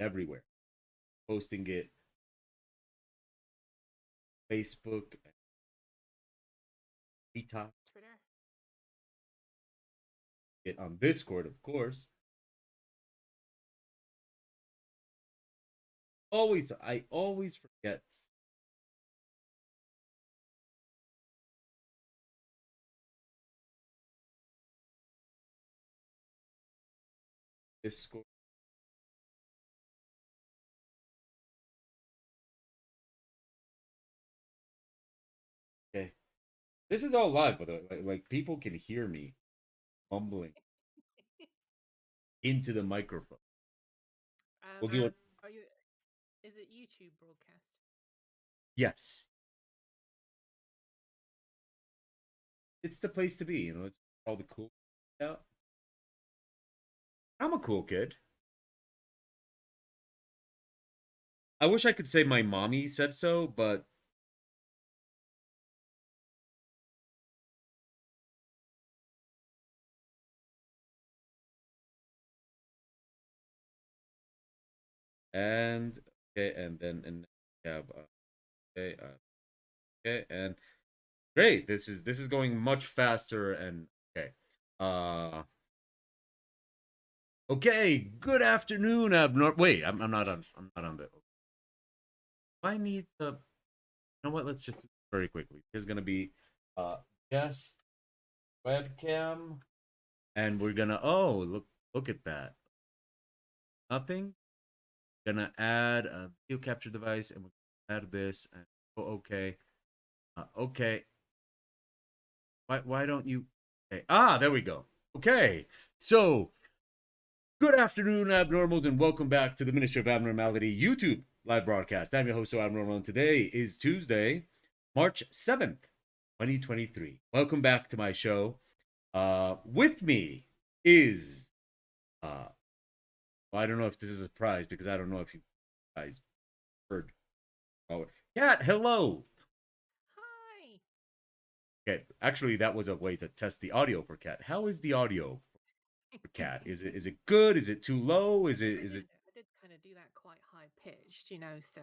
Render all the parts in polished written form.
everywhere, posting it Facebook, TikTok, Twitter. it on Discord, of course. I always forget Discord. Okay, this is all live, by the way. Like people can hear me mumbling into the microphone. We'll do it. Are you? Is it YouTube broadcast? Yes, it's the place to be. It's all the cool. Yeah, I'm a cool kid. I wish I could say my mommy said so, but and okay, and then and we have okay, okay, and great. This is going much faster and okay. Uh okay, good afternoon, Abnor. Wait, I'm not on the I need to you know what, let's just do this very quickly. There's gonna be uh guest webcam and we're gonna look at that. Nothing. Gonna add a video capture device and we're gonna add this and okay. Okay. Why don't you okay. There we go. Okay. So good afternoon, abnormals, and welcome back to the Ministry of Abnormality YouTube live broadcast. I'm your host, Abnormal, and today is Tuesday, March 7th, 2023. Welcome back to my show. With me is, well, I don't know if this is a surprise because I don't know if you guys heard. Oh, Cat, hello. Hi. Okay, actually, that was a way to test the audio for Cat. How is the audio for Cat? Is it good? Is it too low? I did kind of do that quite high pitched, so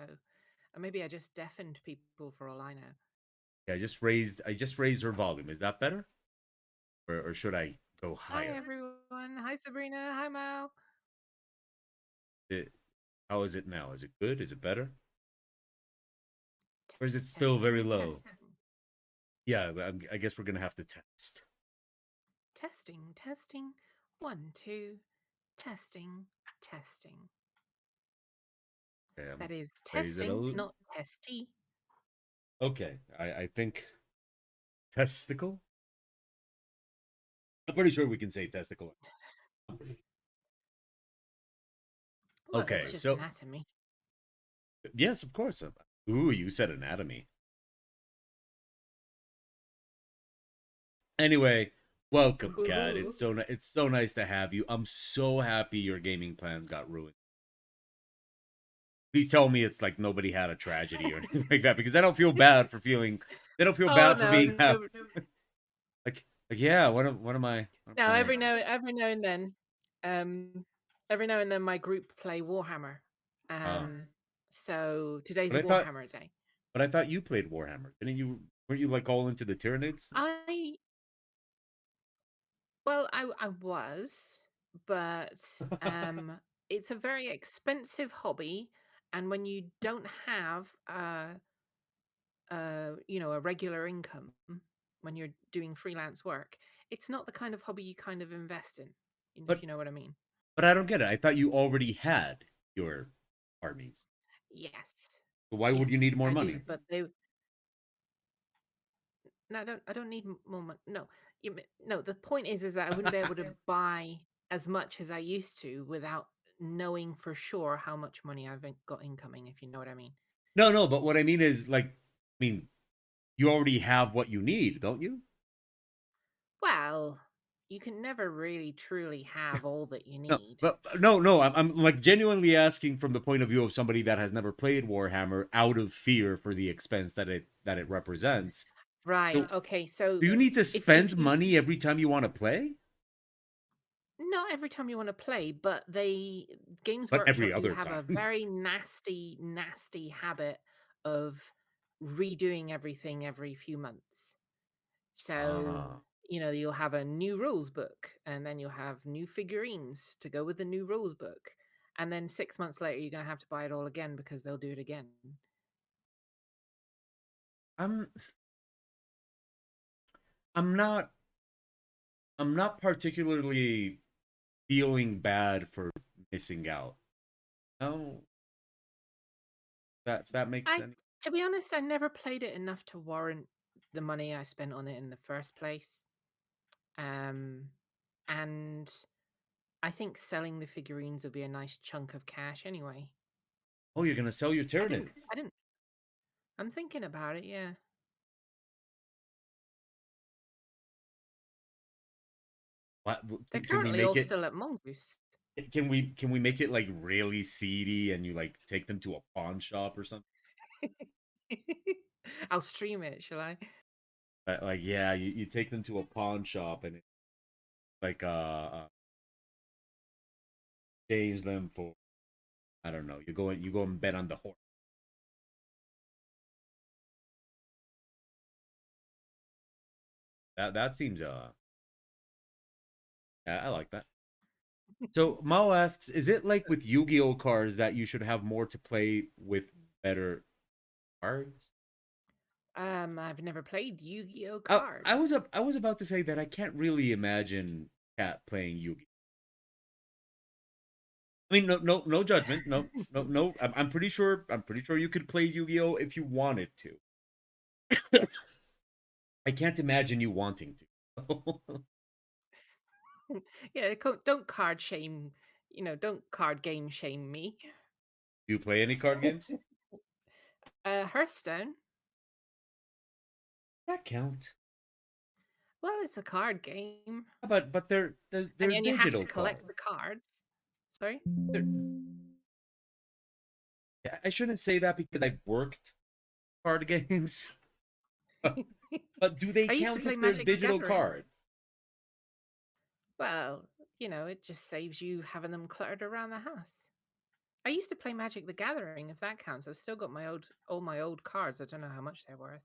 maybe I just deafened people for all I know. Yeah, I just raised her volume. Is that better? Or should I go Hi higher? everyone. Hi Sabrina. Hi Mal. It, how is it now? Is it good? Is it better? Or is it still very Testing, low? testing, Yeah, I guess we're gonna have to test. testing, testing. One, two. Testing, testing. Okay, I'm That is raise it a testing, little. not testy. Okay, I think testicle. I'm pretty sure we can say testicle. Well, it's Okay, just so anatomy. yes, of course. Ooh, you said anatomy. Anyway, welcome, Kat. Ooh. It's so nice to have you. I'm so happy your gaming plans got ruined. Please tell me it's like nobody had a tragedy or anything like that because I don't feel bad for feeling. They don't feel Oh bad for no, being happy. no, Like yeah. What am I? What no. am Every now and then, um, every now and then, my group play Warhammer. I? So today's But a I thought, Warhammer day. but I thought you played Warhammer. Didn't you? Weren't you like all into the Tyranids? I Well, I was, but it's a very expensive hobby, and when you don't have a regular income when you're doing freelance work, it's not the kind of hobby you kind of invest in, if but you know what I mean. but I don't get it. I thought you already had your armies. Yes, So why would you yes, need more I do, money? but they no, I don't need more money. No, no. The point is that I wouldn't be able to buy as much as I used to without knowing for sure how much money I've got incoming. If you know what I mean. No, no. But what I mean is like, I mean, you already have what you need, don't you? Well, you can never really truly have all that you No, need. but no, no. I'm like genuinely asking from the point of view of somebody that has never played Warhammer, out of fear for the expense that it represents. Right. So, Okay. So do you need to if spend you money every time you want to play? not every time you want to play, but Games But every Workshop do other have a time. very nasty, nasty habit of redoing everything every few months. So, Ah, you'll have a new rules book, and then you'll have new figurines to go with the new rules book. And then 6 months later, you're going to have to buy it all again because they'll do it again. I'm I'm not I'm not particularly feeling bad for missing out. No, that makes I, sense. to be honest, I never played it enough to warrant the money I spent on it in the first place. Um, and I think selling the figurines will be a nice chunk of cash anyway. Oh, you're gonna sell your I didn't Tyranids. I didn't I'm thinking about it, yeah. What, They're can we currently make all it? still at Mongoose. Can we make it like really seedy and you like take them to a pawn shop or something? I'll stream it, shall I? Like yeah, you take them to a pawn shop and it's like change them for I don't know. You go and bet on the horse. That seems I like that. So Mao asks, is it like with Yu-Gi-Oh cards that you should have more to play with better cards? I've never played Yu-Gi-Oh I cards. I was about to say that I can't really imagine Cat playing Yu-Gi. I mean, no judgment, no. I'm pretty sure you could play Yu-Gi-Oh if you wanted to. I can't imagine you wanting to. Do Yeah, don't card shame, don't card game shame me. you play any card games? Hearthstone. That count. Well, it's a card game, But they're and you have to digital collect cards. the cards. Sorry? They're, I shouldn't say that because I've worked card games. But do they I used to count play if they're Magic the digital Gathering. cards? Well, it just saves you having them cluttered around the house. I used to play Magic the Gathering, if that counts. I've still got all my old cards. I don't know how much they're worth.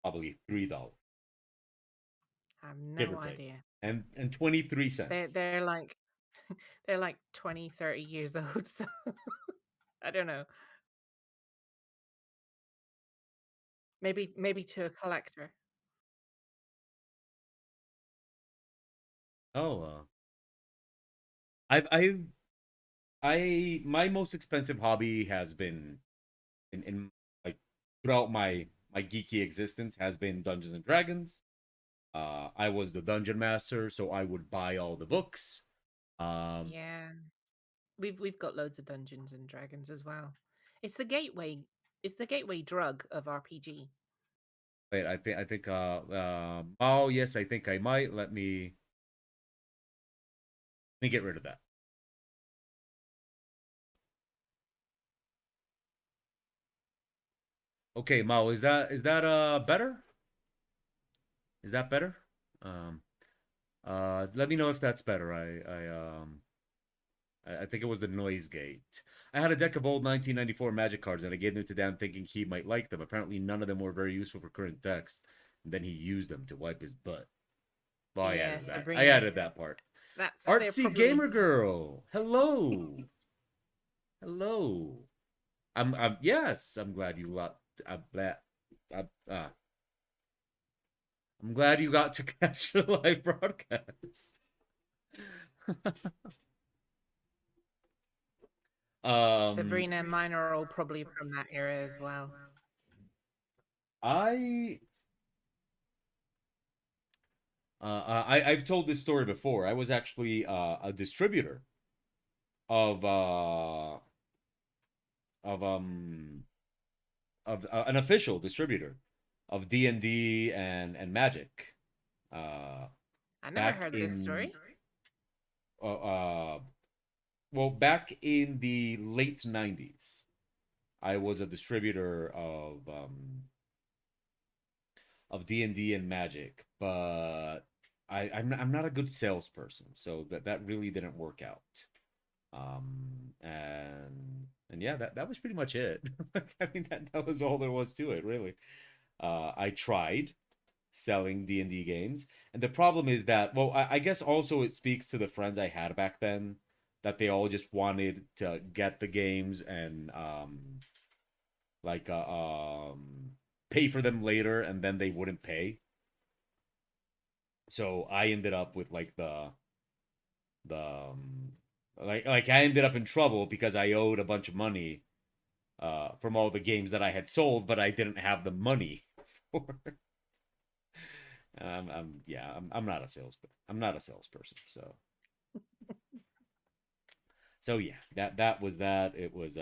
Probably $3, I have give or no take. idea. And 23 They're cents. they're like they're like 20, 30 years old, so I don't know. Maybe to a collector. Oh, I've I my most expensive hobby has been in like throughout my geeky existence has been Dungeons and Dragons. I was the dungeon master, so I would buy all the books. Um, Yeah. We've got loads of Dungeons and Dragons as well. It's the gateway it's the gateway drug of RPG. wait, I think oh yes, I think I might. Let me get rid of that. Okay, Mao, is that better? Is that better? Um, let me know if that's better. I think it was the noise gate. I had a deck of old 1994 Magic cards, and I gave them to Dan thinking he might like them. Apparently, none of them were very useful for current decks. And then he used them to wipe his butt. Well, I Yeah, added that. I Sabrina. added that part. They're Artsy probably Gamer Girl. Hello. Hello. Yes, I'm glad you got. Uh, uh, I'm glad you got to catch the live broadcast. um, Sabrina and mine are all probably from that era as well. I I've told this story before. I was actually a distributor of of um of an official distributor of D&D and Magic. Uh, I never back heard this in story. uh well back in the late 90s, I was a distributor of D&D and Magic, but I'm not a good salesperson, so that really didn't work out. And yeah, that was pretty much it. I mean, that was all there was to it, really. I tried selling D&D games, and the problem is that, well, I guess also it speaks to the friends I had back then, that they all just wanted to get the games and like pay for them later, and then they wouldn't pay. So I ended up with like the like I ended up in trouble because I owed a bunch of money from all the games that I had sold, but I didn't have the money for. Yeah, I'm not a salesman. I'm not a salesperson. So yeah, that was that. It was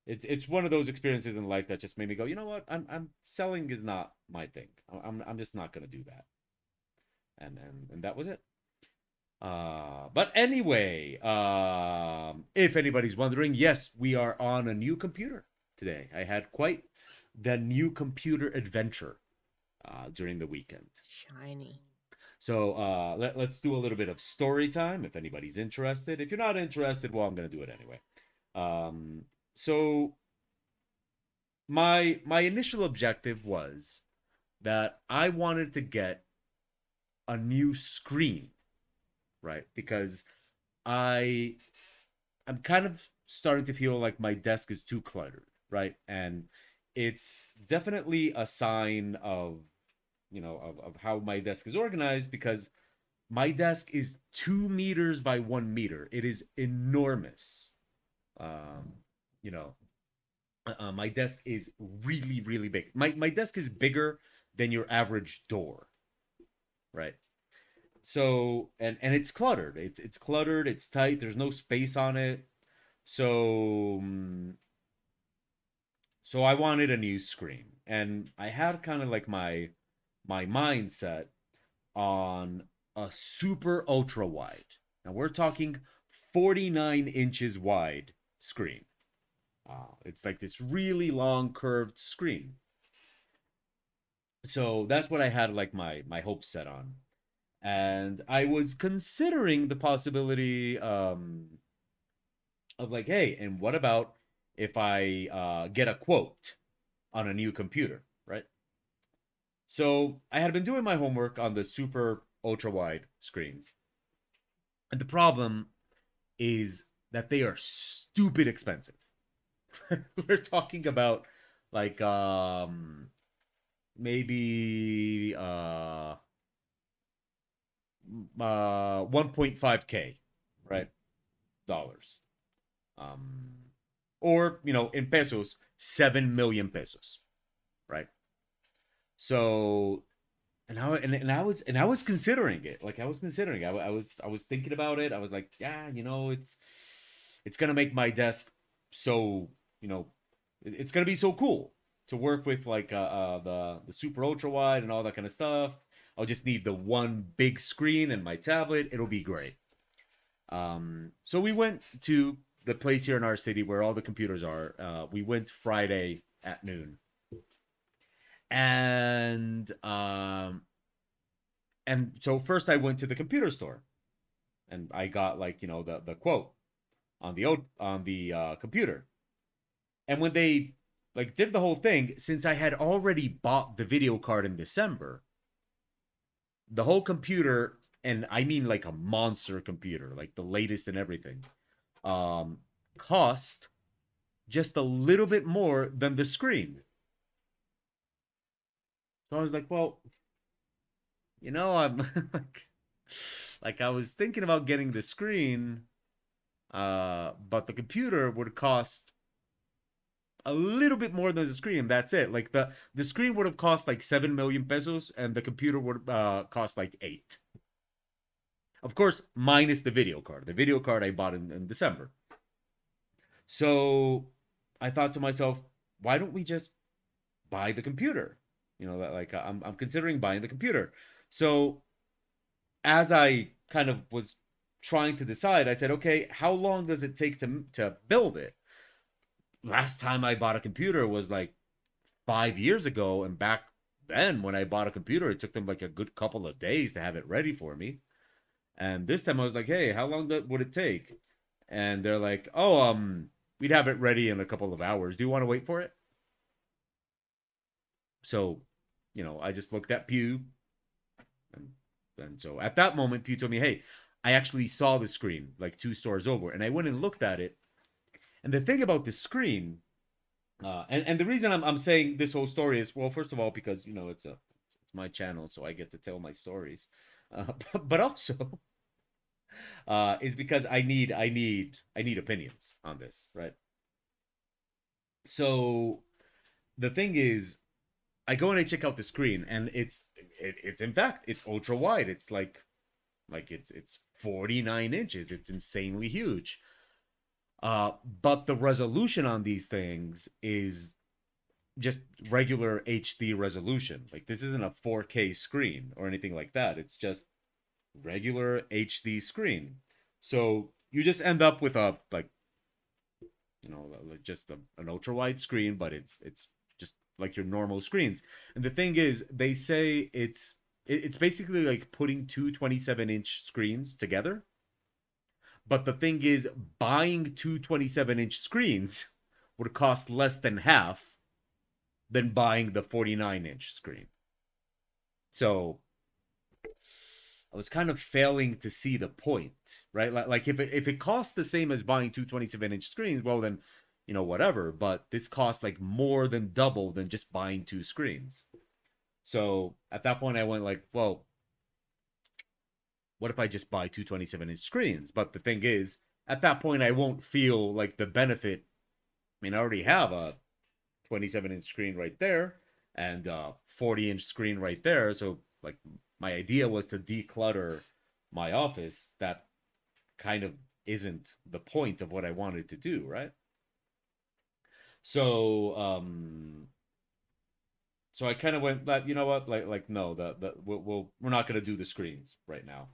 it's one of those experiences in life that just made me go, you know what? I'm selling is not my thing. I'm just not gonna do that. And that was it. But anyway, if anybody's wondering, yes, we are on a new computer today. I had quite the new computer adventure during the weekend. Shiny. So let's do a little bit of story time if anybody's interested. If you're not interested, well, I'm going to do it anyway. So my initial objective was that I wanted to get a new screen, right? Because I I'm kind of starting to feel like my desk is too cluttered, right? And it's definitely a sign of, of how my desk is organized, because my desk is 2 meters by 1 meter. It is enormous. Um, you know, my desk is really, really big. My desk is bigger than your average door, right? So and it's cluttered. It's cluttered. It's tight. There's no space on it. So so I wanted a new screen, and I had kind of like my mindset on a super ultra wide. Now we're talking 49 inches wide screen. It's like this really long curved screen. So that's what I had like my hopes set on. And I was considering the possibility of like, hey, and what about if I get a quote on a new computer, right? So I had been doing my homework on the super ultra wide screens. And the problem is that they are stupid expensive. We're talking about like maybe 1.5k, right? Dollars. Um or, in pesos, 7 million pesos, right? So and I was considering it. Like I was considering. I was thinking about it. I was like, yeah, it's gonna make my desk so it's gonna be so cool to work with, like the super ultra wide and all that kind of stuff. I'll just need the one big screen and my tablet. It'll be great. So we went to the place here in our city where all the computers are. We went Friday at noon, and so first I went to the computer store and I got, like, the quote on the computer. And when they like did the whole thing, since I had already bought the video card in December, the whole computer, and I mean like a monster computer, like the latest and everything, um, cost just a little bit more than the screen. So I was like, well, I'm like I was thinking about getting the screen, but the computer would cost a little bit more than the screen. That's it. Like the screen would have cost like 7 million pesos, and the computer would cost like eight. Of course, minus the video card. The video card I bought in December. So I thought to myself, why don't we just buy the computer? Like I'm considering buying the computer. So as I kind of was trying to decide, I said, okay, how long does it take to build it? Last time I bought a computer was like 5 years ago, and back then when I bought a computer, it took them like a good couple of days to have it ready for me. And this time I was like, hey, how long would it take? And they're like, oh, we'd have it ready in a couple of hours. Do you want to wait for it? So, I just looked at Pew, and so at that moment, Pew told me, hey, I actually saw the screen like two stores over, and I went and looked at it. And the thing about the screen, and the reason I'm saying this whole story is, well, first of all, because it's my channel, so I get to tell my stories, but also is because I need opinions on this, right? So the thing is, I go and I check out the screen, and it's in fact it's ultra wide. It's like it's 49 inches. It's insanely huge. But the resolution on these things is just regular HD resolution. Like this isn't a 4K screen or anything like that. It's just regular HD screen. So you just end up with a like like just an ultra wide screen, but it's just like your normal screens. And the thing is, they say it's basically like putting two 27-inch screens together. But the thing is, buying two 27-inch screens would cost less than half than buying the 49-inch screen. So I was kind of failing to see the point, right? Like if it costs the same as buying two 27-inch screens, well then, whatever. But this costs like more than double than just buying two screens. So at that point, I went like, well, what if I just buy two 27-inch screens? But the thing is, at that point, I won't feel like the benefit. I mean, I already have a 27-inch screen right there and a 40-inch screen right there. So like my idea was to declutter my office. That kind of isn't the point of what I wanted to do, right? So so I kind of went, but you know what, like no, we're not going to do the screens right now,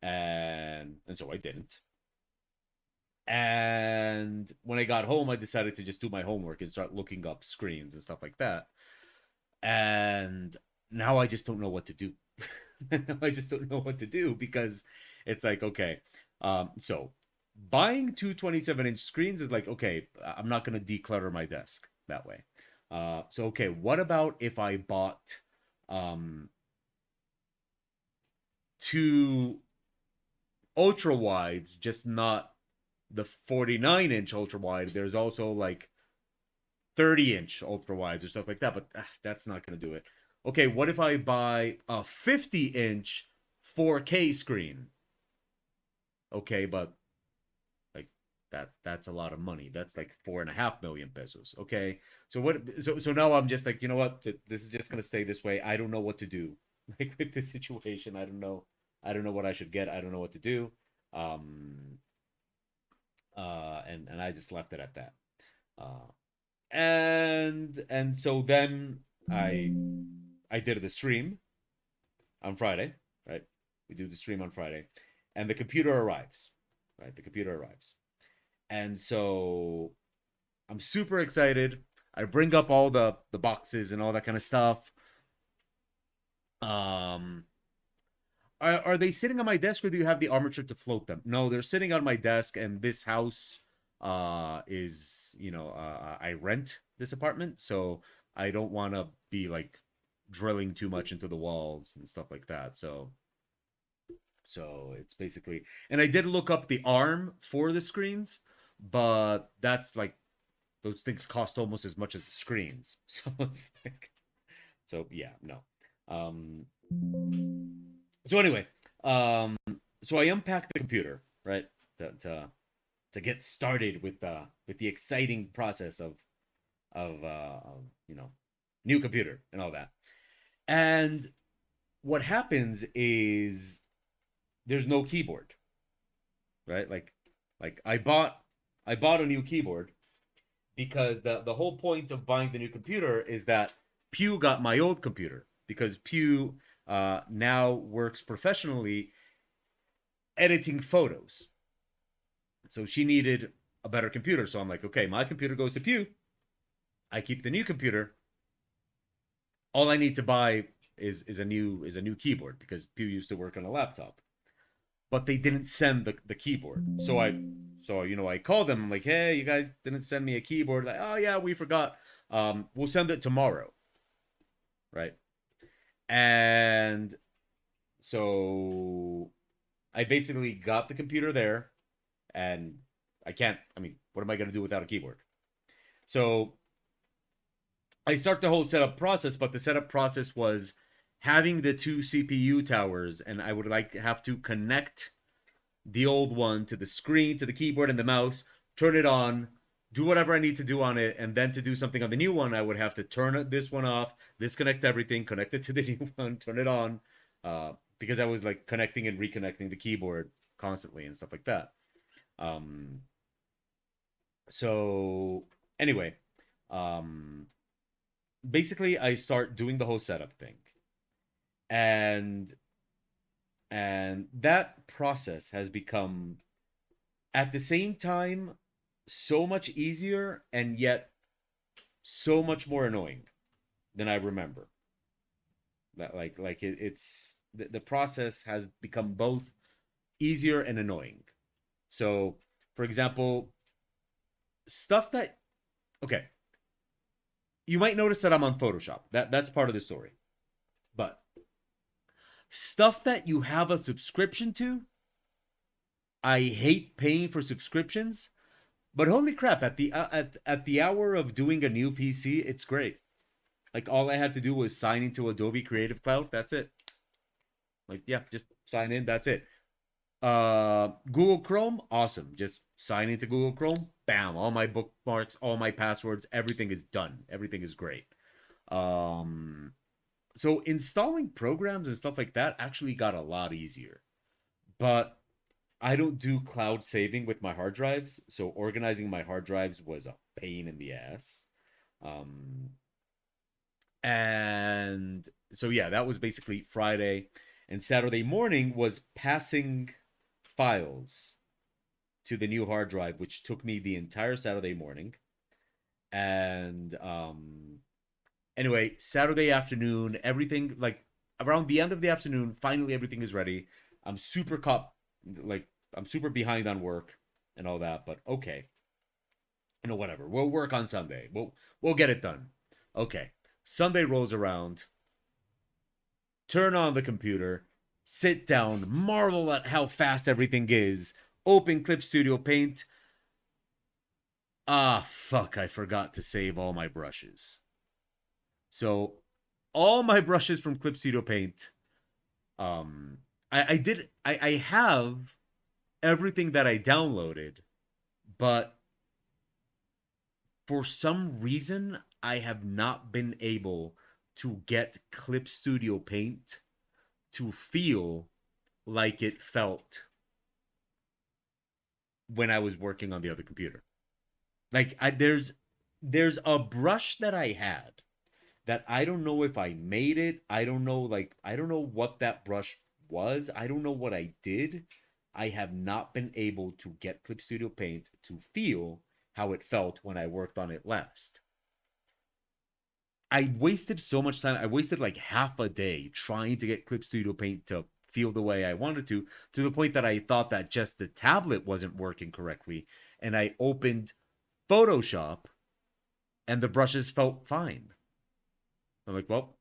and so I didn't. And when I got home, I decided to just do my homework and start looking up screens and stuff like that. And now I just don't know what to do. I just don't know what to do because it's like, okay, so buying two 27-inch screens is like, okay, I'm not going to declutter my desk that way. So, okay, what about if I bought two ultra wides, just not the 49-inch ultra wide? There's also like 30-inch ultra wides or stuff like that, but that's not going to do it. Okay, what if I buy a 50-inch 4K screen? Okay, but like that's a lot of money. That's like 4.5 million pesos. Okay, so what? So now I'm just like, you know what? This is just gonna stay this way. I don't know what to do. Like with this situation, I don't know. I don't know what I should get. I don't know what to do. Um. And I just left it at that. Uh, and so then I did the stream on Friday, right? We do the stream on Friday, and the computer arrives, right? The computer arrives, and so I'm super excited. I bring up all the boxes and all that kind of stuff. Um, are they sitting on my desk, or do you have the armature to float them? No, they're sitting on my desk, and this house is I rent this apartment, so I don't want to be like drilling too much into the walls and stuff like that. So it's basically, and I did look up the arm for the screens, but that's like those things cost almost as much as the screens. So it's like, so yeah, no. Um, so anyway, um, so I unpacked the computer, right, to get started with the exciting process of new computer and all that. And what happens is there's no keyboard, right? Like I bought a new keyboard because the whole point of buying the new computer is that Pew got my old computer because Pew now works professionally editing photos. So she needed a better computer. So I'm like, okay, my computer goes to Pew. I keep the new computer. all I need to buy is a new keyboard because Pew used to work on a laptop, but they didn't send the keyboard. I called them. I'm like, hey, you guys didn't send me a keyboard. Like, oh yeah, we forgot. We'll send it tomorrow, right? And so I basically got the computer there, and I can't. I mean, what am I going to do without a keyboard? So I start the whole setup process, but the setup process was having the two CPU towers, and I would like to have to connect the old one to the screen, to the keyboard and the mouse, turn it on, do whatever I need to do on it, and then to do something on the new one, I would have to turn this one off, disconnect everything, connect it to the new one, turn it on, because I was like connecting and reconnecting the keyboard constantly and stuff like that. Um, so anyway, um, basically, I start doing the whole setup thing, and that process has become at the same time so much easier and yet so much more annoying than I remember. That it's the process has become both easier and annoying. So, for example, stuff that okay, you might notice that I'm on Photoshop. That's part of the story. But stuff that you have a subscription to, I hate paying for subscriptions. But holy crap, at the hour of doing a new PC, it's great. Like all I had to do was sign into Adobe Creative Cloud. That's it. Like yeah, just sign in. That's it. Google Chrome, awesome. Just sign into Google Chrome. Bam! All my bookmarks, all my passwords, everything is done. Everything is great. Um, so installing programs and stuff like that actually got a lot easier. But I don't do cloud saving with my hard drives, so organizing my hard drives was a pain in the ass. Um, and so yeah, that was basically Friday, and Saturday morning was passing files to the new hard drive, which took me the entire Saturday morning. And anyway, Saturday afternoon, everything like around the end of the afternoon, finally everything is ready. I'm super caught, like I'm super behind on work and all that, but okay, whatever. We'll work on Sunday. We'll get it done. Okay. Sunday rolls around. Turn on the computer. Sit down. Marvel at how fast everything is. Open Clip Studio Paint. Ah, fuck! I forgot to save all my brushes. So, all my brushes from Clip Studio Paint. Um, I did. I have everything that I downloaded, but for some reason, I have not been able to get Clip Studio Paint to feel like it felt when I was working on the other computer. There's a brush that I had that I don't know if I made it. I don't know what that brush was. I don't know what I did. I have not been able to get Clip Studio Paint to feel how it felt when I worked on it last. I wasted so much time. I wasted like half a day trying to get Clip Studio Paint to feel the way I wanted to the point that I thought that just the tablet wasn't working correctly. And I opened Photoshop and the brushes felt fine. I'm like, well,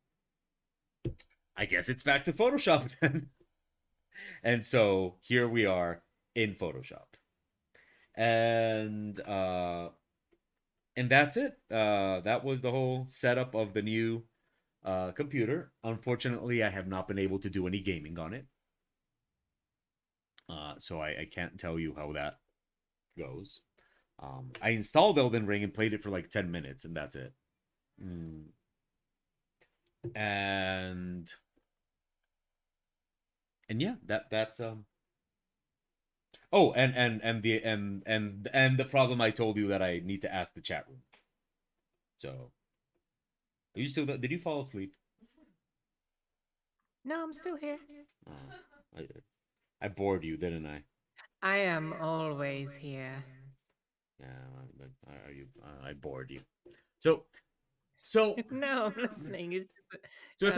I guess it's back to Photoshop then. And so here we are in Photoshop. And that's it. That was the whole setup of the new computer. Unfortunately, I have not been able to do any gaming on it. So I can't tell you how that goes. I installed Elden Ring and played it for like 10 minutes, and that's it. Mm. And yeah, that's oh, and the problem I told you that I need to ask the chat room. So, are you still? Did you fall asleep? No, I'm still here. I, I bored you, didn't I? I am always here. Yeah, are you? I bored you. So So No, I'm listening. It's just so that,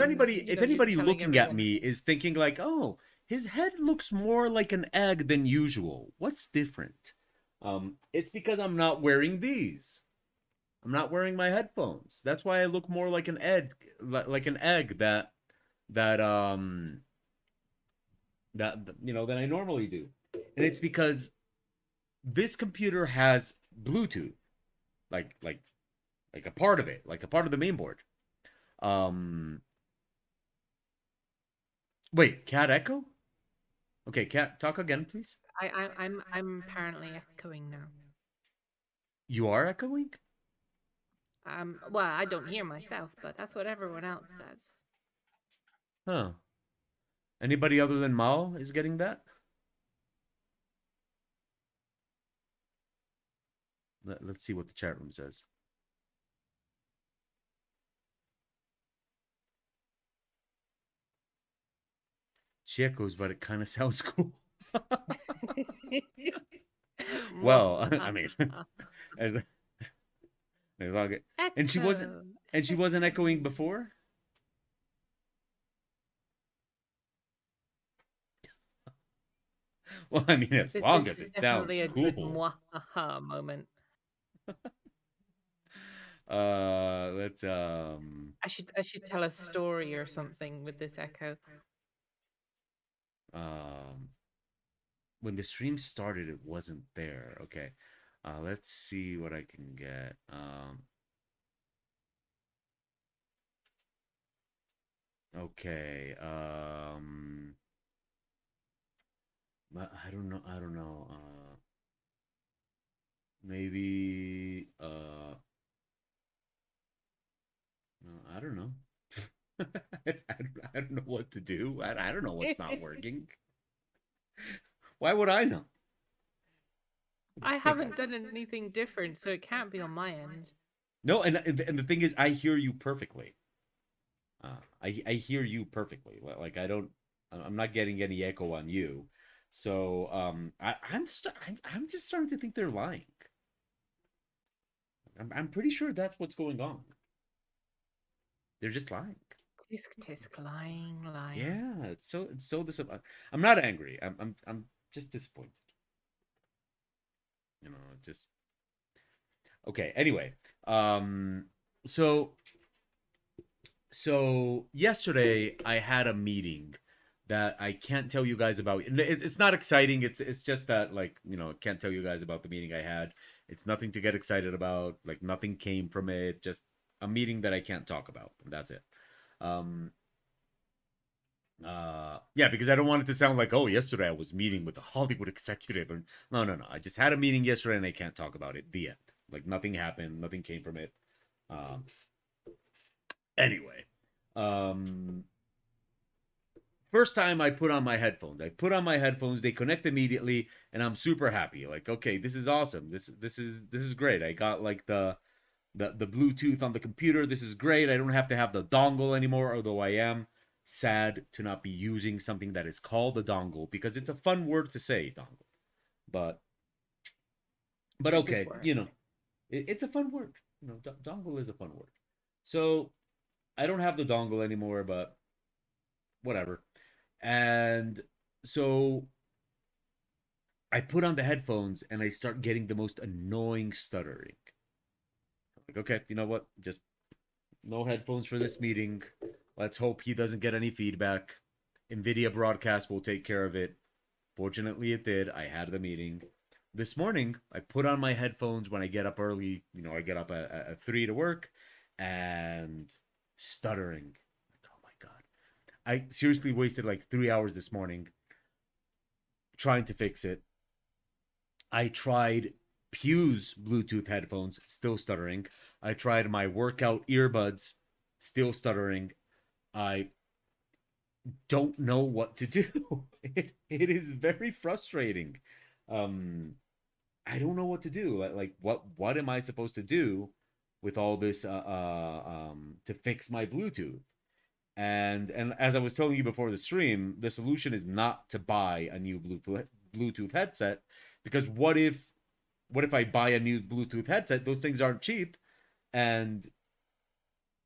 if you're anybody telling looking at everyone me else. is thinking like, "Oh, his head looks more like an egg than usual. What's different?" It's because I'm not wearing these. I'm not wearing my headphones. That's why I look more like an egg, like an egg that that than I normally do. And it's because this computer has Bluetooth, like like like a part of it, like a part of the main board. Um, wait, cat echo? Okay, cat, talk again, please. I'm apparently echoing now. You are echoing? Well, I don't hear myself, but that's what everyone else says. Huh. Anybody other than Mao is getting that? Let's see what the chat room says. She echoes, but it kind of sounds cool. Well, I mean, as, as long as, and she wasn't, Echo, and she wasn't echoing echo. before. Well, I mean, as long This as is it sounds definitely a good cool. mwahaha moment. Let's I should tell a story or something with this echo. um when the stream started, it wasn't there. Okay. Let's see what I can get. Okay. I don't know. I don't know. Maybe. No, I don't know. I don't know what to do. I don't know what's not working. Why would I know? I haven't done anything different, so it can't be on my end. No, and the thing is, I hear you perfectly. I hear you perfectly. Like I don't, I'm not getting any echo on you. So I'm just starting to think they're lying. I'm pretty sure that's what's going on. They're just lying. Tisk tisk, lying, lying. Yeah, it's so disappointing. I'm not angry. I'm just disappointed. Just okay. Anyway, um, so so yesterday I had a meeting that I can't tell you guys about. It's not exciting. It's just that like I can't tell you guys about the meeting I had. It's nothing to get excited about. Like nothing came from it. Just a meeting that I can't talk about. And that's it. Um, yeah, because I don't want it to sound like, oh, yesterday I was meeting with a Hollywood executive. And no. I just had a meeting yesterday and I can't talk about it. The end. Like nothing happened. Nothing came from it. Um, anyway, um, first time I put on my headphones. I put on my headphones. They connect immediately, and I'm super happy. Like, okay, this is awesome. This is great. I got like the Bluetooth on the computer. This is great. I don't have to have the dongle anymore. Although I am sad to not be using something that is called a dongle because it's a fun word to say, dongle. But It's a good okay, word. it's a fun word. Dongle is a fun word. So I don't have the dongle anymore, but whatever. And so I put on the headphones and I start getting the most annoying stuttering. Like, okay, you know what? Just no headphones for this meeting. Let's hope he doesn't get any feedback. NVIDIA broadcast will take care of it. Fortunately, it did. I had the meeting. This morning, I put on my headphones when I get up early. I get up at 3 to work and stuttering. Like, oh my God. I seriously wasted like 3 hours this morning trying to fix it. I tried Pew's Bluetooth headphones, still stuttering. I tried my workout earbuds, still stuttering. I don't know what to do. It is very frustrating. Um, I don't know what to do. Like what am I supposed to do with all this to fix my Bluetooth? And as I was telling you before the stream, the solution is not to buy a new Bluetooth headset because what if I buy a new Bluetooth headset? Those things aren't cheap, and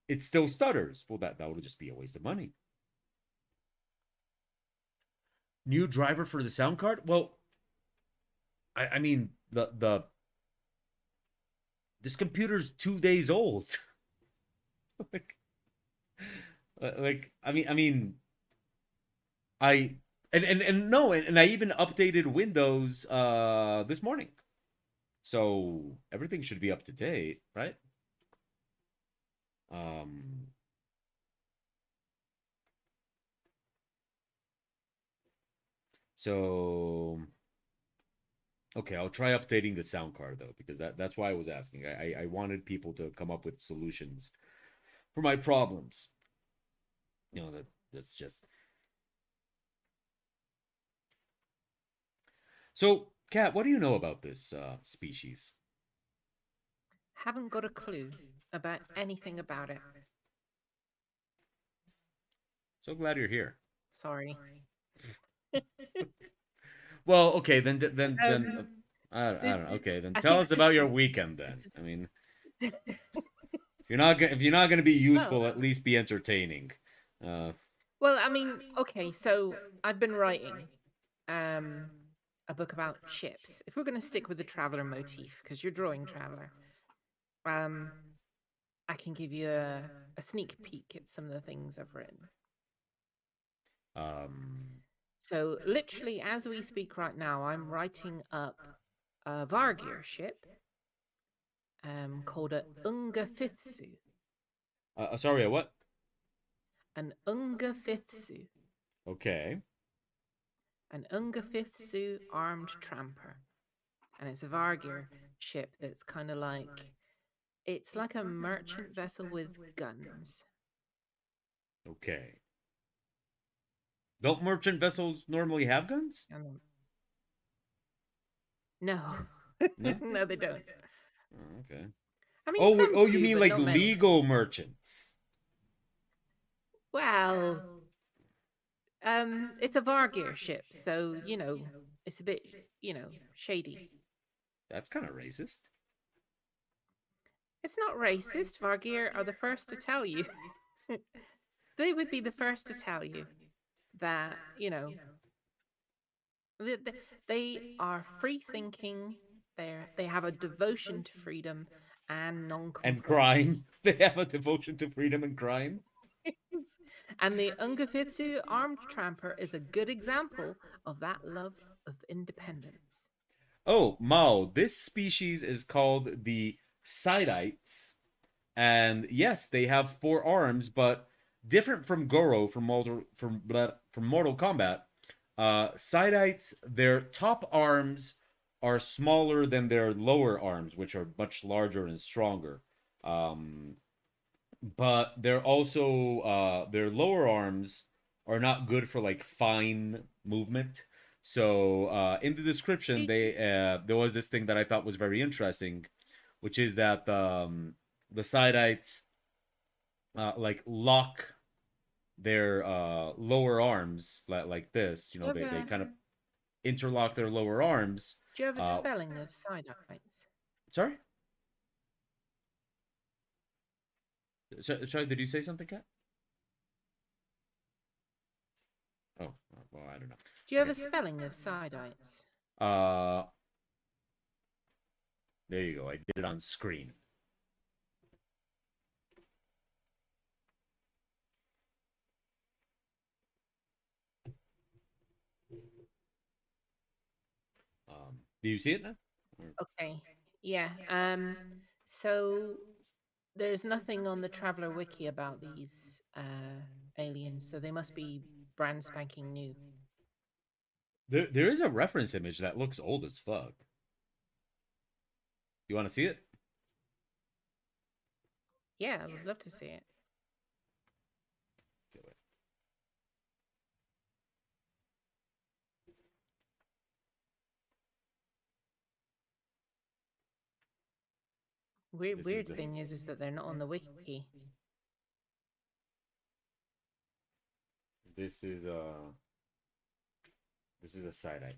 it still stutters. Well, that would just be a waste of money. New driver for the sound card? Well, I mean the this computer's 2 days old. like, like I and no, and I even updated Windows this morning. So everything should be up to date, right? Um so okay, I'll try updating the sound card though, because that's why I was asking. I wanted people to come up with solutions for my problems. That's just so. Kat, what do you know about this species? Haven't got a clue about anything about it. So glad you're here. Sorry. Well, okay, then Um, I don't know. Okay, then I tell think us about your this weekend then. is I mean, if you're not gonna be well, useful, at least be entertaining. Uh, well, I mean, okay, so I've been writing um a book about ships. If we're going to stick with the traveler motif, because you're drawing traveler, um, I can give you a sneak peek at some of the things I've written. um, So, literally, as we speak right now, I'm writing up a Vargir ship called a Unga Fifthsu. sorry, what? An Unga Fifthsu. Okay, An Unga Fifthsu armed tramper. And it's a Vargir ship that's kind of like it's like a merchant vessel with guns. okay. Don't merchant vessels normally have guns? And no, No. no, they don't. Oh, okay. I mean, some Oh, you do, mean but like not many. legal merchants? Well, it's a Vargir ship, so it's a bit, shady. That's kind of racist. It's not racist. Vargir are the first to tell you. They would be the first to tell you that th- th- they are free thinking. They have a devotion to freedom and And nonconformity. crime. They have a devotion to freedom and crime. And the Ungafitsu armed tramper is a good example of that love of independence. Oh, Mao, this species is called the Sidites. And yes, they have 4 arms, but different from Goro from Mortal Kombat. Sidites, their top arms are smaller than their lower arms, which are much larger and stronger. Um, but they're also their lower arms are not good for like fine movement. So in the description, there was this thing that I thought was very interesting, which is that the Sidites like lock their lower arms like this. Do you have They a kind of interlock their lower arms. do you have a Uh, spelling of sidites? sorry, sorry. Did you say something, Kat? Oh, well, I don't know. Do you I have a guess. spelling of sidites? Uh, there you go. I did it on screen. Do you see it now? Okay. Yeah. So there's nothing on the Traveler Wiki about these aliens, so they must be brand spanking new. There is a reference image that looks old as fuck. You want to see it? Yeah, I would love to see it. Weird, This is weird the. thing is that they're not on the wiki. This is uh. This is a side eye.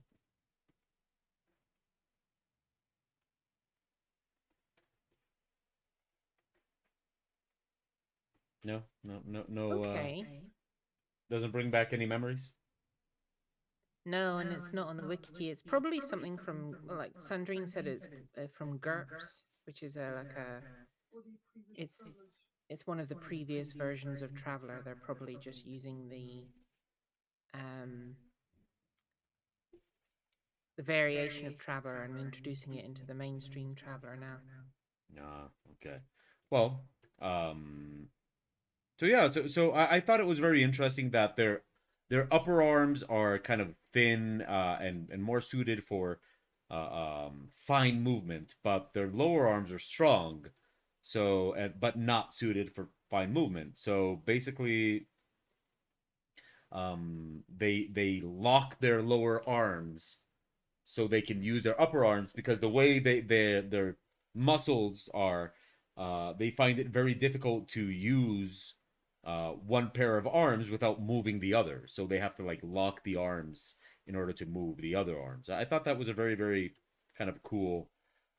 No, no, no, no. Okay. Doesn't bring back any memories. No, and it's not on the wiki. It's probably something from, well, like Sandrine said, it's from GURPS, which is a like a it's it's one of the previous versions of Traveler. They're probably just using um the variation of Traveler and introducing it into the mainstream Traveler now. Ah, okay. Well, um, so yeah, so I thought it was very interesting that their upper arms are kind of thin and more suited for fine movement, but their lower arms are strong, so but not suited for fine movement. So basically, they lock their lower arms so they can use their upper arms because the way their muscles are, they find it very difficult to use one pair of arms without moving the other. So they have to like lock the arms in order to move the other arms. I thought that was a very kind of cool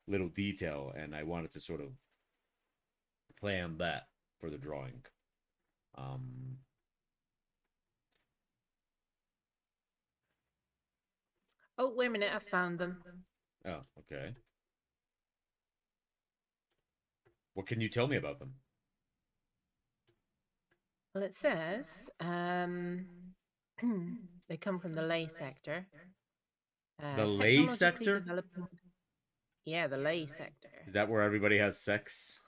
little detail, and I wanted to sort of plan that for the drawing. Um, Oh, wait a minute, I found them. oh, okay. What can you tell me about them? Well, it says they come from the lay sector. The lay Technologically sector? developing. Yeah, the lay sector. Is that where everybody has sex?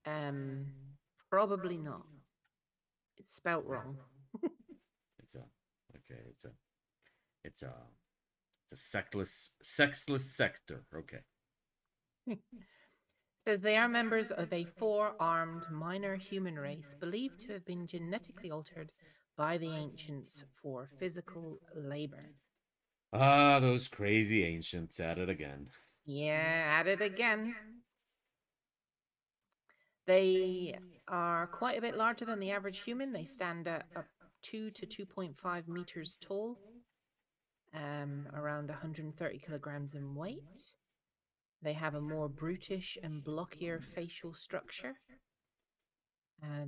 Um, Probably not. It's spelt wrong. It's a okay. It's a it's a sexless sector. Okay. Says they are members of a four-armed minor human race believed to have been genetically altered by the ancients for physical labor. Ah, those crazy ancients at it again. Yeah, at it again. They are quite a bit larger than the average human. They stand at up 2 to 2.5 meters tall, around 130 kilograms in weight. They have a more brutish and blockier facial structure.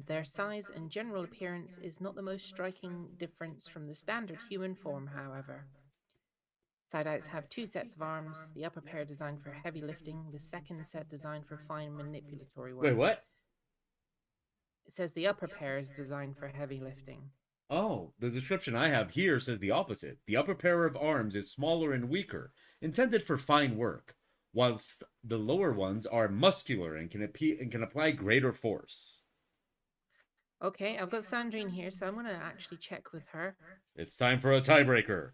Their size and general appearance is not the most striking difference from the standard human form, however. Side-outs have two sets of arms, the upper pair designed for heavy lifting, the second set designed for fine manipulatory Wait, work. what? It says the upper pair is designed for heavy lifting. Oh, the description I have here says the opposite. The upper pair of arms is smaller and weaker, intended for fine work, whilst the lower ones are muscular and can apply greater force. Okay, I've got Sandrine here, so I'm going to actually check with her. It's time for a tiebreaker.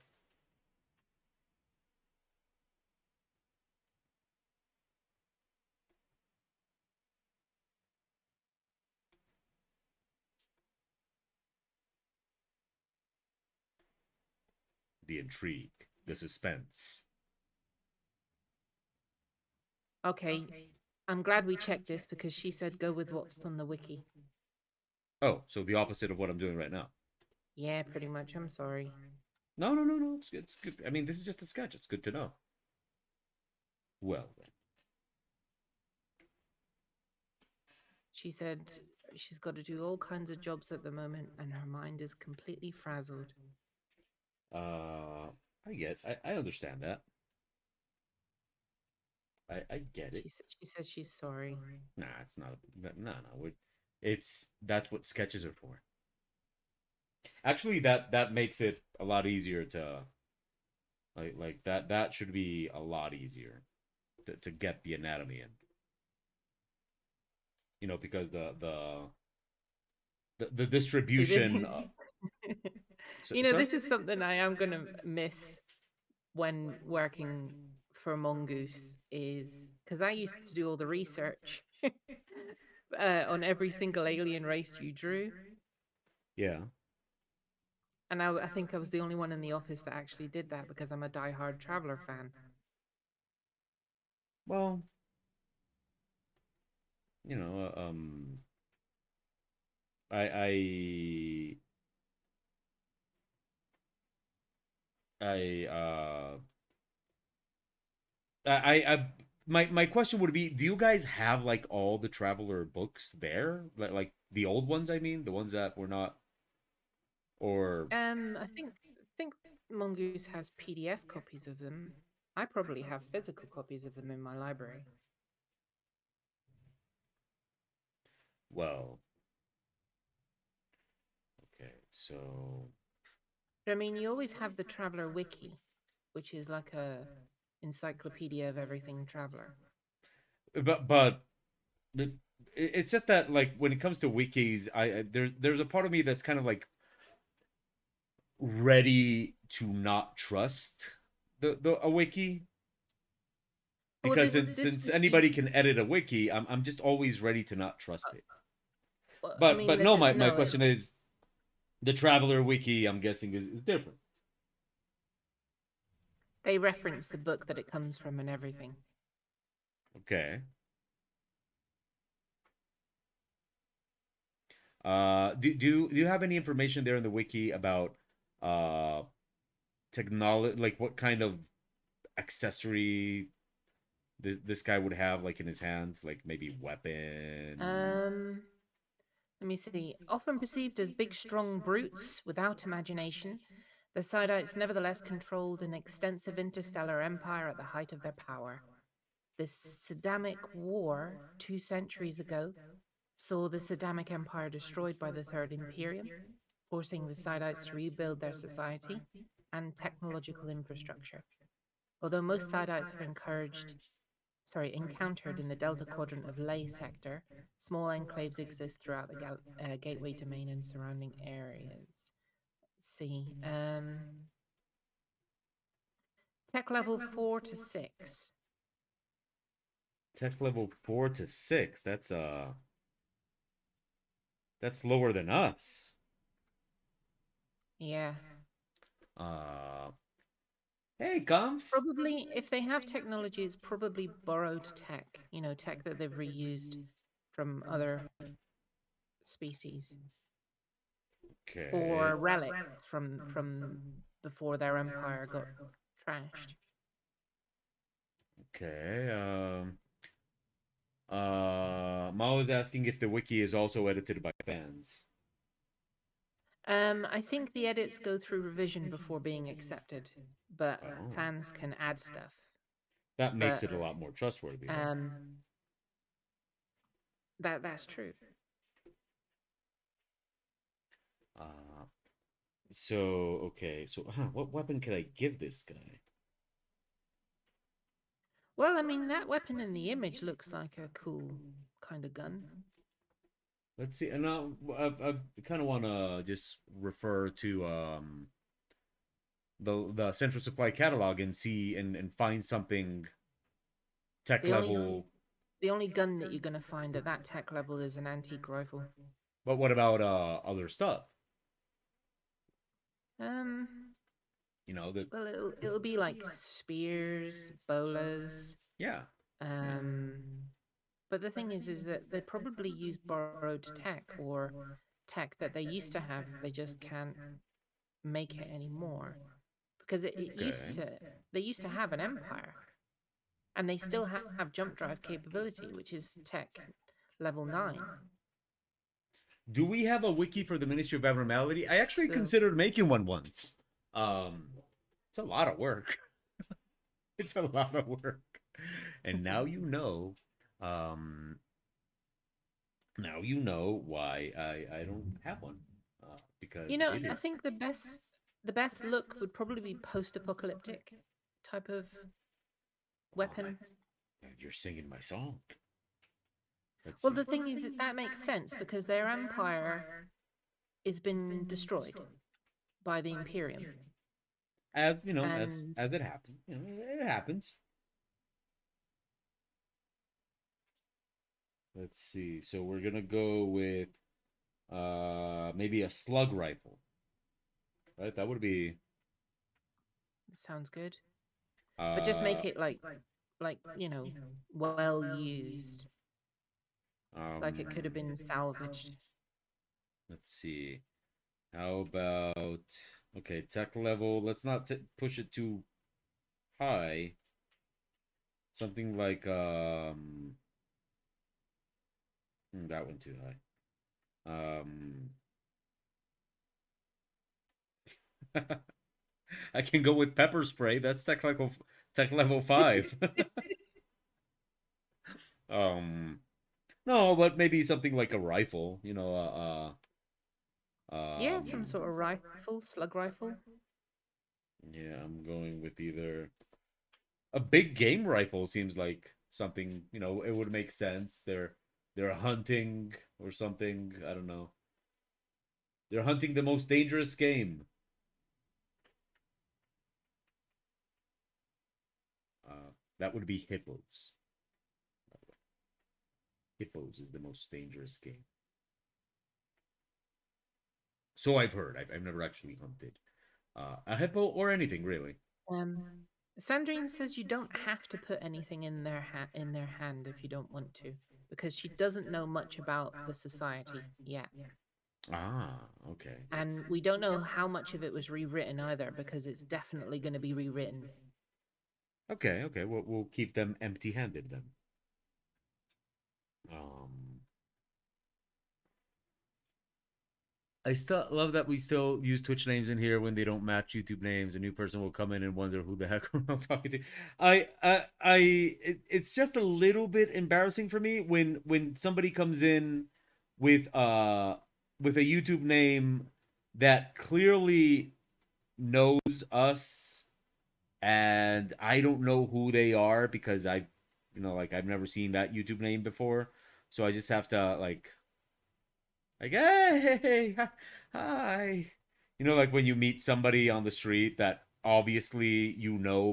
The intrigue, the suspense. Okay, I'm glad we checked this because she said go with what's on the wiki. Oh, so the opposite of what I'm doing right now. Yeah, pretty much. I'm sorry. No, no, no, no. It's good. I mean, this is just a sketch. It's good to know. Well, then. She said she's got to do all kinds of jobs at the moment and her mind is completely frazzled. Uh, I understand that. I get it. She says she's sorry. Nah, it's not. No, no. It's that's what sketches are for. Actually, that makes it a lot easier to like that. That should be a lot easier to get the anatomy in. You know, because the See, this, distribution. Sorry. this is something I am going to miss when working for Mongoose is because I used to do all the research on every single alien race you drew. Yeah. And I think I was the only one in the office that actually did that because I'm a die-hard Traveler fan. Well, you know, I I I my question would be, do you guys have like all the traveler books there? Like the old ones, I mean, the ones that were not or I think Mongoose has PDF copies of them. I probably have physical copies of them in my library. well, okay. So But I mean, you always have the Traveler Wiki, which is like a encyclopedia of everything Traveler. but it's just that like when it comes to wikis, there's a part of me that's kind of like ready to not trust the a wiki Well, because this since wiki, anybody can edit a wiki, I'm just always ready to not trust it. well, I But mean, no, my no, question is the traveler wiki. I'm guessing is different. they reference the book that it comes from and everything. Okay. Do you have any information there in the wiki about uh technology, like what kind of accessory this guy would have like in his hands, like maybe weapon. Um, Let me see. Often perceived as big, strong brutes without imagination, the Sidites nevertheless controlled an extensive interstellar empire at the height of their power. The Saddamic War, 2 centuries ago, saw the Saddamic Empire destroyed by the Third Imperium, forcing the Sidites to rebuild their society and technological infrastructure. Although most Sidites have encountered in the Delta Quadrant of Ley sector, small enclaves exist throughout the Gateway Domain and surrounding areas. Let's see. Tech level 4 to 6. Tech level 4 to 6. That's lower than us. Yeah. Uh, hey, Comf. Probably, if they have technology, it's probably borrowed tech, tech that they've reused from other species Okay. or relics from before their empire got trashed. Okay. Mao is asking if the wiki is also edited by fans. I think the edits go through revision before being accepted, but Oh, fans can add stuff. that makes But it a lot more trustworthy, right? um, that's true. Uh, so okay. So, what weapon could I give this guy? Well, I mean, that weapon in the image looks like a cool kind of gun. Let's see. And I kind of want to just refer to the Central Supply catalog and see and find something tech The only level. the only gun that you're gonna find at that tech level is an antique rifle. But what about other stuff? Um, The well, it'll be like spears, bolas. yeah, yeah. Um, but the thing is that they probably use borrowed tech or tech that they used to have. They just can't make it anymore because it used Okay. to. They used to have an empire, and they still have jump drive capability, which is tech level 9. Do we have a wiki for the Ministry of Abnormality? I actually So considered making one once. Um, it's a lot of work. It's a lot of work. And now you know. Um, now you know why I don't have one. Because it I is. think the best look would probably be post-apocalyptic type of Oh my! weapon. You're singing my song. Let's Well, see. the thing is that makes sense because their empire has been destroyed by the Imperium. As And as it happens, it happens. Let's see. So we're gonna go with maybe a slug rifle, right? That would be sounds good. But just uh make it like well used. Like it could have um been salvaged. let's see. How about okay, tech level. Let's not push it too high. something like that one too high. I can go with pepper spray. That's tech level 5. um no, but maybe something like a rifle, Yeah, some sort of rifle, slug rifle. yeah, I'm going with either a big game rifle seems like something, it would make sense. They're hunting or something. I don't know. They're hunting the most dangerous game. That would be hippos. Hippos is the most dangerous game. So I've heard. I've never actually hunted a hippo or anything really. Um, Sandrine says you don't have to put anything in in their hand if you don't want to, because she doesn't know much about the society yet. Ah, okay. That's And we don't know how much of it was rewritten either, because it's definitely going to be rewritten. okay. Okay, we'll keep them empty-handed then. Um, I still love that we still use Twitch names in here when they don't match YouTube names. A new person will come in and wonder who the heck I'm talking to. It's just a little bit embarrassing for me when somebody comes in with uh with a YouTube name that clearly knows us and I don't know who they are because I've never seen that YouTube name before. So I just have to like, hey, hi. Like when you meet somebody on the street that obviously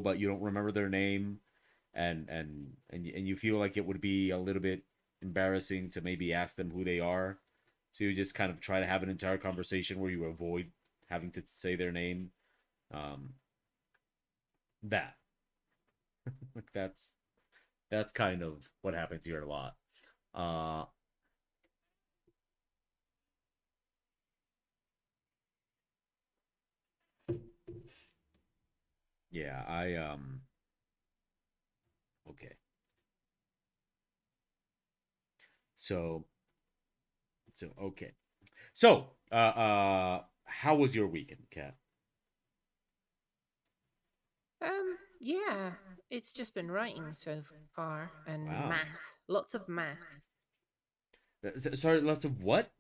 but you don't remember their name, and you feel like it would be a little bit embarrassing to maybe ask them who they are. So you just kind of try to have an entire conversation where you avoid having to say their name. Um, that like that's kind of what happens here a lot. Uh, yeah, okay. So okay. So, how was your weekend, Kat? Yeah, it's just been writing so far and Wow. math, lots of math, Sorry, lots of what?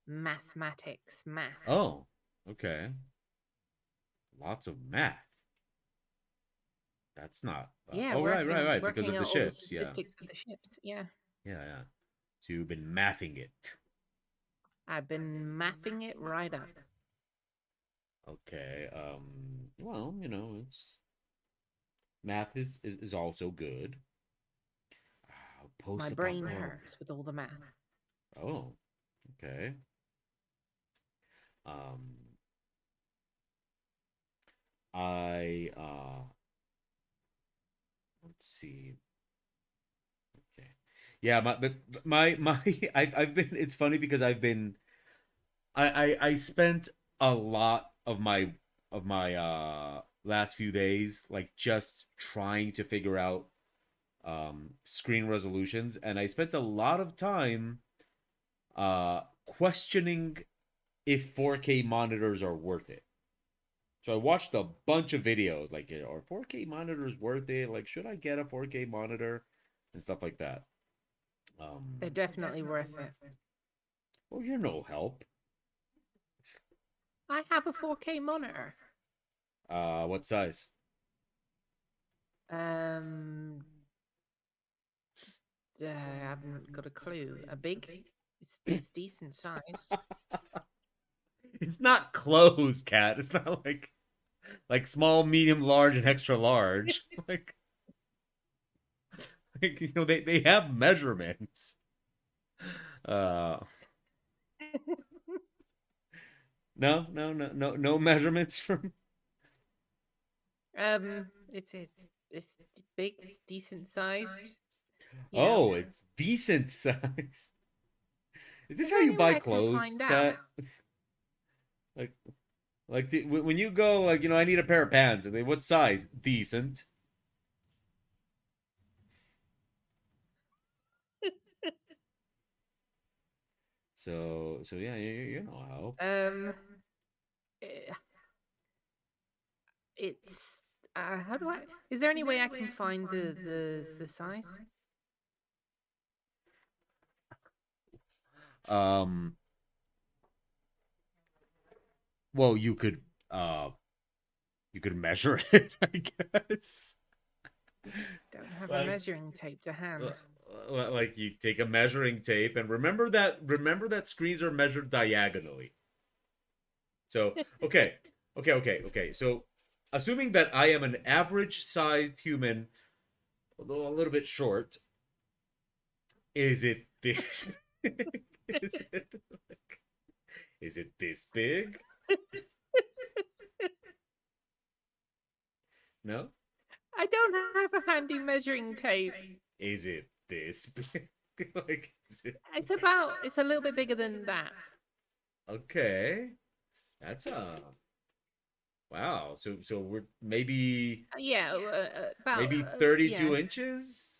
mathematics, math. Oh, okay. Lots of math. That's not. Yeah, Oh, right, right, right. Because working of the out all the ships. Yeah, statistics of the ships. Yeah, yeah, yeah. So you've been mathing it. I've been mathing it right up. Okay. Well, it's math is also good. My Post about. brain Oh, hurts with all the math. oh, okay. Um, I let's see. Okay. Yeah, my I've been it's funny because I spent a lot of my last few days like just trying to figure out screen resolutions, and I spent a lot of time questioning if 4K monitors are worth it. So I watched a bunch of videos like, are 4K monitors worth it? Like, should I get a 4K monitor and stuff like that? They're definitely worth it. Well, you're no help. I have a 4K monitor. What size? Um, I haven't got a clue. A big? It's decent sized. It's not closed, cat. It's not like small, medium, large, and extra large. They have measurements. Uh, no, no, no, no, no measurements from. It's big. It's decent sized. You know, Oh, it's decent size. Is this it's how the you only way buy I can clothes, find out. cat? Like, when you go, I need a pair of pants. And what size? Decent. So yeah, you know how. Um, eh, it's how do I? Is there any way I can find the size? Um, well, uh you could measure it, I guess. Don't have a Like measuring tape to uh, hand. like you take a measuring tape and remember that screens are measured diagonally. So, okay. So, assuming that I am an average sized human, although a little bit short, is it this? is it is it this big? No. I don't have a handy measuring tape. Is it this big? like, is it It's a little bit bigger than that. okay? That's wow. So we're Yeah, about maybe yeah. 32 inches.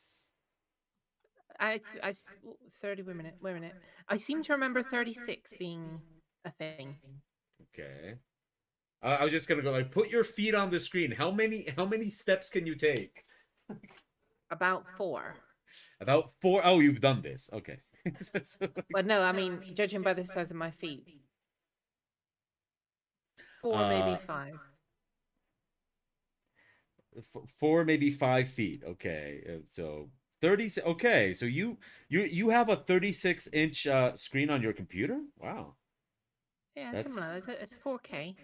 30. Wait a minute. I seem to remember 36 being a thing. Okay. I was just gonna go like put your feet on the screen. How many steps can you take? About four. About four. Oh, you've done this. Okay. But no, I mean, judging by the size of my feet, four, maybe uh, five. four, maybe 5 feet. Okay. So 30. Okay. So you have a 36-inch screen on your computer. Wow. Yeah, something That's like that. It's 4K.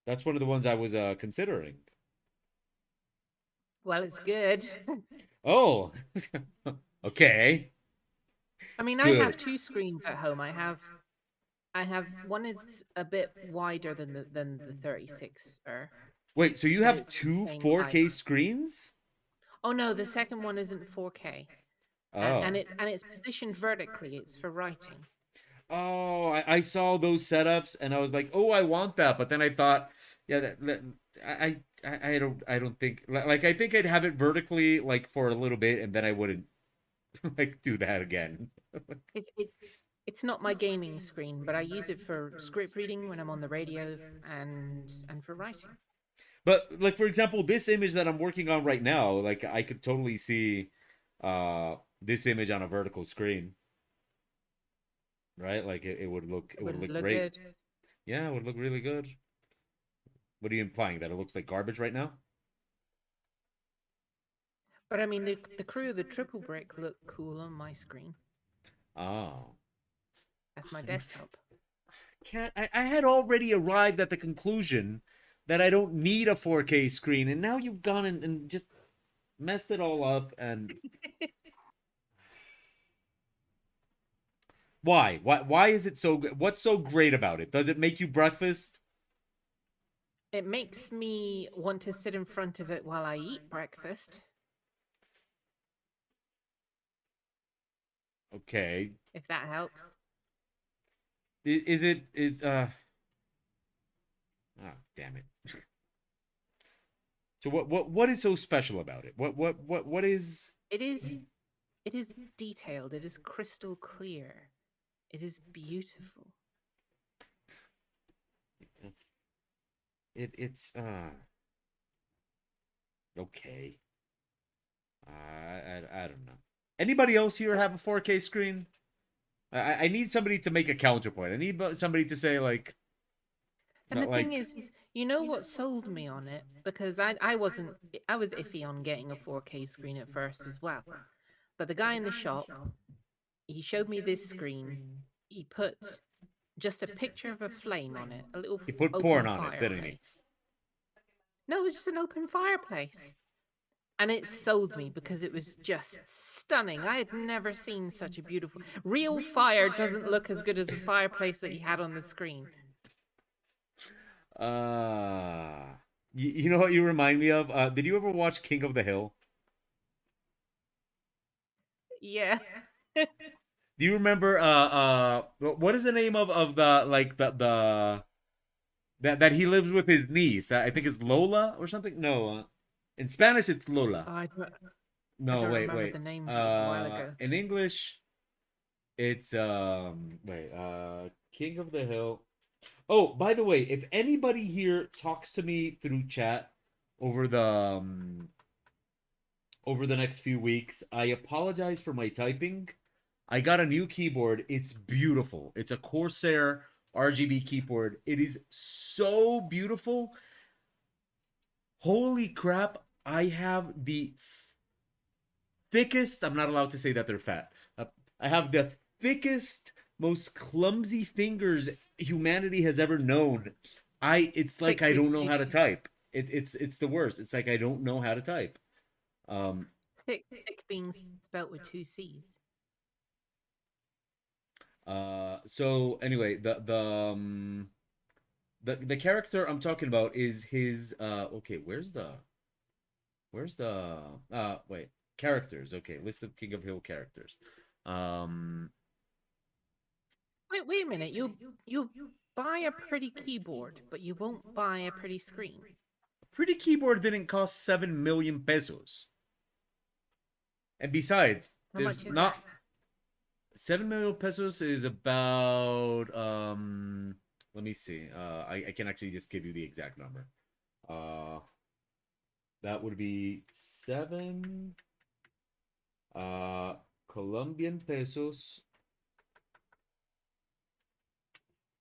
that's one of the ones I was considering. Well, it's good. Oh. okay. I It's mean, I good. have two screens at home. I have one is a bit wider than the 36 er, Wait, so you but have it's the two same height. 4K screens? Oh no, the second one isn't 4K. And Oh. it's positioned vertically. It's for writing. Oh, I saw those setups and I was like, oh, I want that. But then I thought, yeah, I don't think like I think I'd have it vertically like for a little bit and then I wouldn't like do that again. It's it, it's not my gaming screen, but I use it for script reading when I'm on the radio and for writing. But like for example, this image that I'm working on right now, like I could totally see this image on a vertical screen, right? Like it would look It would look great. good. Yeah, it would look really good. What are you implying? That it looks like garbage right now? But I mean, the crew of the triple brick look cool on my screen. Oh. That's my desktop. Can't I had already arrived at the conclusion that I don't need a 4K screen, and now you've gone and just messed it all up. And why? Why is it so good? What's so great about it? Does it make you breakfast? It makes me want to sit in front of it while I eat breakfast, Okay. if that helps. Is it is oh, damn it. So what is so special about it? What is It is it is detailed. It is crystal clear. It is beautiful. it's okay. I don't know. Anybody else here have a 4K screen? I need somebody to make a counterpoint. I need somebody to say like, And the thing like is, you know what sold me on it? Because I wasn't I was iffy on getting a 4K screen at first as well. But the guy in the shop, he showed me this screen. He put just a picture of a flame on it, a little he put porn open on it, didn't he? fireplace. No, it was just an open fireplace. And it sold me because it was just stunning. I had never seen such a beautiful real fire doesn't look as good as the fireplace that he had on the screen. Uh, you know what you remind me of? Did you ever watch King of the Hill? Yeah. Do you remember what is the name of the like the that he lives with his niece? I think it's Lola or something. No, in Spanish it's Oh, Lola. I No, don't wait, remember wait. the names. It was a while ago. In English It's wait, King of the Hill. Oh, by the way, if anybody here talks to me through chat over the next few weeks, I apologize for my typing. I got a new keyboard. It's beautiful. It's a Corsair RGB keyboard. It is so beautiful. Holy crap. I have the thickest, I'm not allowed to say that they're fat. I have the thickest, most clumsy fingers humanity has ever known. It's like Thick I with don't know two how to type. It's the worst. It's like I don't know how to type. Um, thick being spelt with two C's. so anyway, the character I'm talking about is his okay, where's the wait, characters. Okay, list of King of Hill characters. Um Wait a minute. You buy a pretty keyboard, but you won't buy a pretty screen. Pretty keyboard didn't cost 7 million pesos. And besides, How there's much is not that? 7 million pesos is about let me see. I can actually just give you the exact number. Uh that would be 7 uh Colombian pesos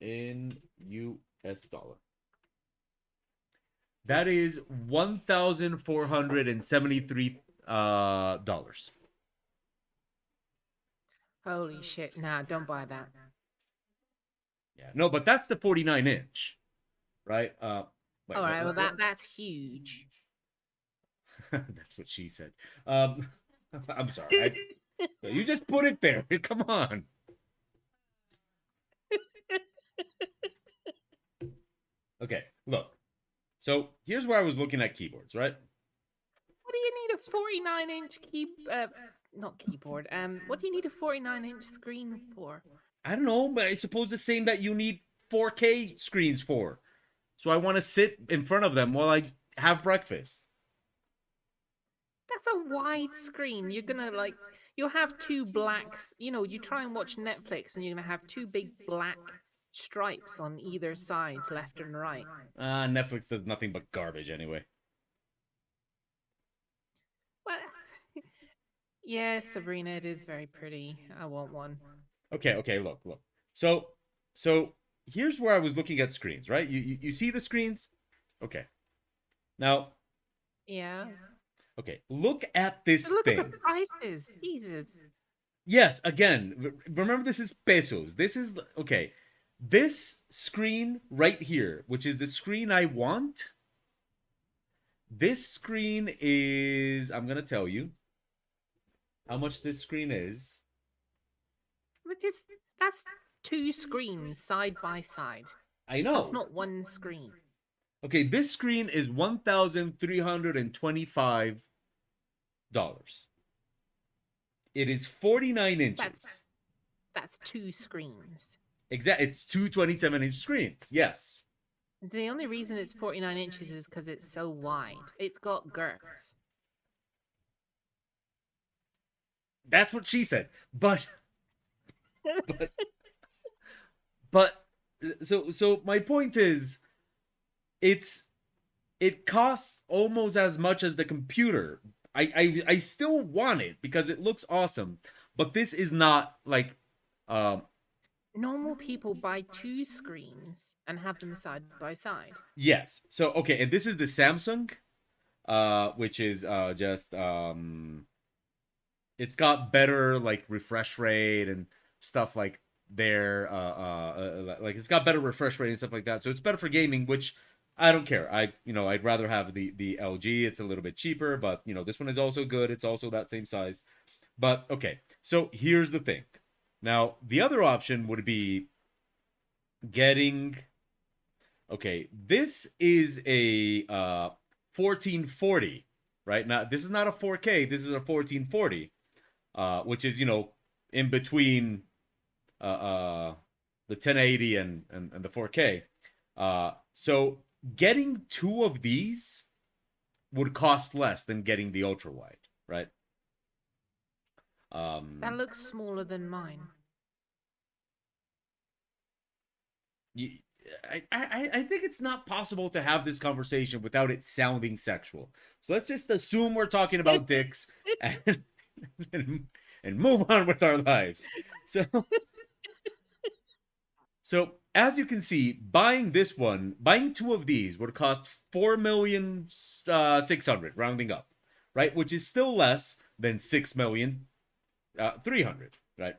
in US dollar. That is $1,473 dollars. Holy shit! Nah, don't buy that. Yeah. No, but that's the 49-inch, right? Wait, All right. Well, what? that's huge. That's what she said. Um I'm sorry. You just put it there. Come on. Okay, look. So here's where I was looking at keyboards, right? What do you need a 49-inch not keyboard. What do you need a 49-inch screen for? I don't know, but I suppose the same that you need 4K screens for. So I want to sit in front of them while I have breakfast. That's a wide screen. You're gonna you'll have two blacks. You know, you try and watch Netflix, and you're gonna have two big black stripes on either side, left and right. Netflix does nothing but garbage anyway. Well, yeah, Sabrina, it is very pretty. I want one. Okay, look. So here's where I was looking at screens, right? You see the screens? Okay. Now, Yeah. okay, look at this But look at the thing. prices. Jesus. Yes, again, remember this is pesos. This is okay. This screen right here, which is the screen I want, this screen is, I'm going to tell you how much this screen is. But just that's two screens side by side. I That's know. not one screen. Okay, this screen is $1,325. It is 49 inches. That's two screens. Exactly. It's two 27-inch screens. Yes. The only reason it's 49 inches is because it's so wide. It's got girth. That's what she said. But but but so my point is it costs almost as much as the computer. I still want it because it looks awesome, but this is not like um Normal people buy two screens and have them side by side. yes. So okay, and this is the Samsung which is just it's got better like refresh rate and stuff like there like it's got better refresh rate and stuff like that. So it's better for gaming, which I don't care. I'd rather have the LG. It's a little bit cheaper, but this one is also good. It's also that same size. But okay. So here's the thing. Now, the other option would be getting okay, this is a 1440, right? Now, this is not a 4K, this is a 1440, which is, in between the 1080 and the 4K. So getting two of these would cost less than getting the ultra wide, right? That looks smaller than mine. you, I think it's not possible to have this conversation without it sounding sexual. So let's just assume we're talking about dicks and and, and move on with our lives. So so as you can see, buying two of these would cost 4,600,000 rounding up, right? Which is still less than 6,300,000, right?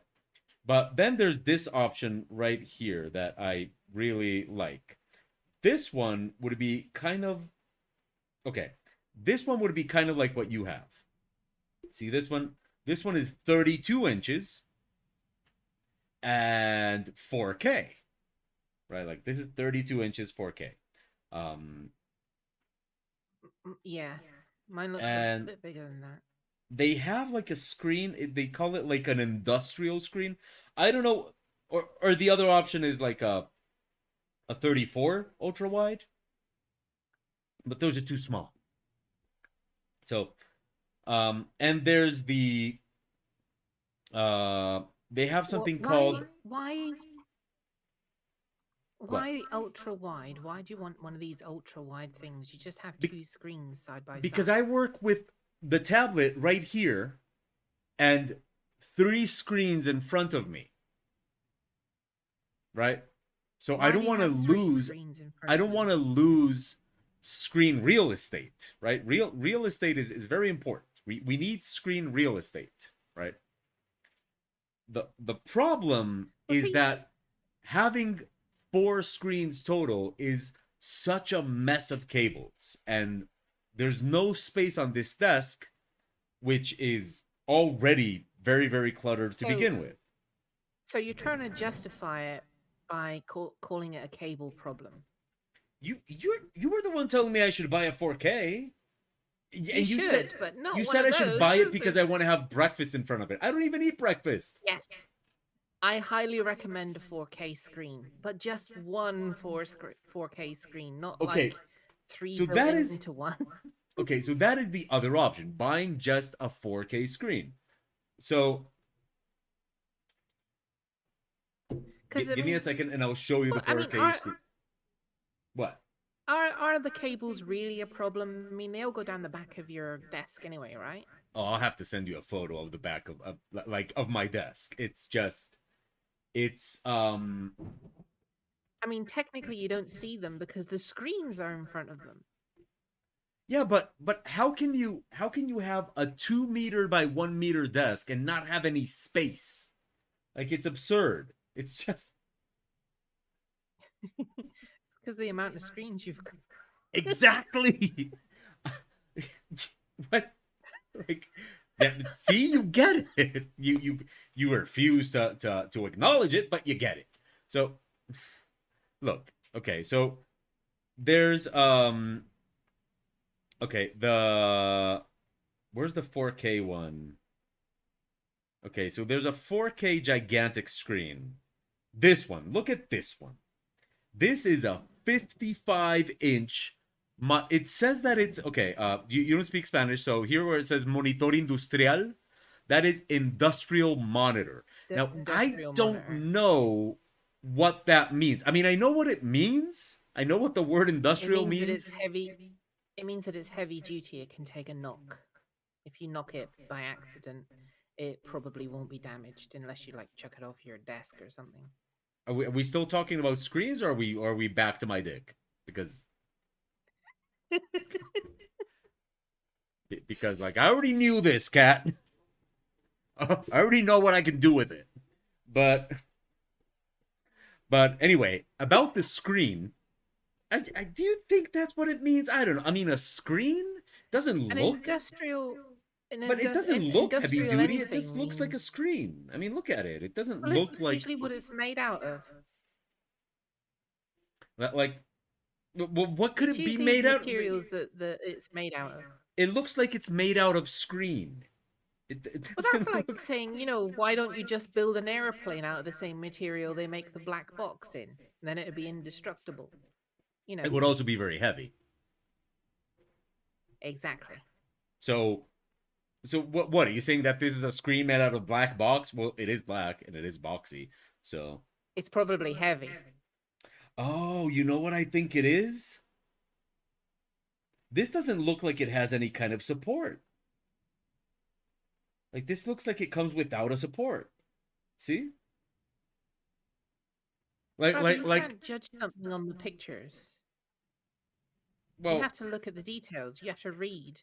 But then there's this option right here that I really like. This one would be kind of okay. This one would be kind of like what you have. See this one? This one is 32 inches and 4K, right? Like this is 32 inches 4K. Um, Yeah, mine looks a and bit bigger than that. they have like a screen. They call it like an industrial screen. I don't know. Or the other option is like a 34 ultra wide, but those are too small. So, and there's the they have What? something called what? Why ultra wide? Why do you want one of these ultra wide things? You just have Be- two screens side by because side. I work with the tablet right here and three screens in front of me, right? So I Why do don't you want to have three lose screens in I front of don't you? want to lose screen real estate, right? Real estate is very important. We need screen real estate, right? The problem Well, is see, that having four screens total is such a mess of cables, and there's no space on this desk, which is already very cluttered to so begin with. so you're trying to justify it by calling it a cable problem. You were the one telling me I should buy a 4K, You and should, but you not one said of I should those. buy it This because I is want to have breakfast in front of it. I don't even eat breakfast. yes. I highly recommend a 4K screen, but just one 4K screen, not Okay, like three so built that is into one. okay. So that is the other option: buying just a 4K screen. So Because I give me a mean, second, and I'll show you the well, I mean, 4K screen. What? are the cables really a problem? I mean, they all go down the back of your desk anyway, right? Oh, I'll have to send you a photo of the back of like of my desk. It's just it's I mean, technically, you don't see them because the screens are in front of them. yeah, but how can you have a 2 meter by 1 meter desk and not have any space? Like it's absurd. It's just Because the amount of screens you've got. exactly what like that. See, you get it. You refuse to acknowledge it, but you get it. So look, okay, so there's okay, the where's the 4K one? Okay, so there's a 4K gigantic screen. This one, look at this one. This is a 55-inch. It says that it's okay. You don't speak Spanish, so here where it says monitor industrial, that is industrial monitor. The Now I industrial don't monitor. know what that means. I mean, I know what it means. I know what the word It industrial means that it's means. heavy. It means that it's heavy duty. It can take a knock. If you knock it by accident, it probably won't be damaged unless you like chuck it off your desk or something. Are we still talking about screens, or are we back to my dick? Because like I already knew this, cat. I already know what I can do with it. But anyway, about the screen, I do you think that's what it means? I don't know. I mean, a screen doesn't An look, industrial, but it doesn't an look heavy industrial duty. It just anything looks like a means. screen. I mean, look at it. It doesn't Well, look it's like usually what it's made out of. like. Well, what could It's it be usually made out? materials that it's made out of. It looks like it's made out of screen. It Well, that's doesn't like look. saying, why don't you just build an airplane out of the same material they make the black box in? Then it'd be indestructible. You It know, would also be very heavy. exactly. So what are you saying that this is a screen made out of black box? Well, it is black and it is boxy. So It's probably heavy. Oh, you know what I think it is? This doesn't look like it has any kind of support. Like this looks like it comes without a support. See? Like Right, but like you like can't judge something on the pictures. You well, have to look at the details. You have to read.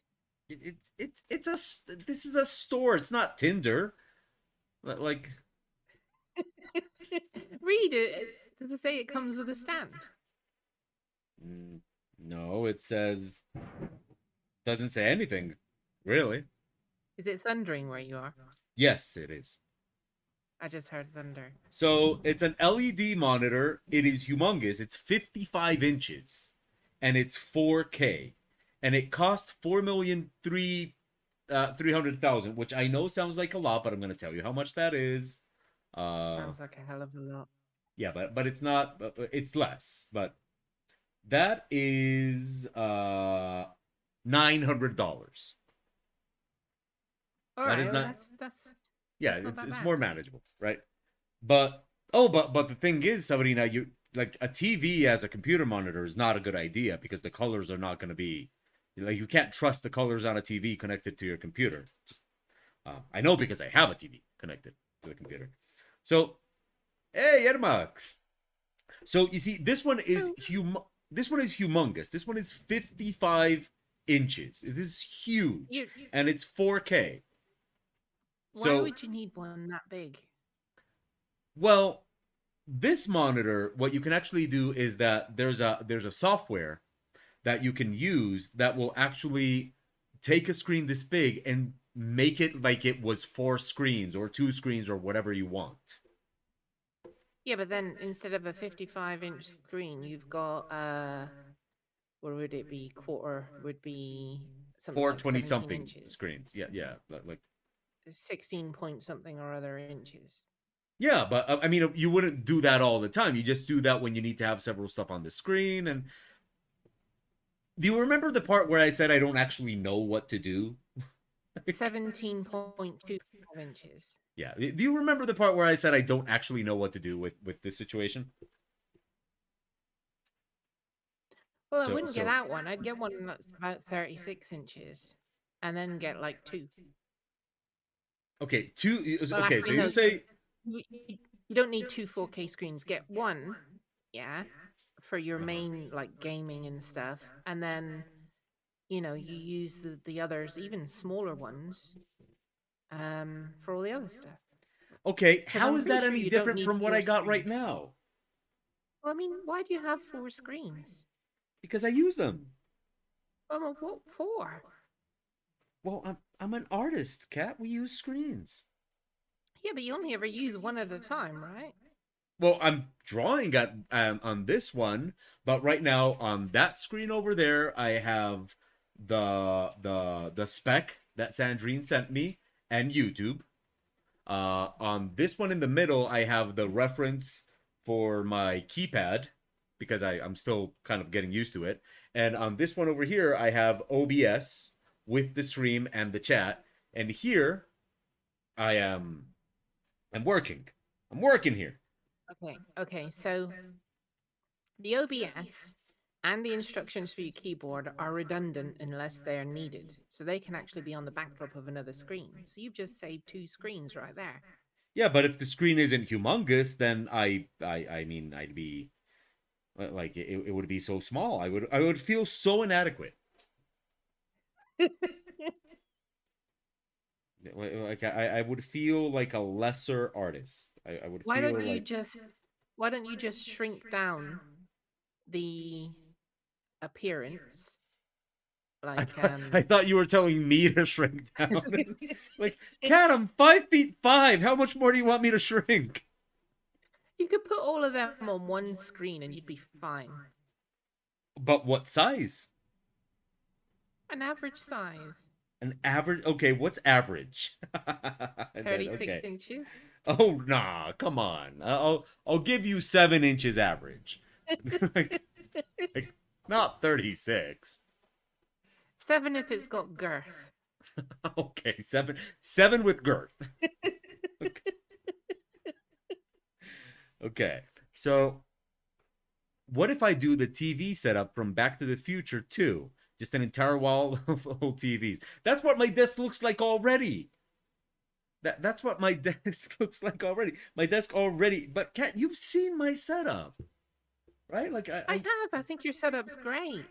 it's this is a store. It's not Tinder. Like Read it. Does it say it comes with a stand? mm, no, it says doesn't say anything really. Is it thundering where you are? Yes, it is. I just heard thunder. So it's an LED monitor. It is humongous. It's 55 inches, and it's 4K, and it costs 4,300,000, which I know sounds like a lot, but I'm going to tell you how much that is. Uh, Sounds like a hell of a lot. yeah, but it's not. It's less. But that is $900. All That right, is well not. Yeah, that's not that it's bad. more manageable, right? But oh, but the thing is, Sabrina, you like a TV as a computer monitor is not a good idea because the colors are not going to be like you can't trust the colors on a TV connected to your computer. Just I know because I have a TV connected to the computer. So hey, Yermax. So you see, this one is So This one is humongous. This one is 55 inches. It is huge, you, and it's 4K. why So would you need one that big? well, this monitor, what you can actually do is that there's a software that you can use that will actually take a screen this big and make it like it was four screens or two screens or whatever you want. Yeah, but then instead of a 55-inch screen, you've got what would it be? Quarter would be something Four like 20 17 something inches. screens. Yeah, yeah. Like 16 point something or other inches. yeah, but I mean you wouldn't do that all the time. You just do that when you need to have several stuff on the screen. And do you remember the part where I said I don't actually know what to do? 17.25 inches. Yeah. Do you remember the part where I said I don't actually know what to do with this situation? Well, I So wouldn't get so that one. I'd get one that's about 36 inches and then get like two. okay, two Well, okay, so actually, you no, because say you don't need two 4K screens. Get one, yeah, for your main like gaming and stuff. And then, you use the others, even smaller ones, for all the other stuff. okay, Because how I'm is pretty that sure any you don't different need from what four I got right screens. now? Well, I mean, why do you have four screens? Because I use them. What for? Well, I'm an artist, Cat. We use screens. Yeah, but you only ever use one at a time, right? Well, I'm drawing at on this one, but right now on that screen over there, I have the spec that Sandrine sent me and YouTube. On this one in the middle, I have the reference for my keypad because I'm still kind of getting used to it. And on this one over here, I have OBS with the stream and the chat. And here I am I'm working. I'm working here. Okay. So the OBS and the instructions for your keyboard are redundant unless they are needed. So they can actually be on the backdrop of another screen. So you've just saved two screens right there. Yeah, but if the screen isn't humongous, then I mean I'd be like it would be so small. I would feel so inadequate. Like I would feel like a lesser artist. I would why feel don't you like just why don't you just shrink down the appearance? I Like thought I thought you were telling me to shrink down. Like, cat, I'm 5 feet 5. How much more do you want me to shrink? you could put all of them on one screen and you'd be fine. But what size? An average size. An average? Okay, what's average? And then 36 okay. inches. Oh nah, come on. I'll give you 7 inches average. like, like not 36. 7 if it's got girth. Okay, seven with girth. Okay. Okay. So what if I do the TV setup from Back to the Future too? Just an entire wall of old TVs. That's what my desk looks like already. That's what my desk looks like already. My desk already. But Kat, you've seen my setup, right? Like I have. I think your setup's great.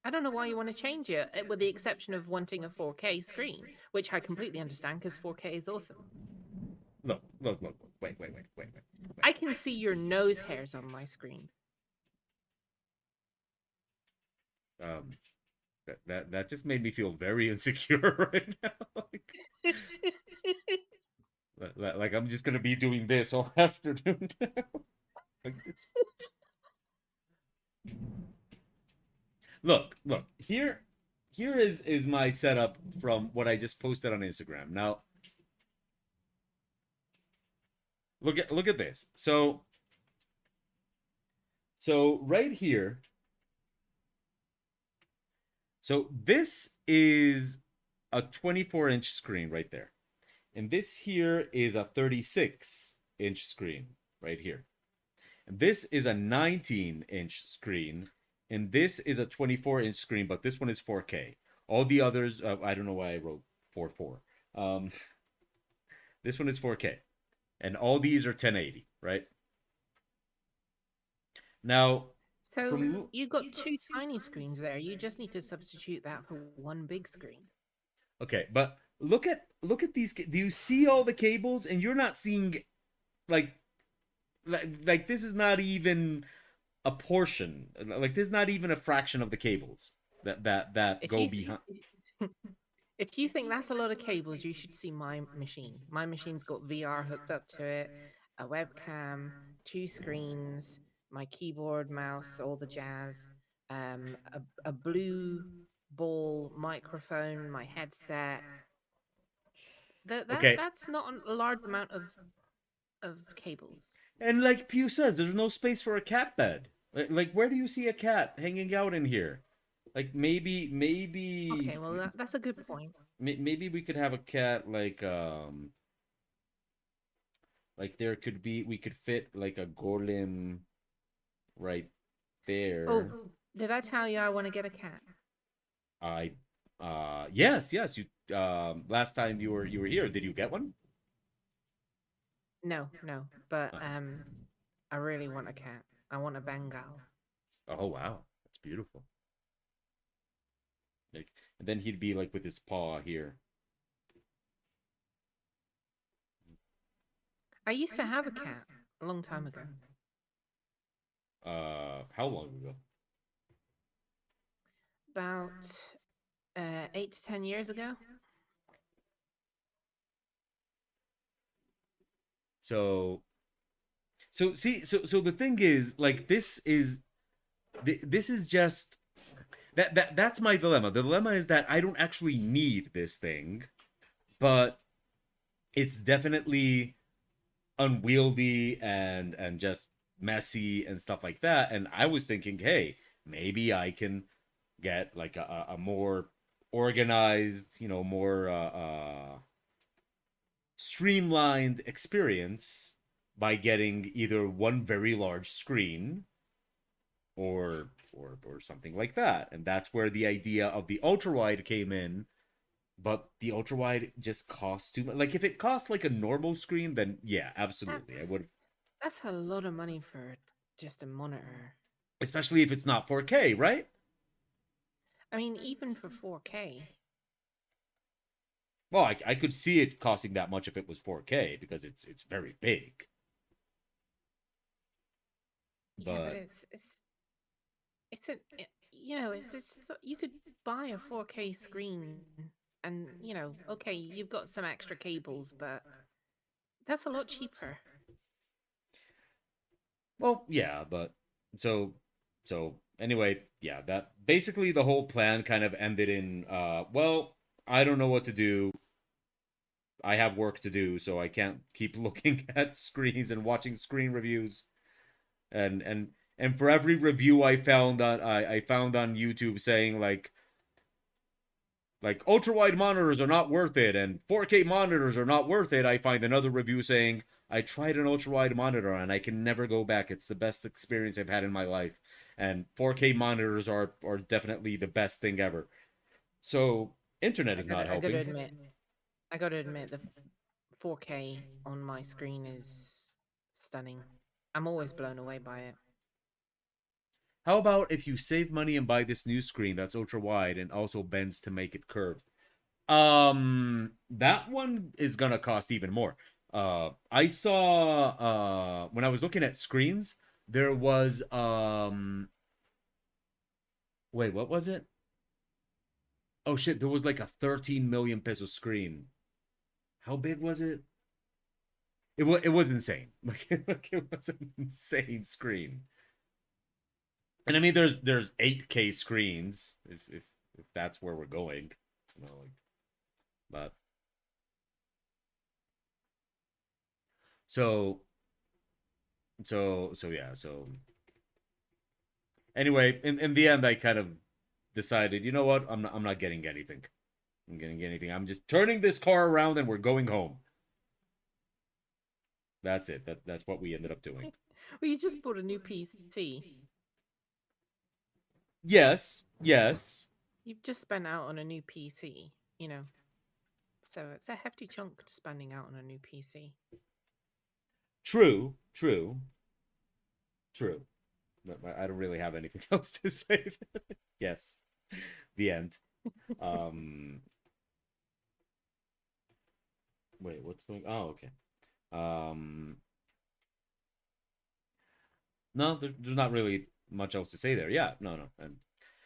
I don't know why you want to change it, with the exception of wanting a 4K screen, which I completely understand because 4K is awesome. look. Wait. I can see your nose hairs on my screen. Um, that just made me feel very insecure right now. Like I'm just gonna be doing this all afternoon. Like it's... Look. Here is my setup from what I just posted on Instagram. Now, look at this. So right here. So this is a 24-inch screen right there. And this here is a 36-inch screen right here. And this is a 19-inch screen. And this is a 24-inch screen, but this one is 4K. All the others, I don't know why I wrote 4.4. This one is 4K. And all these are 1080, right? Now, So from you've got two tiny screens there. You just need to substitute that for one big screen. okay, but look at these. Do you see all the cables? And you're not seeing like like this is not even a portion. Like this is not even a fraction of the cables that If go you behind. if you think that's a lot of cables, you should see my machine. My machine's got VR hooked up to it, a webcam, two screens, my keyboard, mouse, all the jazz, a blue ball microphone, my headset. Okay, That's not a large amount of cables. and like Pew says, there's no space for a cat bed. Like where do you see a cat hanging out in here? Like Okay, well that's a good point. maybe we could have a cat like there could be we could fit like a golem right Oh, there. did I tell you I want to get a cat? I yes, you last time you were here, did you get one? No, no, but Uh, I really want a cat. I want a Bengal. oh wow, that's beautiful. Like and then he'd be like with his paw here. I used to have a cat a long time ago, How long ago? about 8 to 10 years ago. So so the thing is like this is just that's my dilemma. The dilemma is that I don't actually need this thing, but it's definitely unwieldy and just messy and stuff like that. And I was thinking, hey, maybe I can get like a more organized, more streamlined experience by getting either one very large screen or something like that. And that's where the idea of the ultra wide came in. But the ultra wide just costs too much. Like if it costs like a normal screen, then yeah, absolutely, I That's would. that's a lot of money for just a monitor. Especially if it's not 4K, right? I mean, even for 4K. Well, I could see it costing that much if it was 4K because it's very big. Yeah, but But it's a it's you could buy a 4K screen and okay, you've got some extra cables, but that's a lot cheaper. well, yeah, but so so anyway, yeah, that basically the whole plan kind of ended in well, I don't know what to do. I have work to do, so I can't keep looking at screens and watching screen reviews. And for every review I found on YouTube saying like ultra wide monitors are not worth it and 4K monitors are not worth it, I find another review saying I tried an ultra wide monitor and I can never go back. It's the best experience I've had in my life. And 4K monitors are definitely the best thing ever. So internet is not I gotta helping. admit, I gotta admit, the 4K on my screen is stunning. I'm always blown away by it. How about if you save money and buy this new screen that's ultra wide and also bends to make it curved? That one is gonna cost even more. I saw when I was looking at screens, there was wait, what was it? Oh shit, there was like a 13 million peso screen. How big was it? It was insane. Like it was an insane screen. And I mean there's 8K screens if that's where we're going. You know, like but so so yeah, so anyway, in the end I kind of decided, you know what? I'm not getting anything. I'm getting anything. I'm just turning this car around and we're going home. That's it. That's what we ended up doing. Well, you just bought a new PC. Yes, yes. You've just spent out on a new PC, you know. So it's a hefty chunk spending out on a new PC. True, true, true. I don't really have anything else to say. Yes. The end. Um wait, what's going Oh, okay. Um no, there's not really much else to say there. Yeah, no. And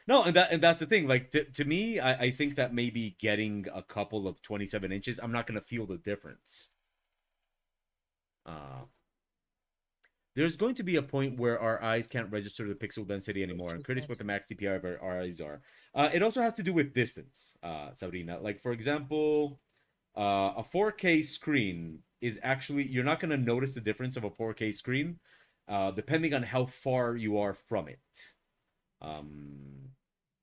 no, and that's the thing. Like to me, I think that maybe getting a couple of 27 inches, I'm not gonna feel the difference. Uh there's going to be a point where our eyes can't register the pixel density What anymore. I'm she curious said. what the max DPI of our eyes are. It also has to do with distance, Sabrina. Like for example, a 4K screen is actually you're not going to notice the difference of a 4K screen, depending on how far you are from it. Um,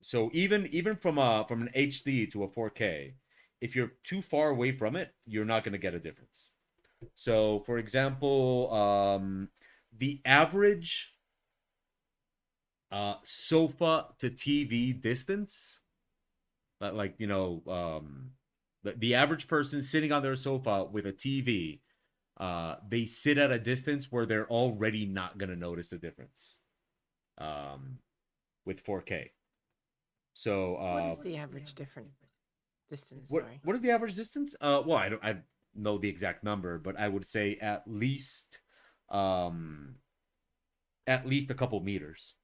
so even from an HD to a 4K, if you're too far away from it, you're not going to get a difference. So, for example, the average sofa to TV distance, like the average person sitting on their sofa with a TV, they sit at a distance where they're already not gonna notice the difference um, with 4K. So, What is the average difference distance? what Sorry. what is the average distance? Well, I know the exact number, but I would say um, at least a couple meters.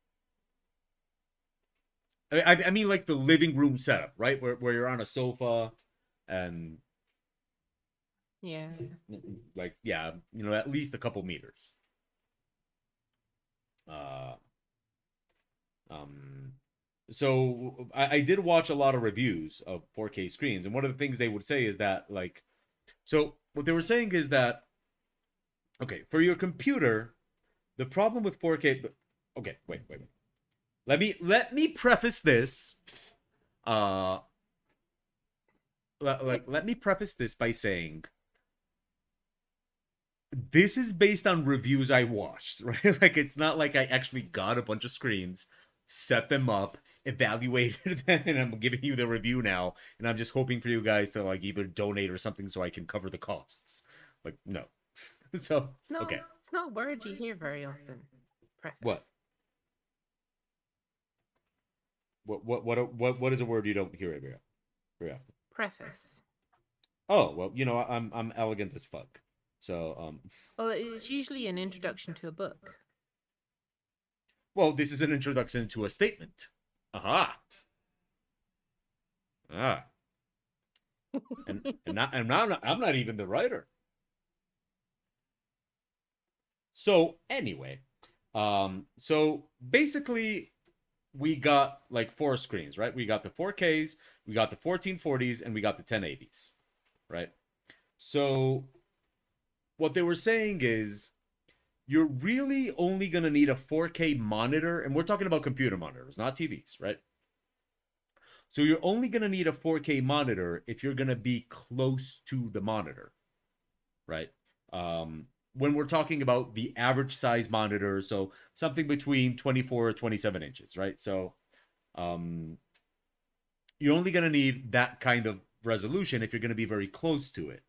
I mean, like the living room setup, right? Where you're on a sofa and Yeah. like, yeah, at least a couple meters. Uh, um, so I did watch a lot of reviews of 4K screens, and one of the things they would say is that, like, so what they were saying is that, okay, for your computer, the problem with 4K, okay, wait. Let me preface this. Uh, let me preface this by saying this is based on reviews I watched, right? Like it's not like I actually got a bunch of screens, set them up, evaluated them, and I'm giving you the review now, and I'm just hoping for you guys to like either donate or something so I can cover the costs. Like no. So, No, okay. it's not a word you hear very often. What? Preface. What is a word you don't hear very often? Preface. Oh, well, I'm elegant as fuck. So, Well, it's usually an introduction to a book. well, this is an introduction to a statement. Aha. Ah. I'm not even the writer. So anyway, so basically we got like four screens, right? We got the 4Ks, we got the 1440s, and we got the 1080s, right? So what they were saying is you're really only gonna need a 4K monitor, and we're talking about computer monitors, not TVs, right? So you're only gonna need a 4K monitor if you're gonna be close to the monitor, right? when we're talking about the average size monitor, so something between 24 or 27 inches, right? So um, you're only going to need that kind of resolution if you're going to be very close to it.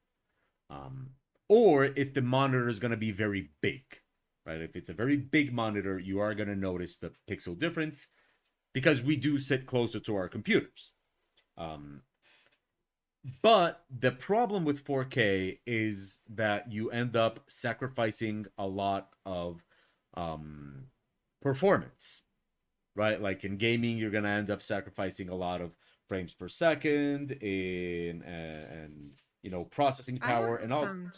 Um, or if the monitor is going to be very big, right? If it's a very big monitor, you are going to notice the pixel difference because we do sit closer to our computers. Um, but the problem with 4K is that you end up sacrificing a lot of um, performance, right? Like in gaming, you're going to end up sacrificing a lot of frames per second and processing I power haven't and all. found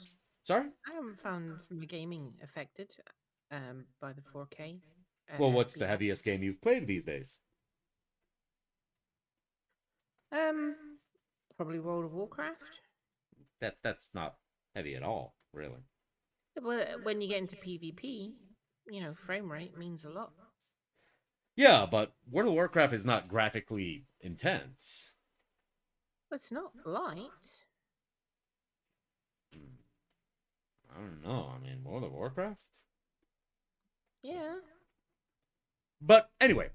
Sorry. I haven't found my gaming affected by the 4K Well, what's the FPS. heaviest game you've played these days? Um, Probably World of Warcraft. That's not heavy at all, really. Well, when you get into PvP, frame rate means a lot. Yeah, but World of Warcraft is not graphically intense. But it's not light. Hmm, I don't know. I mean, World of Warcraft. Yeah. But anyway,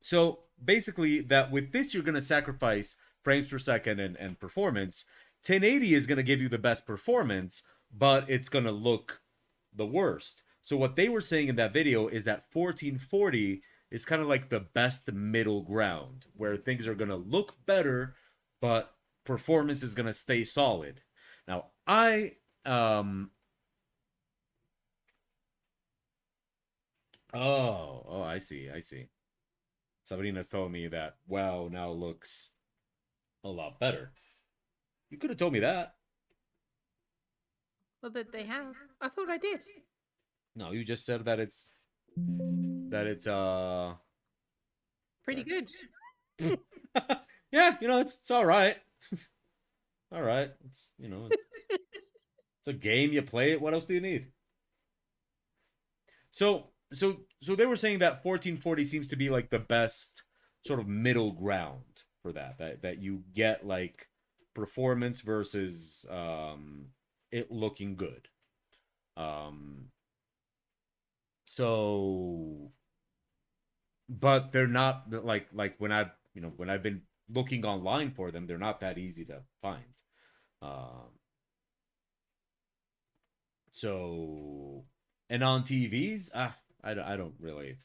so basically, that with this, you're going to sacrifice frames per second and performance. 1080 is going to give you the best performance, but it's going to look the worst. So what they were saying in that video is that 1440 is kind of like the best middle ground where things are going to look better, but performance is going to stay solid. Now, oh, I see. I see. Sabrina's told me that WoW now looks a lot better. You could have told me that. Well, that they have. I thought I did. No, you just said that it's Pretty good. yeah, it's all right. All right. It's a game, you play it. What else do you need? So they were saying that 1440 seems to be like the best sort of middle ground for that you get like performance versus it looking good. Um so but they're not like when I've been looking online for them, they're not that easy to find. Um so and on TVs, I don't really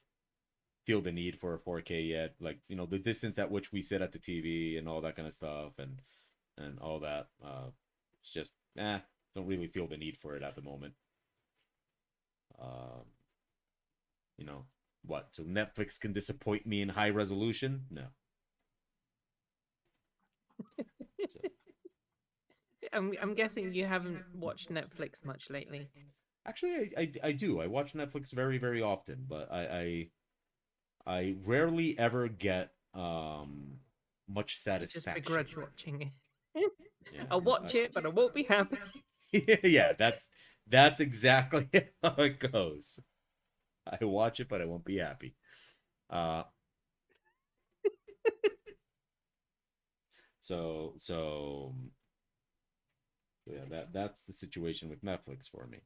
feel the need for a 4K yet. Like, the distance at which we sit at the TV and all that kind of stuff and all that. It's just don't really feel the need for it at the moment. Um, you know what? So Netflix can disappoint me in high resolution? No. So I'm guessing you haven't watched Netflix much lately. actually, I do. I watch Netflix very very often, but I rarely ever get much You just satisfaction. begrudge watching it. Yeah, I'll watch it, but I won't be happy. yeah, that's exactly how it goes. I watch it, but I won't be happy. Uh, so yeah, that's the situation with Netflix for me.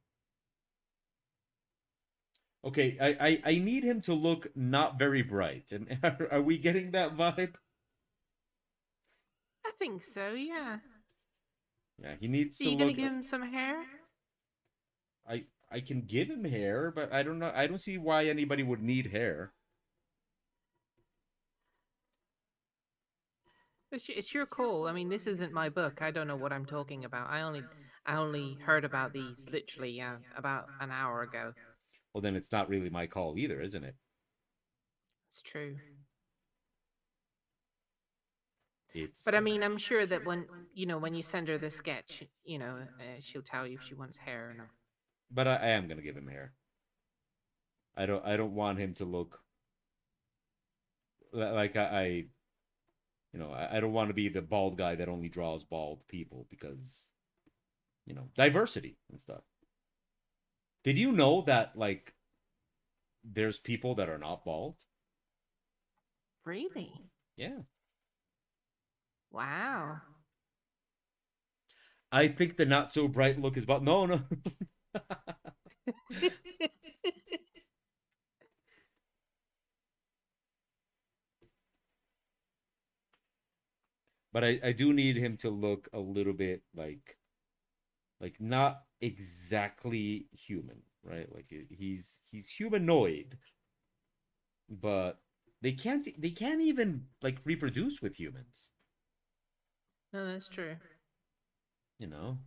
Okay, I need him to look not very bright, and are we getting that vibe? I think so, yeah. Yeah, he needs Are to you gonna look. give him some hair? I can give him hair, but I don't know. I don't see why anybody would need hair. It's your call. I mean, this isn't my book. I don't know what I'm talking about. I only heard about these literally about an hour ago. Well, then it's not really my call either, isn't it? It's true. It's But I mean, I'm sure that when you send her the sketch, she'll tell you if she wants hair or not. but I am gonna give him hair. I don't want him to look like I don't want to be the bald guy that only draws bald people because diversity and stuff. Did you know that like there's people that are not bald? Really? Yeah. Wow. I think the not so bright look is about no, no. But I do need him to look a little bit like not exactly human, right? Like he's humanoid, but they can't even like reproduce with humans, No, that's true. you know?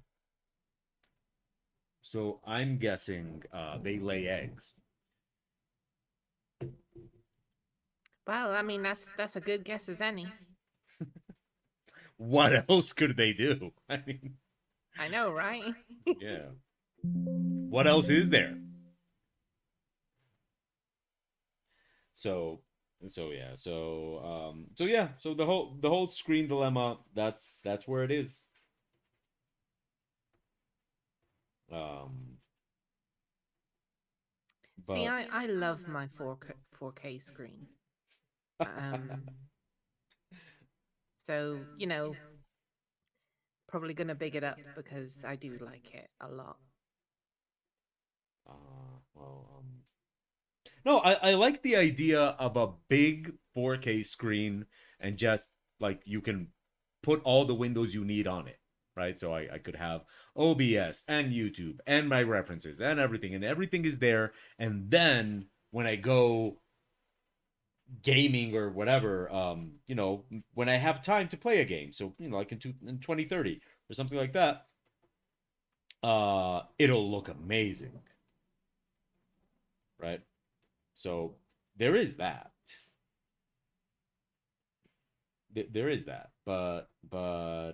So I'm guessing they lay eggs. Well, I mean, that's a good guess as any. What else could they do? I mean, I know, right? yeah. What else is there? So so yeah. So yeah, so the whole screen dilemma, that's where it is. Um See, but I love my 4K screen. Um, so, probably gonna big it up because I do like it a lot. well, no, I like the idea of a big 4K screen and just like you can put all the windows you need on it, right? So I could have OBS and YouTube and my references and everything is there. And then when I go gaming or whatever, when I have time to play a game, so like in 2030 or something like that, it'll look amazing, right? So there is that. There is that, but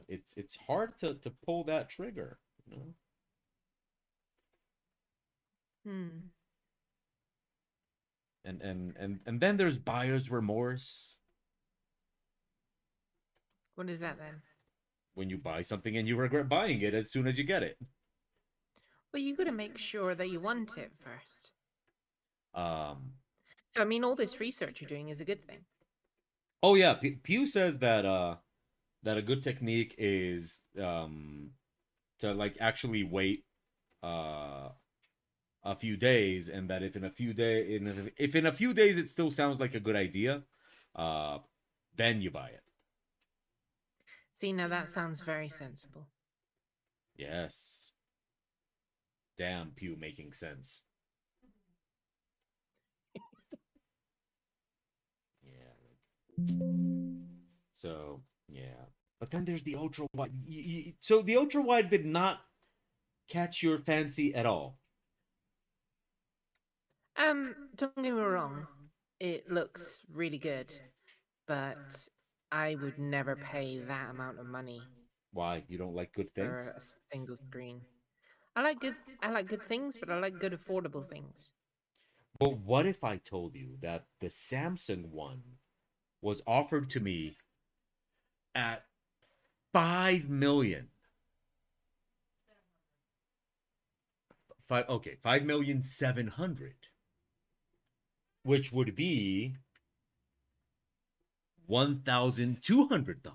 it's hard to pull that trigger, you know. Hmm. And then there's buyer's remorse What is that then? when you buy something and you regret buying it as soon as you get it. Well, you got to make sure that you want it first. Um, So, I mean, all this research you're doing is a good thing. oh yeah, Pew says that a good technique is to like actually wait uh a few days, and that if in a few days it still sounds like a good idea, uh then you buy it. See, now that sounds very sensible. Yes. Damn, Pew making sense. Yeah. So yeah, but then there's the ultra wide. So the ultra wide did not catch your fancy at all. Don't get me wrong, it looks really good, but I would never pay that amount of money Why, you don't like good for things? a single screen. I like good things, but I like good affordable things. But what if I told you that the Samsung one was offered to me at 5 million? Five, okay, 5,700,000, which would be $1,200.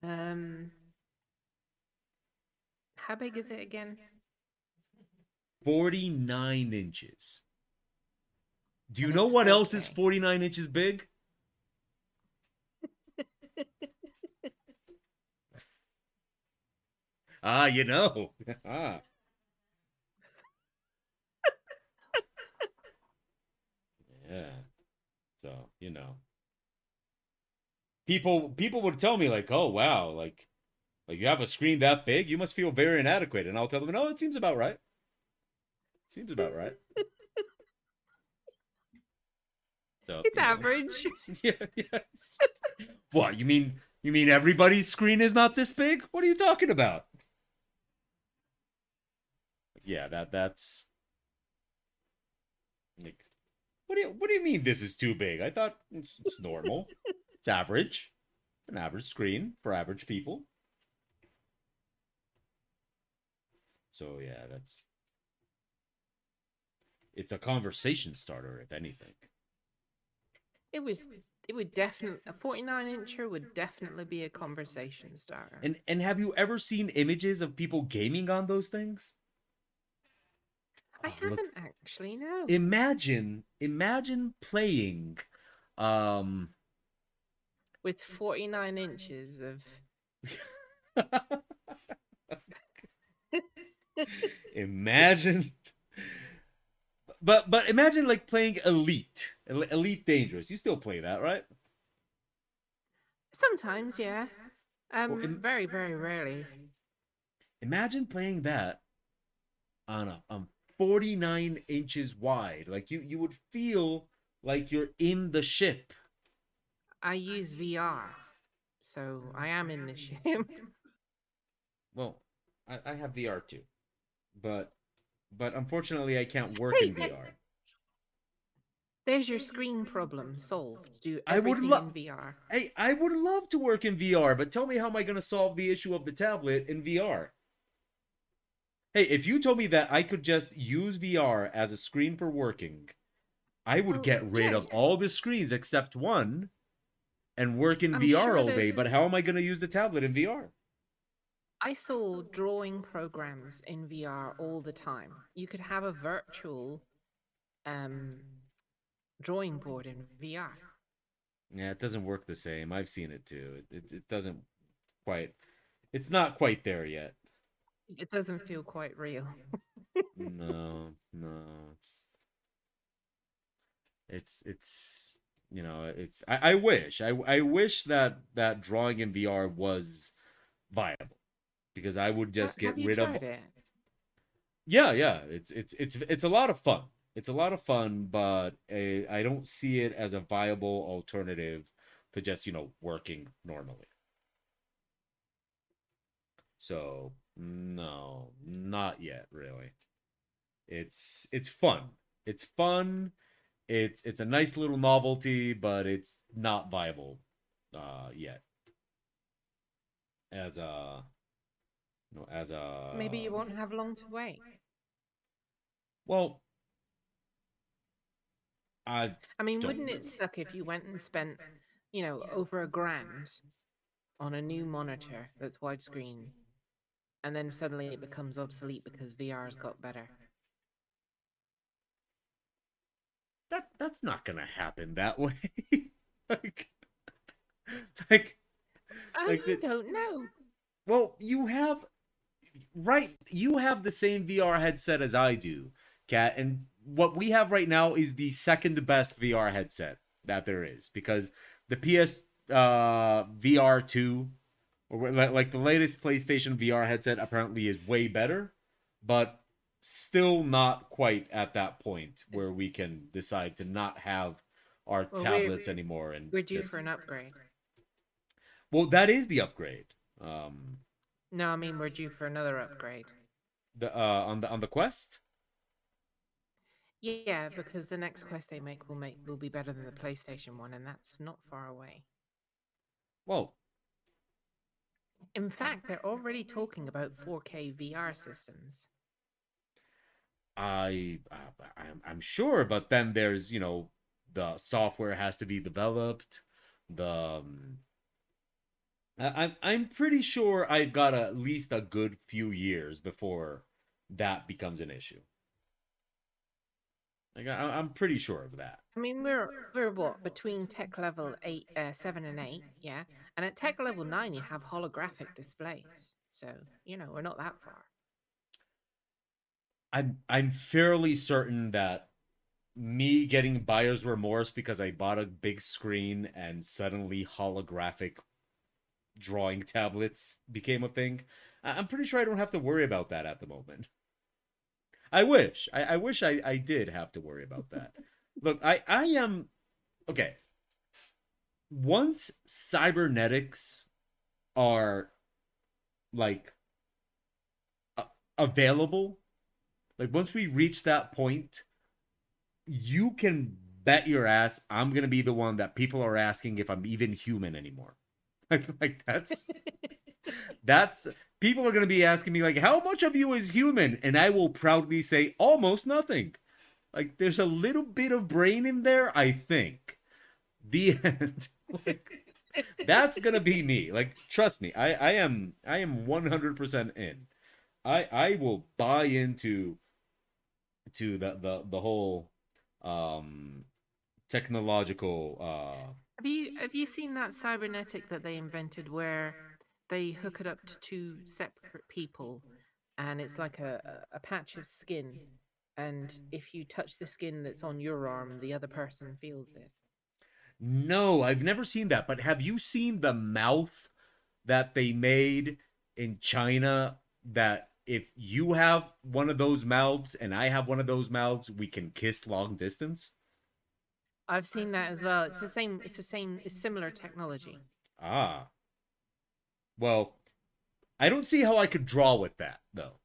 Um, how big is it again? 49 inches. Do you And know it's what else is 4K. 49 inches big? Ah, you know. Ah, yeah. So, people would tell me like, "Oh, wow, like you have a screen that big, you must feel very inadequate." And I'll tell them, "No, it seems about right. Seems about right." So, It's average. Yeah, yeah. What, you mean everybody's screen is not this big? What are you talking about? Yeah, that's like what do you mean this is too big? I thought it's normal. It's average. It's an average screen for average people. So yeah, it's a conversation starter if anything. It was it would definitely a 49-incher would definitely be a conversation starter. And have you ever seen images of people gaming on those things? I Oh, look, haven't actually, no. imagine playing um With 49 inches of imagine but imagine like playing Elite Dangerous. You still play that, right? sometimes, yeah. Well, Very, very rarely. imagine playing that on a 49 inches wide. Like you would feel like you're in the ship. I use VR, so I am in the ship. Well, I have VR too, but unfortunately I can't work Hey, in VR. there's your screen problem solved. Do I would everything love in VR. I would love to work in VR, but tell me, how am I going to solve the issue of the tablet in VR? Hey, if you told me that I could just use VR as a screen for working, I would Well, get rid yeah, of all the screens except one and work in I'm VR sure all day. there's. But how am I going to use the tablet in VR? I saw drawing programs in VR all the time. You could have a virtual um, drawing board in VR. Yeah, it doesn't work the same. I've seen it too. It doesn't quite. It's not quite there yet. It doesn't feel quite real. No, no. It's I wish I wish that drawing in VR was viable, because I would just get Have you rid of. tried it? Yeah, it's a lot of fun. It's a lot of fun, but I don't see it as a viable alternative to just, working normally. So, no, not yet, really. It's fun. It's fun. It's a nice little novelty, but it's not viable yet as a as Maybe a you won't have long to wait. well, I I mean, don't wouldn't it know. suck if you went and spent, over $1,000 on a new monitor that's widescreen, and then suddenly it becomes obsolete because VR's got better? That's not gonna happen that way. like like like I that. don't know. Well, you have the same VR headset as I do, Kat, and what we have right now is the second best VR headset that there is, because the PS VR 2, or like the latest PlayStation VR headset, apparently is way better, but still not quite at that point where It's we can decide to not have our well, tablets anymore and we're due just. for an upgrade. Well, that is the upgrade. No, I mean we're due for another upgrade. The on the Quest. Yeah, because the next quest they make will be better than the PlayStation one, and that's not far away. Well, In fact, they're already talking about 4K VR systems. I'm sure, but then there's, the software has to be developed. The I'm pretty sure I've got at least a good few years before that becomes an issue. Like I'm pretty sure of that. I mean, we're what between tech level 7 and 8, yeah, and at tech level 9 you have holographic displays, so we're not that far. I'm fairly certain that me getting buyer's remorse because I bought a big screen and suddenly holographic drawing tablets became a thing. I'm pretty sure I don't have to worry about that at the moment. I wish. I wish I did have to worry about that. Look, I am okay. Once cybernetics are like available, like once we reach that point, you can bet your ass I'm gonna be the one that people are asking if I'm even human anymore. Like that's people are gonna be asking me like, how much of you is human? And I will proudly say almost nothing. Like there's a little bit of brain in there, I think. The end. Like that's gonna be me. Like trust me, I am 100% in. I will buy into the whole um technological Have you seen that cybernetic that they invented where they hook it up to two separate people and it's like a patch of skin, and if you touch the skin that's on your arm, the other person feels it. No, I've never seen that, but have you seen the mouth that they made in China that if you have one of those mouths and I have one of those mouths, we can kiss long distance? I've seen that as well. It's similar technology. Ah. Well, I don't see how I could draw with that though.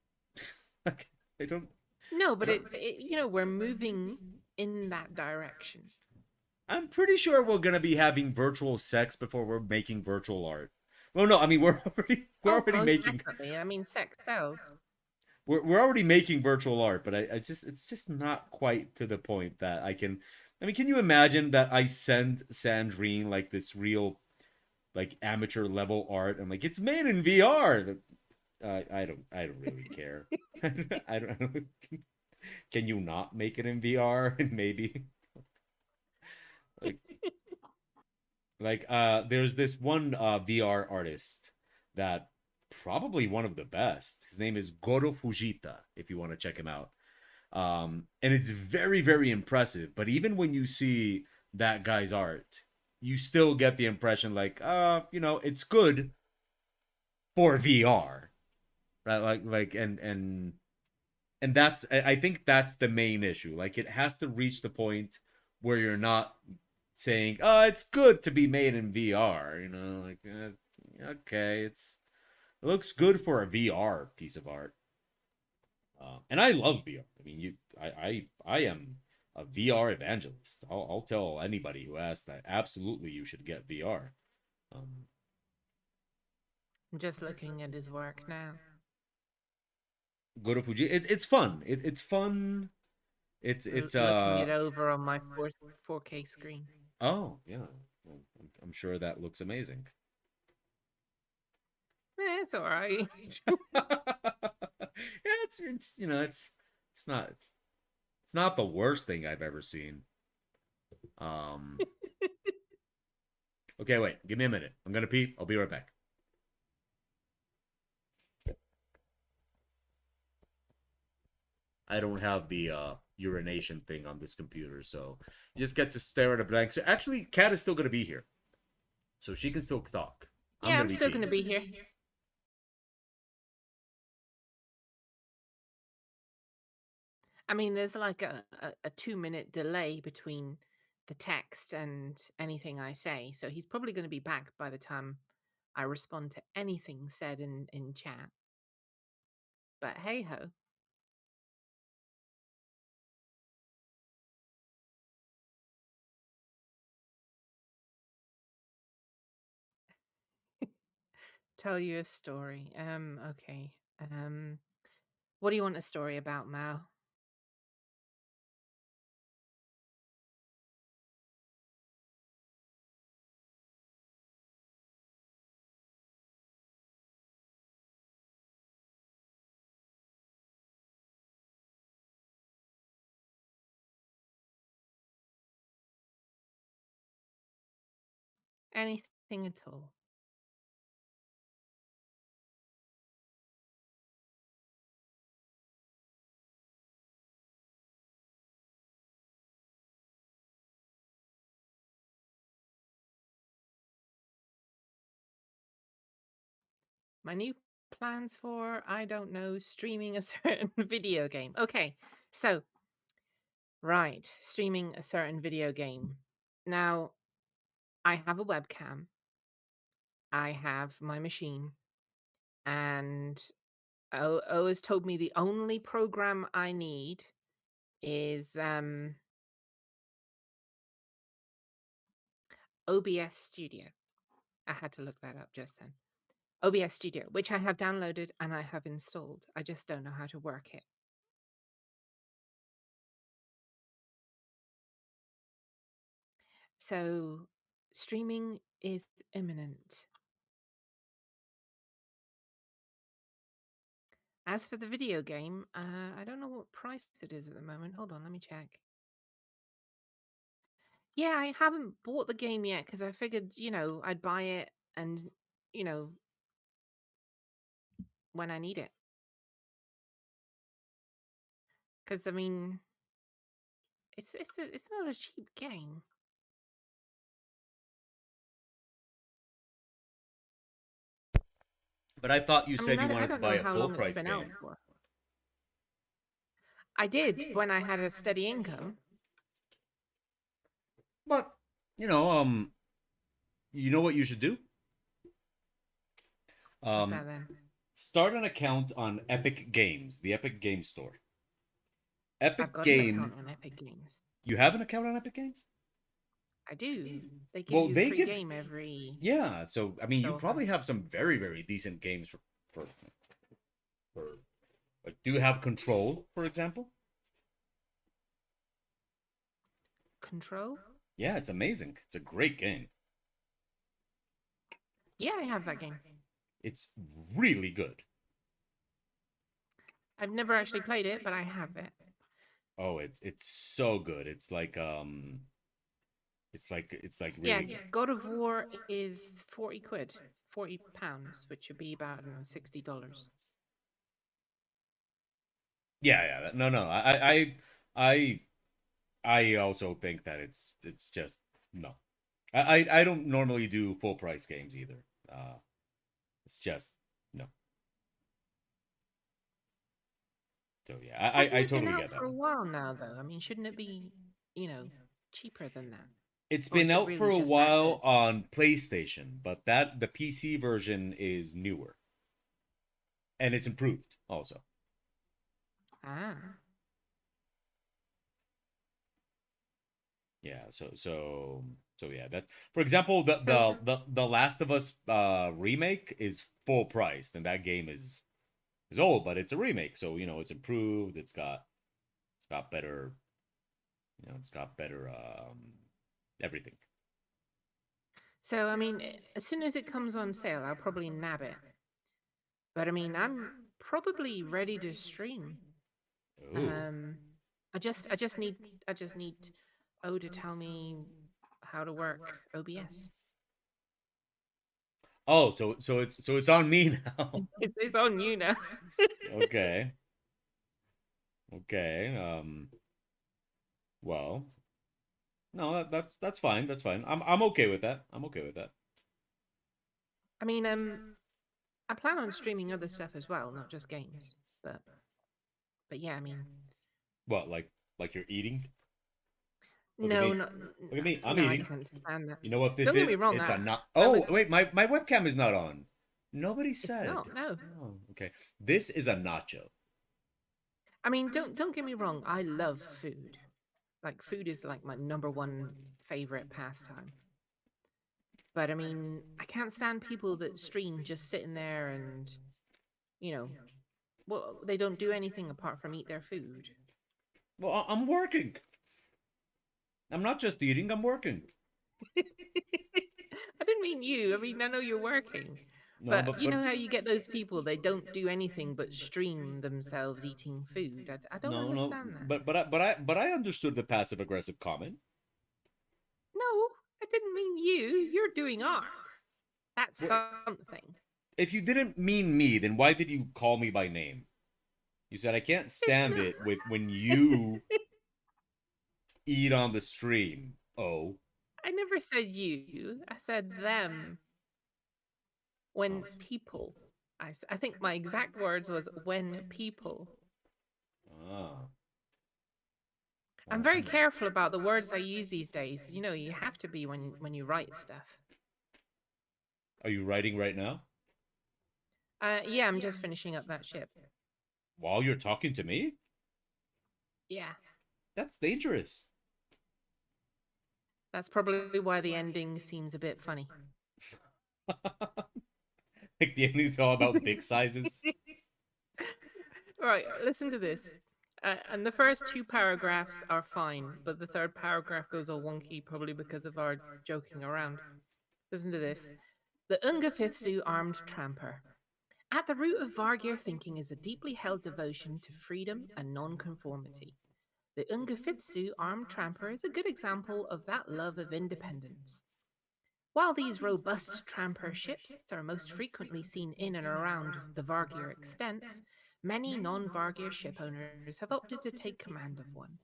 I don't No, I but don't we're moving in that direction. I'm pretty sure we're gonna be having virtual sex before we're making virtual art. Well, no, I mean we're Oh, already most making definitely. I mean, sex sells. we're already making virtual art, but I just it's just not quite to the point that I can. I mean, can you imagine that I send Sandrine like this real like amateur level art? I'm like, it's made in VR. I don't really care. I don't. Can you not make it in VR? Maybe like there's this one VR artist that probably one of the best. His name is Goro Fujita. If you want to check him out, and it's very very impressive. But even when you see that guy's art, you still get the impression like it's good for VR, right? And that's I think that's the main issue. Like it has to reach the point where you're not saying, "Oh, it's good to be made in VR." Okay, it looks good for a VR piece of art. And I love VR. I mean, I am a VR evangelist. I'll tell anybody who asks that absolutely you should get VR. Um, I'm just looking at his work now. Go to Fuji. It's fun. It's fun. It's Looking it over on my 4K screen. oh yeah. Well, I'm sure that looks amazing. It's all right. Yeah, it's it's not it's not the worst thing I've ever seen. Um, okay, wait, give me a minute. I'm gonna pee. I'll be right back. I don't have the urination thing on this computer, so you just get to stare at a blank. So actually, Kat is still gonna be here, so she can still talk. I'm Yeah, gonna I'm be still going to peeing. be here. I mean, there's like a 2 minute delay between the text and anything I say. So he's probably going to be back by the time I respond to anything said in chat. But hey ho, tell you a story. Okay. Um, what do you want a story about, Mao? Anything at all. My new plans for, I don't know, streaming a certain video game. Okay, so, right, streaming a certain video game. Now, I have a webcam, I have my machine, and O has told me the only program I need is OBS Studio. I had to look that up just then. OBS Studio, which I have downloaded and I have installed. I just don't know how to work it. So streaming is imminent. As for the video game, I don't know what price it is at the moment. Hold on, let me check. Yeah, I haven't bought the game yet because I figured, I'd buy it and, you know, when I need it. Because I mean, it's not a cheap game. But I thought you I mean, said you I wanted to don't buy know a how full long it's price been out game. for. I did when I had a steady income. But you know what you should do? What's that Um, then? Start an account on Epic Games, the Epic Game Store. I've Epic got an Game, account on Epic Games. you have an account on Epic Games? I do. They give Well, you a they free give, game every yeah. So I mean, you so often. probably have some very, very decent games for for like. Do you have Control, for example? Control? Yeah, it's amazing. It's a great game. Yeah, I have that game. It's really good. I've never actually played it, but I have it. Oh, it's so good. It's like Yeah, really good. God of War is 40 quid, £40, which would be about, I don't know, $60. Yeah, yeah. No, no. I I also think that it's just no. I don't normally do full price games either. Uh, it's just no. So yeah, Hasn't I it been totally out get for that a one. while now, though? I mean, shouldn't it be, you know, cheaper than that? It's Or been is it out for really a just that while good? on PlayStation, but that the PC version is newer and it's improved also. Ah. Yeah, so yeah, that for example, So, the Last of Us remake is full price, and that game is old, but it's a remake, so it's improved. It's got better, it's got better everything. so I mean, as soon as it comes on sale, I'll probably nab it. But I mean, I'm probably ready to stream. Ooh. Um, I just need O to tell me how to work OBS. Oh, so it's on me now. It's on you now. Okay. Okay. Well, no, that's fine. That's fine. I'm okay with that. I'm okay with that. I mean, I plan on streaming other stuff as well, not just games. But yeah, I mean, What, like you're eating? Look at no, me. no, Look at me. I'm no, I eating. can't stand that. You know what this Don't get me is? wrong, It's a not. I Oh, would. wait, my webcam is not on. Nobody It's said. not. No, Oh, okay. This is a nacho. I mean, don't get me wrong. I love food. Like food is like my number one favorite pastime. But I mean, I can't stand people that stream just sitting there and you know, well, they don't do anything apart from eat their food. Well, I'm working. I'm not just eating. I'm working. I didn't mean you. I mean, I know you're working. No, But you know how you get those people, they don't do anything but stream themselves eating food. I don't no, no. understand that. But I understood the passive aggressive comment. No, I didn't mean you. You're doing art. That's Wait, something. if you didn't mean me, then why did you call me by name? You said I can't stand No. it with when you eat on the stream. Oh, I never said you. I said them. oh, When people. I think my exact words was when people. ah. I'm Well, very careful about the words I use these days. You know, you have to be when you write stuff. are you writing right now Yeah, I'm just finishing up that ship. while you're talking to me? Yeah, That's dangerous. that's probably why the ending seems a bit funny. Like the ending's all about dick sizes. Right, listen to this. And the first two paragraphs are fine, but the third paragraph goes all wonky, probably because of our joking around. Listen to this. The Ungafitsu armed tramper. At the root of Vargir thinking is a deeply held devotion to freedom and nonconformity. The Ungafitsu armed tramper is a good example of that love of independence. While these robust tramper ships are most frequently seen in and around the Vargir extents, many non Vargir ship owners have opted to take command of one.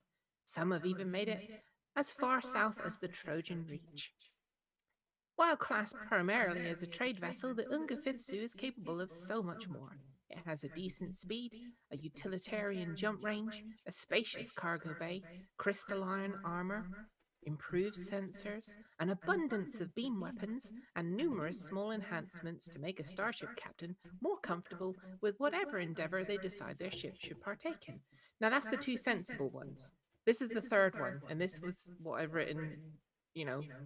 Some have even made it as far south as the Trojan Reach. While classed primarily as a trade vessel, the Ungafitsu is capable of so much more. It has a decent speed, a utilitarian jump range, a spacious cargo bay, crystalline armor, improved sensors, an abundance of beam weapons, and numerous small enhancements to make a starship captain more comfortable with whatever endeavor they decide their ship should partake in. Now, that's the two sensible ones. This is the third one, and this was what I've written,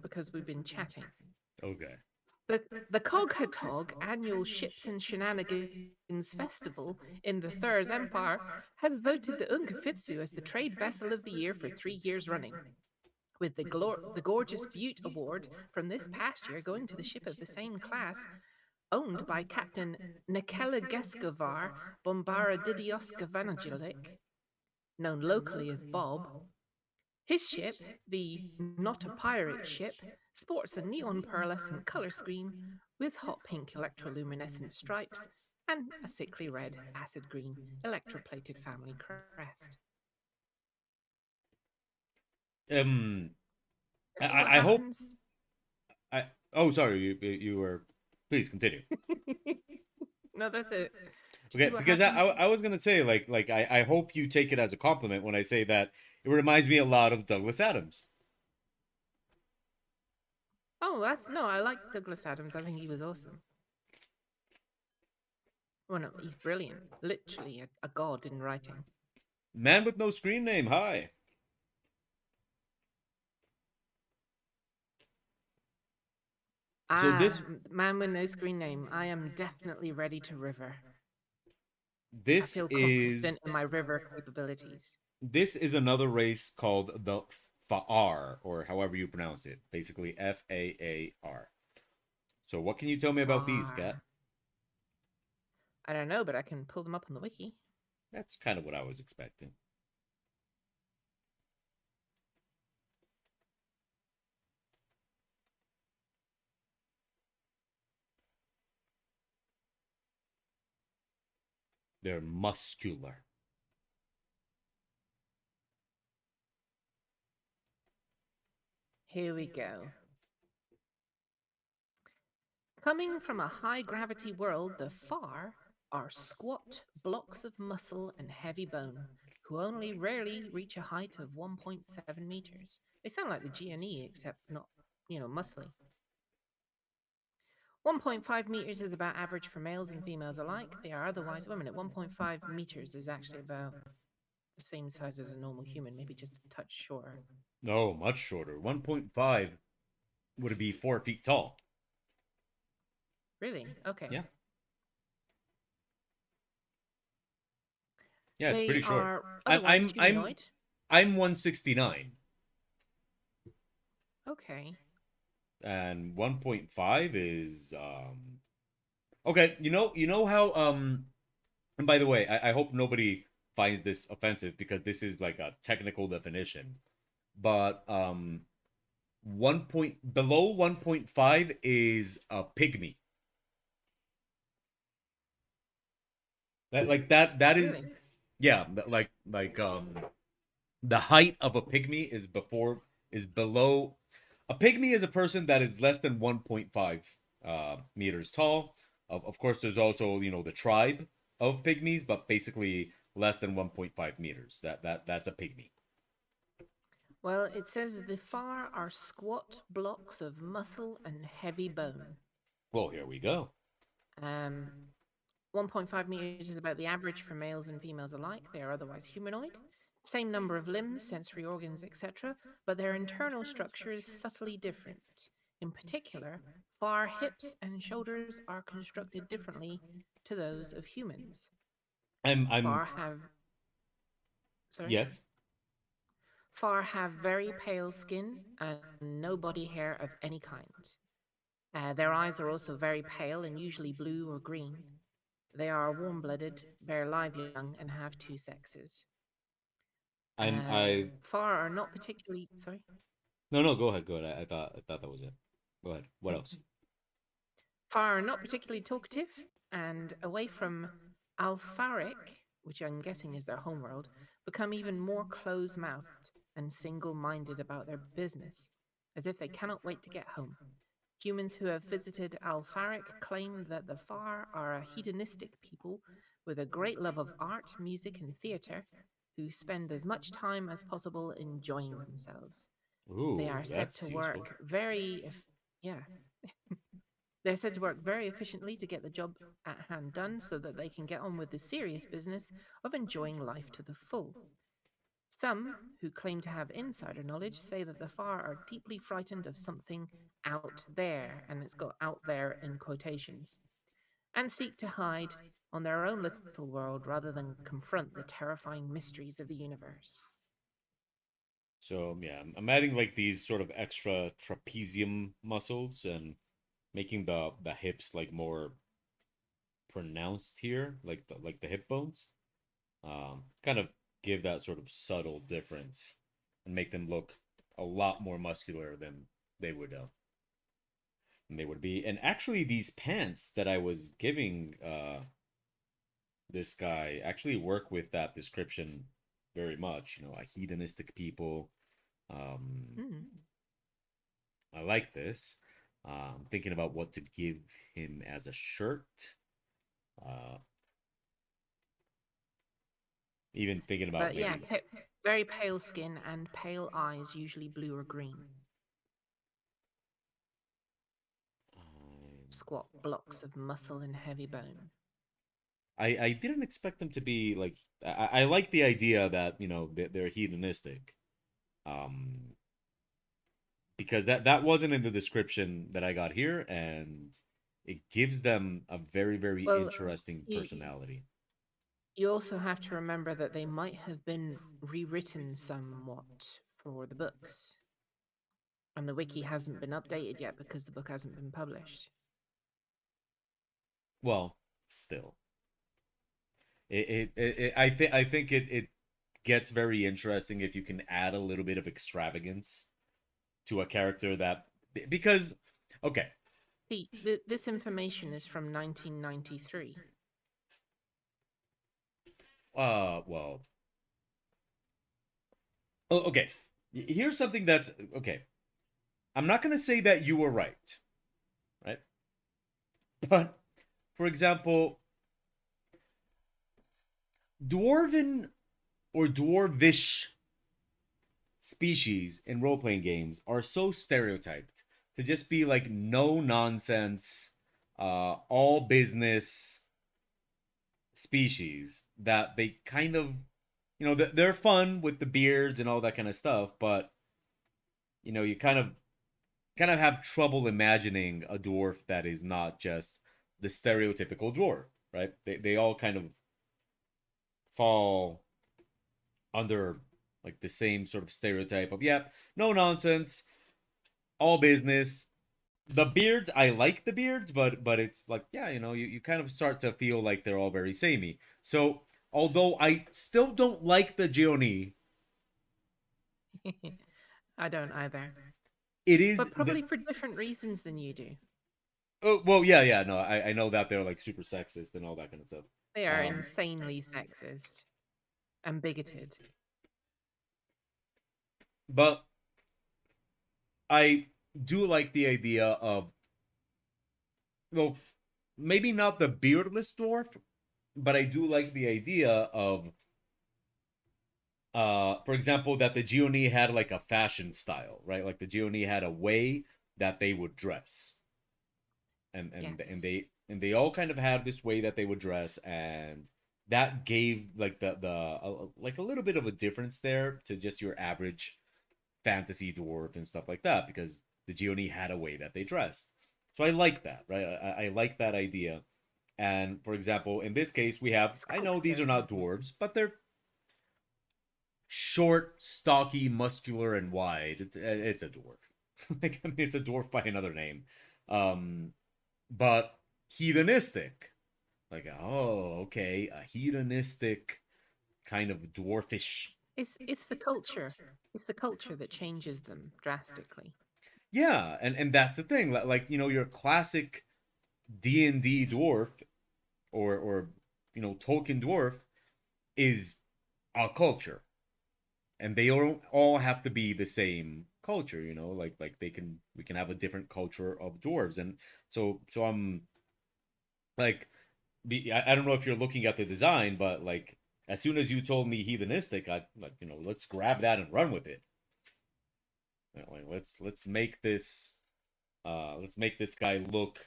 because we've been chatting. Okay. The Coghatog annual Ships and Shenanigans Festival in the Thurs Empire has voted the Ungafitsu as the Trade Vessel of the Year for 3 years running, with the Gorgeous Butte Award from this past year going to the ship of the same class, owned by Captain Nekela Geskovar Bombara Didioska Vanagilic, known locally as Bob. His ship, the Not a Pirate ship, sports a neon pearlescent color scheme with hot pink electroluminescent stripes and a sickly red, acid green, electroplated family crest. Um, See what I hope happens? I. Oh, sorry. You were. Please continue. No, that's it. Do you see Okay, what because I, happens? I I was gonna say I hope you take it as a compliment when I say that it reminds me a lot of Douglas Adams. Oh, that's no, I like Douglas Adams. I think he was awesome. Well, no, he's brilliant. Literally a god in writing. Man with no screen name. Hi. So Ah, man with no screen name. I am definitely ready to river. I this feel is confident in my river capabilities. this is another race called the Faar, or however you pronounce it. Basically, Faar. So what can you tell me about these, Cat? Far. I don't know, but I can pull them up on the wiki. That's kind of what I was expecting. They're muscular. Here we go. Coming from a high gravity world, the Far are squat blocks of muscle and heavy bone who only rarely reach a height of 1.7 meters. They sound like the GNE, except not, muscly. 1.5 meters is about average for males and females alike. They are otherwise, wait a minute, 1.5 meters is actually about the same size as a normal human, maybe just a touch shorter. No, much shorter. 1.5 would it be 4 feet tall? Really? Okay. Yeah. Yeah, it's They pretty short. are I, otherwise I'm I'm humanoid. I'm 169, Okay. and 1.5 is okay. You know how and by the way, I hope nobody finds this offensive because this is like a technical definition. But below 1.5 is a pygmy. That is Really? yeah, the height of a pygmy is below. A pygmy is a person that is less than 1.5 meters tall. Of course, there's also the tribe of pygmies, but basically less than 1.5 meters. That's a pygmy. Well, it says the Far are squat blocks of muscle and heavy bone. Well, here we go. Um, 1.5 meters is about the average for males and females alike. They are otherwise humanoid. Same number of limbs, sensory organs, etc., but their internal structure is subtly different. In particular, Far hips and shoulders are constructed differently to those of humans. I'm Far have Sorry. Yes. Far have very pale skin and no body hair of any kind. Their eyes are also very pale and usually blue or green. They are warm blooded, bear live young, and have two sexes. I Far are not particularly. Sorry? No, no, go ahead, go ahead. I thought that was it. Go ahead. What else? Far are not particularly talkative, and away from Alpharic, which I'm guessing is their homeworld, become even more close mouthed and single minded about their business, as if they cannot wait to get home. Humans who have visited Alpharic claim that the Far are a hedonistic people with a great love of art, music, and theatre, who spend as much time as possible enjoying themselves. They Ooh, are said to that's useful. work yeah, they're said to work very efficiently to get the job at hand done so that they can get on with the serious business of enjoying life to the full. Some, who claim to have insider knowledge, say that the Far are deeply frightened of something out there, and it's got out there in quotations, and seek to hide on their own little world rather than confront the terrifying mysteries of the universe. So yeah, I'm adding like these sort of extra trapezium muscles and making the hips like more pronounced here, like the hip bones. Kind of give that sort of subtle difference and make them look a lot more muscular than they would be. And actually, these pants that I was giving this guy actually work with that description very much. You know, a hedonistic people. Um, Hmm. I like this. I'm thinking about what to give him as a shirt. Uh, Even thinking about But yeah, maybe. very pale skin and pale eyes, usually blue or green. Squat blocks of muscle and heavy bone. I didn't expect them to be like. I like the idea that they're hedonistic, um, because that wasn't in the description that I got here, and it gives them a very Well, interesting you, personality. you also have to remember that they might have been rewritten somewhat for the books. And the wiki hasn't been updated yet because the book hasn't been published. Well, still, I think it gets very interesting if you can add a little bit of extravagance to a character that because okay, See, this information is from 1993. well, oh, okay. Here's something that's okay. I'm not gonna say that you were right, right? But for example, dwarven or dwarvish species in role playing games are so stereotyped to just be like no nonsense, all business species that they kind of, they're fun with the beards and all that kind of stuff, but you kind of have trouble imagining a dwarf that is not just the stereotypical dwarf, right? They all kind of fall under like the same sort of stereotype of yeah, no nonsense, all business. The beards, I like the beards, but it's like yeah, you kind of start to feel like they're all very samey. So although I still don't like the Gioni, I don't either. it is But the probably for different reasons than you do. oh well yeah no I know that they're like super sexist and all that kind of stuff. They are Um, insanely sexist and bigoted. but I do like the idea of well maybe not the beardless dwarf, but I do like the idea of for example that the Gioni had like a fashion style, right? Like the Gioni had a way that they would dress. Yes. And they all kind of have this way that they would dress and that gave like the like a little bit of a difference there to just your average fantasy dwarf and stuff like that because the Gioni had a way that they dressed. So I like that, right? I like that idea. And for example, in this case, we have It's I know these are culture. not dwarves, but short, stocky, muscular, and wide. It's a dwarf. Like, I mean, it's a dwarf by another name. Um, but hedonistic. Like, oh, okay, a hedonistic kind of dwarfish. It's the culture. It's the culture that changes them drastically. Yeah, and that's the thing. Like, your classic D&D dwarf, or Tolkien dwarf, is a culture, and they don't all have to be the same culture. Like we can have a different culture of dwarves. And so I'm like, I don't know if you're looking at the design, but like, as soon as you told me heathenistic, I like, let's grab that and run with it. Like, let's make this guy look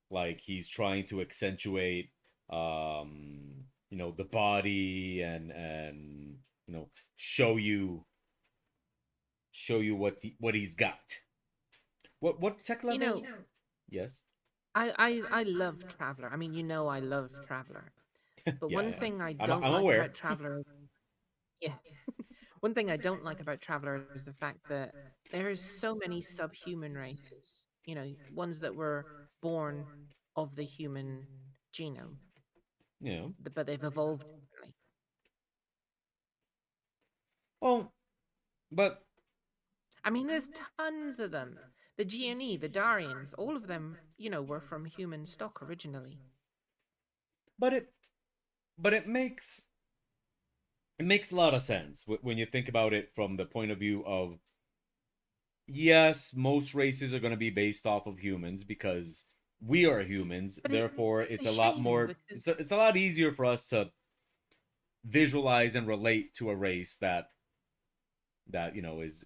like he's trying to accentuate, the body, and show you what he's got. What tech You level? know, Yes. I love Traveler. I mean, I love Traveler. But Yeah, one yeah. thing I I'm don't I'm like aware. about Traveler, yeah, one thing I don't like about Traveler is the fact that there is so many subhuman races. Ones that were born of the human genome, Yeah. but they've evolved differently. Well, but I mean, there's tons of them. The Geoni, the Darians, all of them, were from human stock originally. but it but it makes a lot of sense when you think about it from the point of view of, yes, most races are going to be based off of humans because we are humans. But Therefore, it's a it's a lot shame more. because It's a lot easier for us to visualize and relate to a race that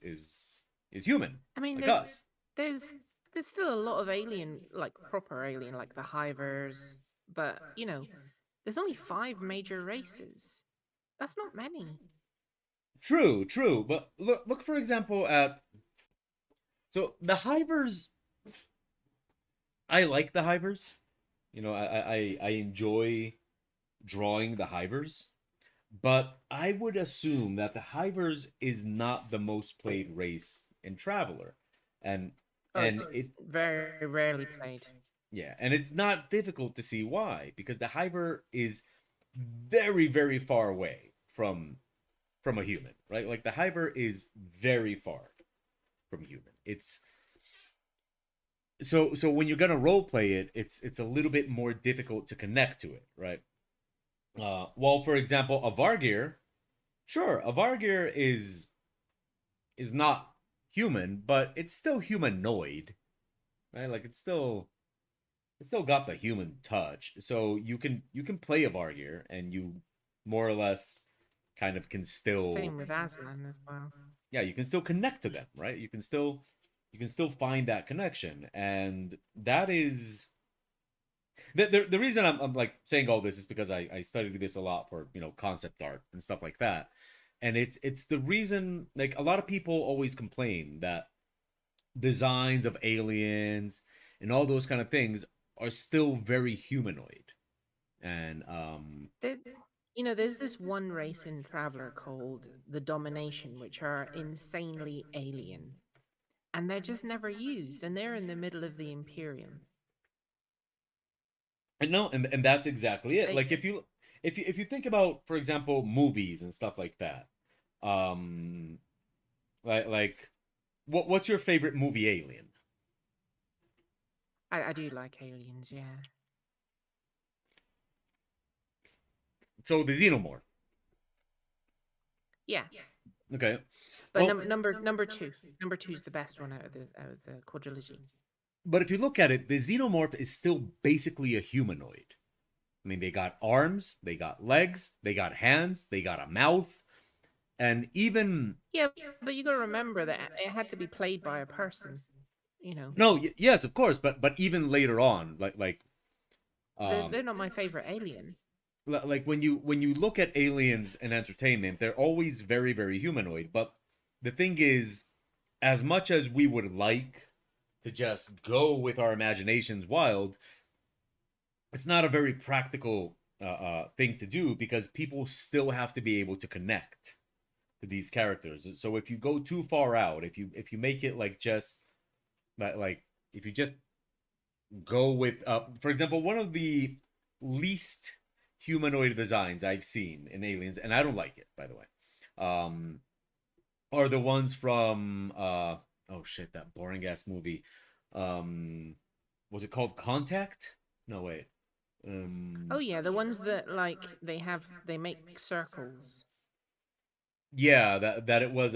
is human, I mean, like us. there's there's still a lot of alien, like proper alien, like the Hivers, but there's only five major races. That's not many. True, true. But look for example at, so the hivers. I like the hivers. I enjoy drawing the hivers, but I would assume that the hivers is not the most played race in Traveler, and Oh, it's it very rarely played. yeah, and it's not difficult to see why, because the hiver is very, very far away from a human, right? Like, the hiver is very far from human. It's so when you're gonna role play it, it's a little bit more difficult to connect to it, right? Well, for example, a Vargir, sure, a Vargir is not human, but it's still humanoid, right? Like, it's still got the human touch. So you can play a Vargir, and you more or less kind of can still, Same with Aslan as well. yeah, you can still connect to them, right? You can still find that connection. And that is the reason I'm like saying all this is because I studied this a lot for concept art and stuff like that. And it's the reason, like, a lot of people always complain that designs of aliens and all those kind of things are still very humanoid. And There, there's this one race in Traveler called the Domination, which are insanely alien, and they're just never used, and they're in the middle of the Imperium. no, and that's exactly it. They, Like, if you think about, for example, movies and stuff like that, um like what's your favorite movie alien? I do like aliens, yeah, So the xenomorph. yeah. Okay. But Well, number two is the best one out of the quadrilogy. but if you look at it, the xenomorph is still basically a humanoid. I mean, they got arms, they got legs, they got hands, they got a mouth, and even, Yeah, but you got to remember that it had to be played by a person. You know, no, yes, of course, but even later on, um they're not my favorite alien. like when you look at aliens in entertainment, they're always very, very humanoid. But the thing is, as much as we would like to just go with our imaginations wild, it's not a very practical thing to do, because people still have to be able to connect. to these characters. So if you go too far out, if you make it like just like if you just go with for example, one of the least humanoid designs I've seen in Aliens, and I don't like it, by the way, um are the ones from oh shit, that boring ass movie. Um was it called Contact? No, wait. Oh Um yeah, the ones that like they make circles. yeah, that it was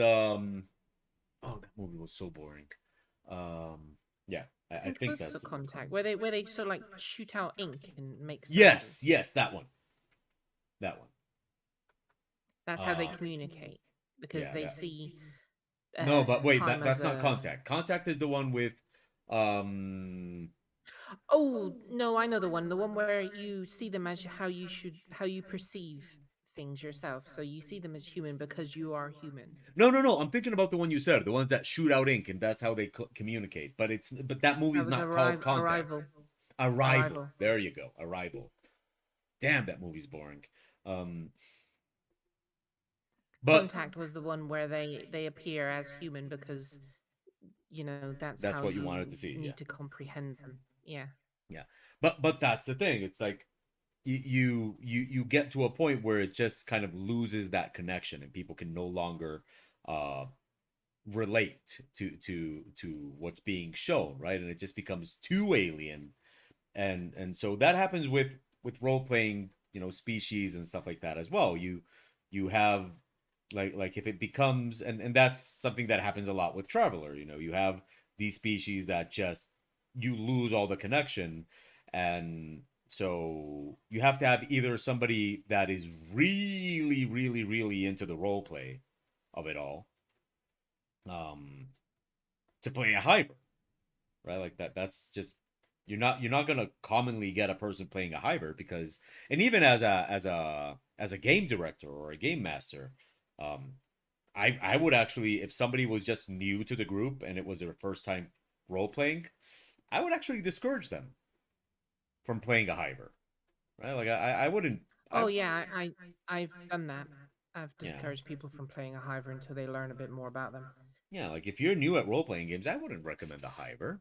oh, that movie was so boring. Yeah, I I think it think was a that's contact where they sort of like shoot out ink and make yes, circles. yes, that one. That one. That's how they Uh communicate because yeah, they that see no, but wait, time as that's not a. Contact. Contact is the one with um Oh no, I know the one where you see them as how you perceive things yourself. So you see them as human because you are human. no, no, no. I'm thinking about the one you said, the ones that shoot out ink, and that's how they communicate. But that That movie's was not called Contact. Arrival. Arrival. Arrival. There you go. Arrival. Damn, that movie's boring. Um, but Contact was the one where they appear as human because that's that's how what you wanted you to see. Yeah, need to comprehend them. Yeah. yeah. But that's the thing. It's like you get to a point where it just kind of loses that connection, and people can no longer uh relate to what's being shown, right? And it just becomes too alien, and so that happens with role playing, species and stuff like that as well. You have like if it becomes, and that's something that happens a lot with Traveler. You have these species that just you lose all the connection, and so you have to have either somebody that is really really really into the role play of it all, um to play a hybrid, right? Like that's just you're not gonna commonly get a person playing a hybrid, because, and even as a game director or a game master, um, I would actually, if somebody was just new to the group and it was their first time role playing, I would actually discourage them from playing a hybrid, right? Like I wouldn't Oh I yeah, I've done that. I've yeah. discouraged people from playing a hiver until they learn a bit more about them. Yeah, like if you're new at role playing games, I wouldn't recommend a hybrid.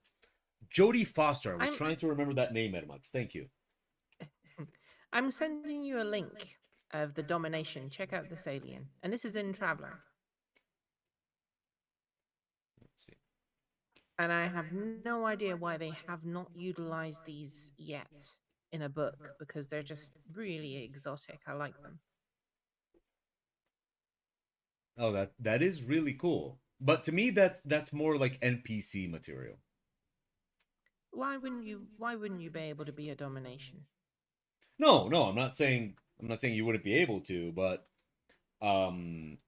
Jodie Foster. I was I'm trying to remember that name, Edmux. Thank you. I'm sending you a link of the domination. Check out this alien. And this is in Traveler. Let's see. And I have no idea why they have not utilized these yet in a book because they're just really exotic. I like them. Oh, that is really cool. But to me, that's more like NPC material. Why wouldn't you be able to be a domination? No, no, I'm not saying you wouldn't be able to, um,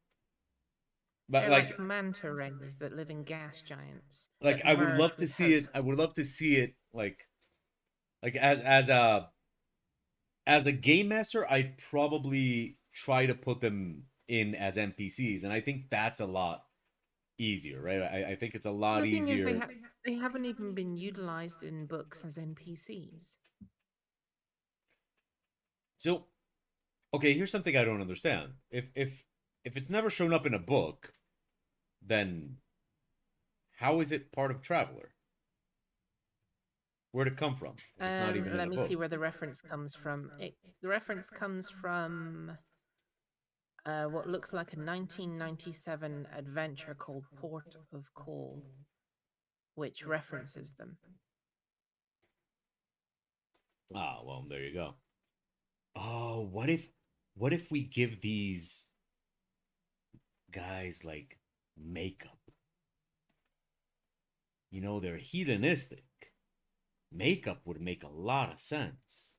but They're like manta rays that live in gas giants like that I would love merge to with see it. I hosts. would love to see it like as a game master. I'd probably try to put them in as NPCs, and I think that's a lot easier, right? I think it's a Well, lot the thing is, easier. they haven't even been utilized in books as NPCs. So, okay, here's something I don't understand. If it's never shown up in a book, then how is it part of Traveler? Where'd it come from if it's not even in Let a me see book? where the reference comes from. The reference comes from what looks like a 1997 adventure called Port of Call, which references them. Ah, well, there you go. Oh, what if we give these guys like makeup? They're hedonistic. Makeup would make a lot of sense.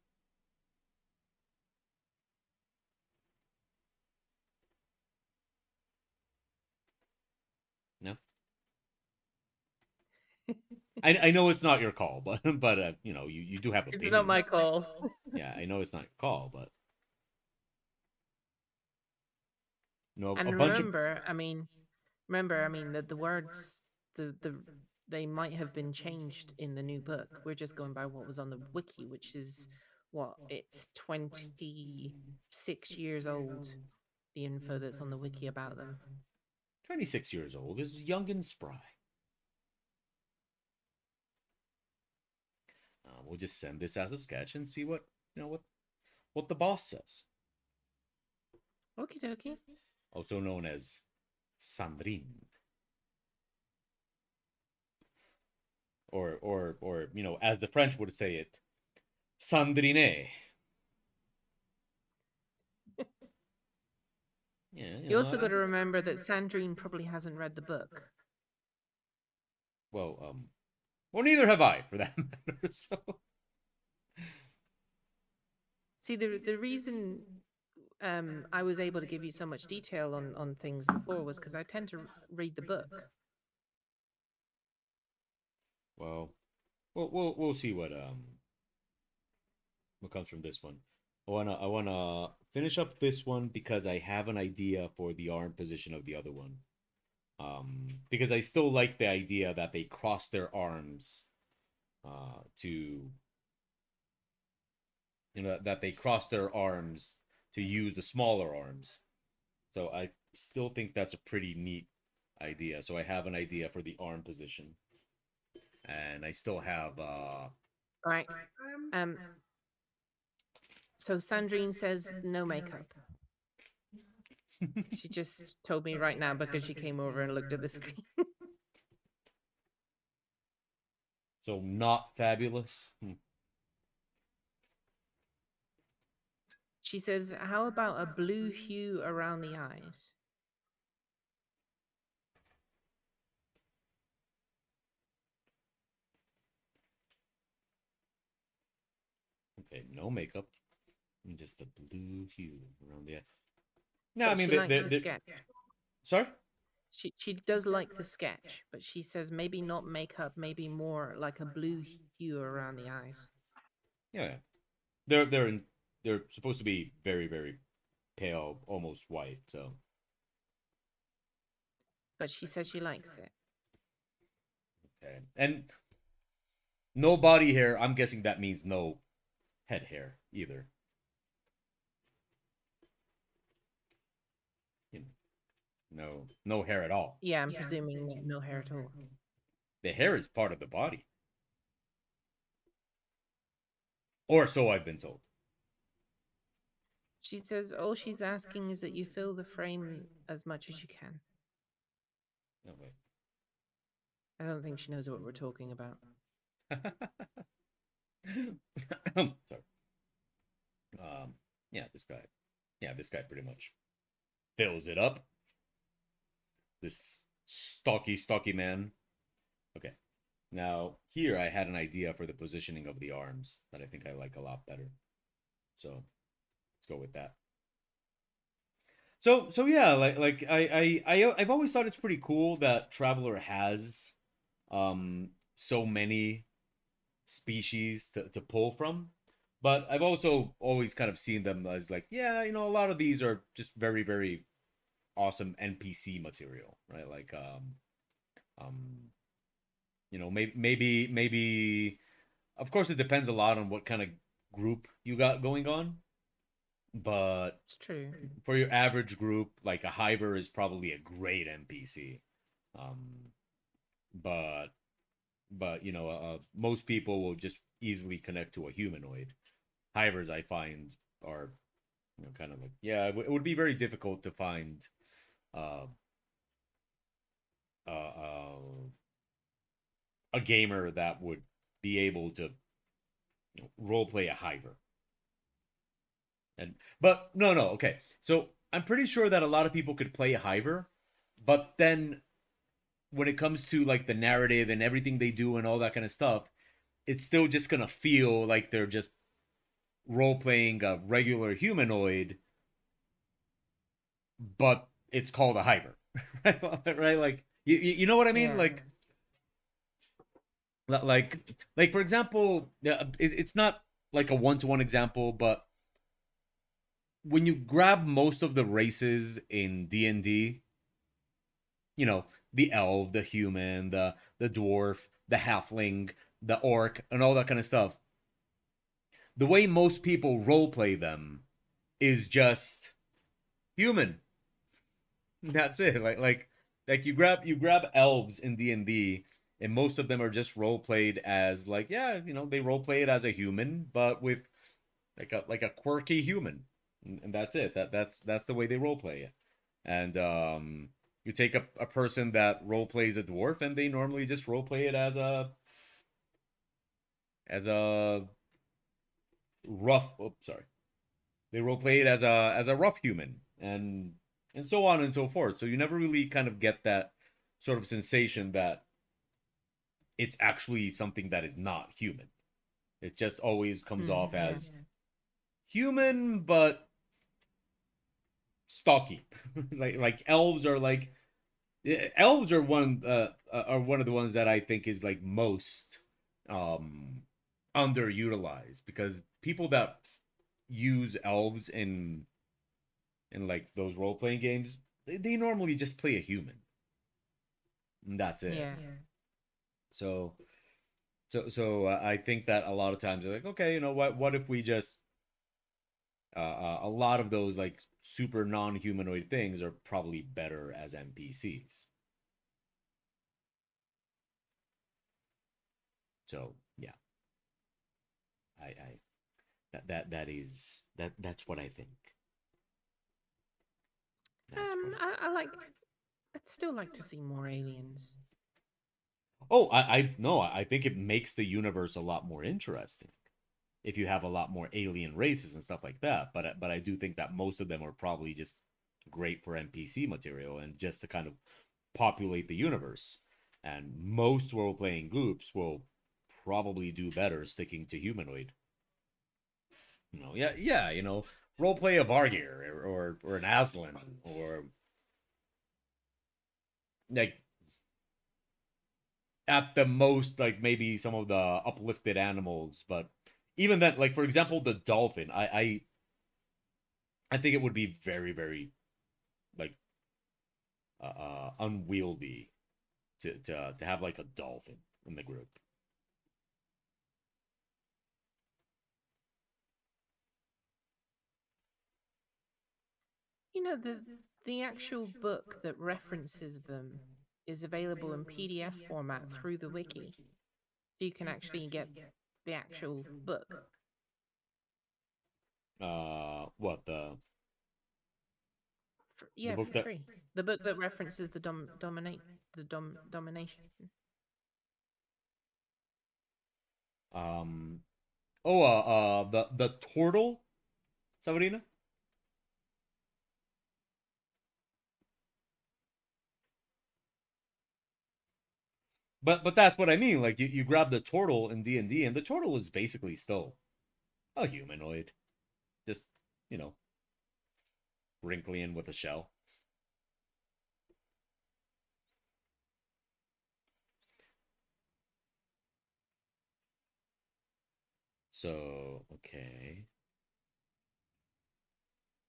No, I know it's not your call, but you do have It's not my opinions. call. Yeah, I know it's not your call, but a And bunch of remember, I mean that the words the they might have been changed in the new book. We're just going by what was on the wiki, which is what it's 26 years old. the info that's on the wiki about them. 26 years old is young and spry. We'll just send this as a sketch and see what what the boss says. Okie dokie. Also known as Sandrine. Or as the French would say it, Sandrine. Yeah, You also got to remember that Sandrine probably hasn't read the book. Well, neither have I, for that matter. So, see, the reason I was able to give you so much detail on things before was because I tend to read the book. well, we'll see what comes from this one. I wanna finish up this one because I have an idea for the arm position of the other one. Because I still like the idea that they cross their arms, to that they cross their arms to use the smaller arms. So I still think that's a pretty neat idea. So I have an idea for the arm position, and I still have All right. So Sandrine says no makeup. She just told me right now because she came over and looked at the screen. So not fabulous. She says, how about a blue hue around the eyes? Okay, no makeup, and just the blue hue around the eye. No, But I mean she likes the sketch. Sorry? She does like the sketch, but she says maybe not makeup, maybe more like a blue hue around the eyes. Yeah. They're supposed to be very, very pale, almost white, so. But she says she likes it. Okay. And no body hair, I'm guessing that means no head hair either. No hair at all. Yeah, I'm presuming no hair at all. The hair is part of the body. Or so I've been told. She says all she's asking is that you fill the frame as much as you can. No, wait. I don't think she knows what we're talking about. Sorry. Yeah, this guy pretty much fills it up. This stocky man. Okay. Now, here I had an idea for the positioning of the arms that I think I like a lot better. So, let's go with that. So yeah, I've always thought it's pretty cool that Traveler has so many species to pull from. But I've also always kind of seen them as like, yeah, a lot of these are just very, very awesome NPC material, right? Like maybe of course it depends a lot on what kind of group you got going on. But it's true. For your average group, like a Hiver is probably a great NPC. But most people will just easily connect to a humanoid. Hivers, I find, are kind of like, yeah, it would be very difficult to find uh, a gamer that would be able to role play a Hiver. But no, okay. So I'm pretty sure that a lot of people could play a Hiver, but then when it comes to like the narrative and everything they do and all that kind of stuff, it's still just gonna feel like they're just role playing a regular humanoid, but it's called a Hiver, right? Like you know what I mean? Yeah. Like for example, it's not like a one-to-one example, but when you grab most of the races in D&D, the elf, the human, the dwarf, the halfling, the orc, and all that kind of stuff, the way most people roleplay them is just human, That's it. Like you grab elves in D&D, and most of them are just role played as like, yeah, they role play it as a human, but with like a quirky human, and that's it. That's the way they role play it. And you take a person that role plays a dwarf, and they normally just role play it as a rough. Oh, sorry. They role play it as a rough human, and so on and so forth. So you never really kind of get that sort of sensation that it's actually something that is not human. It just always comes off Yeah. as human, but stocky. like elves are one of the ones that I think is like most um underutilized, because people that use elves in like those role playing games, they normally just play a human, and that's it. Yeah. So I think that a lot of times they're like, okay, you know what if we just a lot of those like super non-humanoid things are probably better as NPCs. So yeah, I that's what I think. That's what I. I like. I'd still like to see more aliens. Oh, I no, I think it makes the universe a lot more interesting if you have a lot more alien races and stuff like that. But I do think that most of them are probably just great for NPC material and just to kind of populate the universe. And most role playing groups will probably do better sticking to humanoid. Yeah, yeah, role play a Vargir or an Aslan, or like at the most like maybe some of the uplifted animals, but even then, like for example the dolphin, I think it would be very very like unwieldy to have like a dolphin in the group. You know, the actual book that references them is available in PDF format through the wiki. So you can actually get the actual book. What the Yeah, book for that free. The book that references the domination. um the turtle, Sabrina. But that's what I mean. Like you grab the turtle in D&D, and the turtle is basically still a humanoid, just you know wrinkly and with a shell. So okay,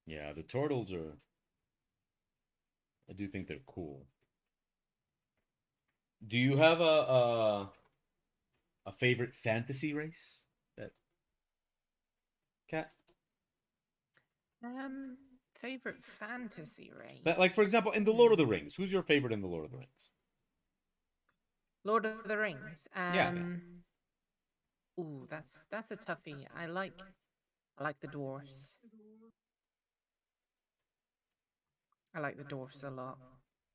yeah, the turtles are. I do think they're cool. Do you have a favorite fantasy race? That cat? Um, Favorite fantasy Like for race. example, in the Lord of the Rings, who's your favorite in the Lord of the Rings? Lord of the Rings. Yeah, yeah. Ooh, that's a toughie. I like the dwarfs. I like the dwarfs a lot,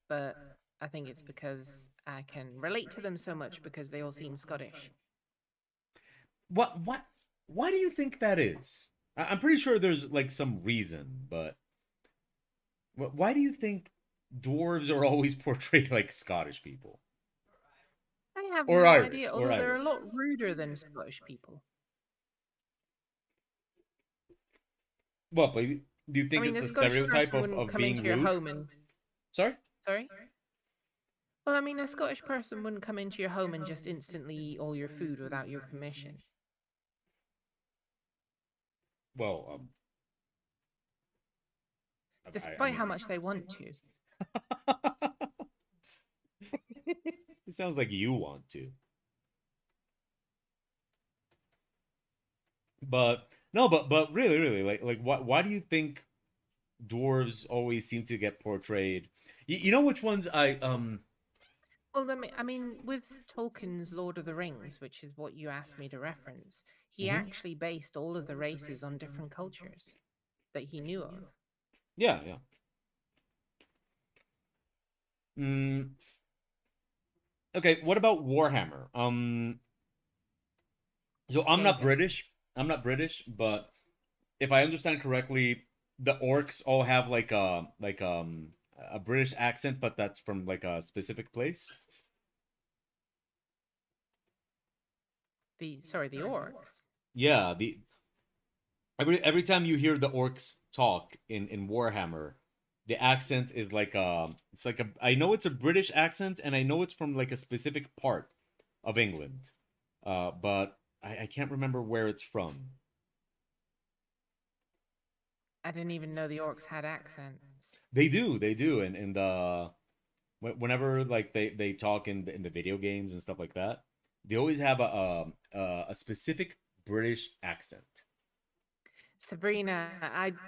but I think it's because I can relate to them so much because they all seem Scottish. What? Why do you think that is? I'm pretty sure there's like some reason, but why do you think dwarves are always portrayed like Scottish people I have or no idea, Irish or although they're Irish? a lot ruder than Scottish people. What? But do you I think mean, it's a a Scottish stereotype person of wouldn't of come being into your rude? home and Sorry. sorry. Well, I mean, a Scottish person wouldn't come into your home and just instantly eat all your food without your permission. Well, I Despite mean, how much they want to. it sounds like you want to, but no, but really, really, like, why do you think dwarves always seem to get portrayed. You know which ones I Well, I mean, with Tolkien's Lord of the Rings, which is what you asked me to reference, he mhm. actually based all of the races on different cultures that he knew of. Yeah, yeah. Mm, okay, what about Warhammer? So I'm not Skaven. British. I'm not British, but if I understand correctly, the orcs all have a British accent, but that's from like a specific place. The orcs. Yeah, the every time you hear the orcs talk in Warhammer, the accent is like it's like a I know it's a British accent and I know it's from like a specific part of England. But I can't remember where it's from. I didn't even know the orcs had accents. They do, and whenever like they talk in the video games and stuff like that, they always have a specific British accent. Sabrina,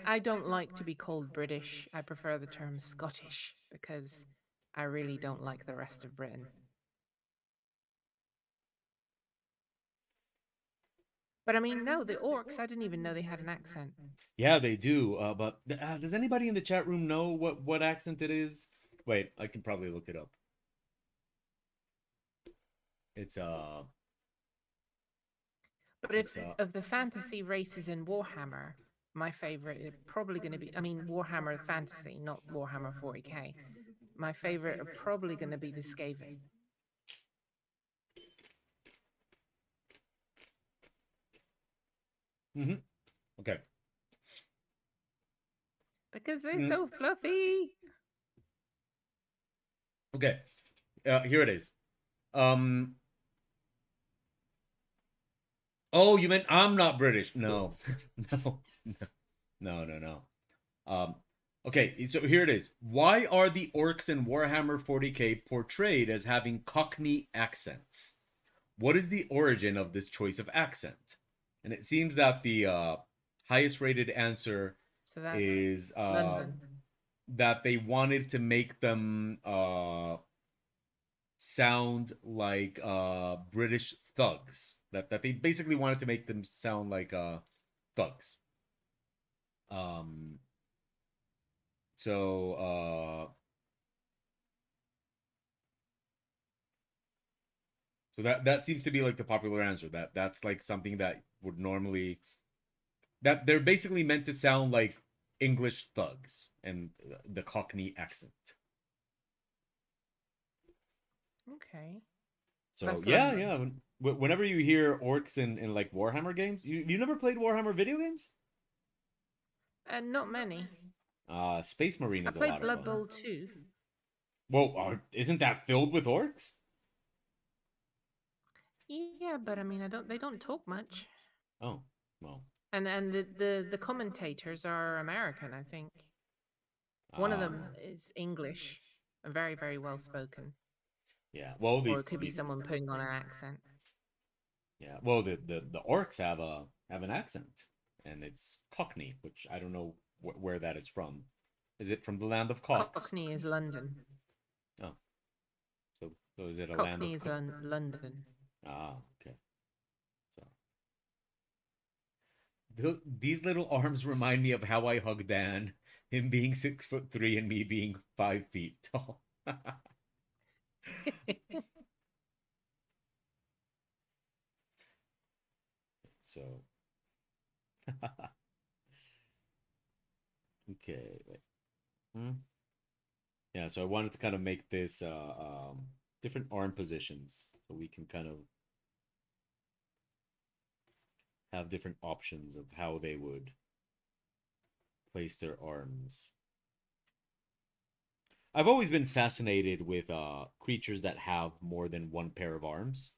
I don't like to be called British. I prefer the term Scottish because I really don't like the rest of Britain. But I mean, no, the orcs, I didn't even know they had an accent. Yeah, they do. But does anybody in the chat room know what accent it is? Wait, I can probably look it up. It's But if it's of the fantasy races in Warhammer, my favorite is probably going to be, I mean, Warhammer Fantasy, not Warhammer 40k. My favorite are probably going to be the Skaven mhm. Okay. because they're Mm, so fluffy. okay. Here it is. Um. Oh, you meant I'm not British? No, no, no, no, no. Um. Okay, so here it is. Why are the orcs in Warhammer 40k portrayed as having Cockney accents? What is the origin of this choice of accent? And it seems that the highest rated answer So that's is London. that they wanted to make them sound like British thugs. That they basically wanted to make them sound like thugs. Um, so that seems to be like the popular answer. That's like something that would normally that they're basically meant to sound like English thugs and the Cockney accent. Okay. So That's yeah, London. yeah. Whenever you hear orcs in like Warhammer games, you never played Warhammer video games? And not many. Space Marine I is a played lot of Blood fun. Bowl 2. Well, isn't that filled with orcs? Yeah, but I mean, they don't talk much. Oh, well. And the commentators are American, I think. One of them is English, and very, very well spoken. Yeah. Well, Or it could be someone putting on an accent. yeah. Well, the orcs have an accent, and it's Cockney, which I don't know where that is from. Is it from the land of cocks? Cockney is London. Oh, so is it a land Cockney of is London. Okay. So these little arms remind me of how I hug Dan, him being 6'3" and me being 5 feet tall. So okay, wait. Hmm? Yeah, so I wanted to kind of make this different arm positions so we can kind of have different options of how they would place their arms. I've always been fascinated with creatures that have more than one pair of arms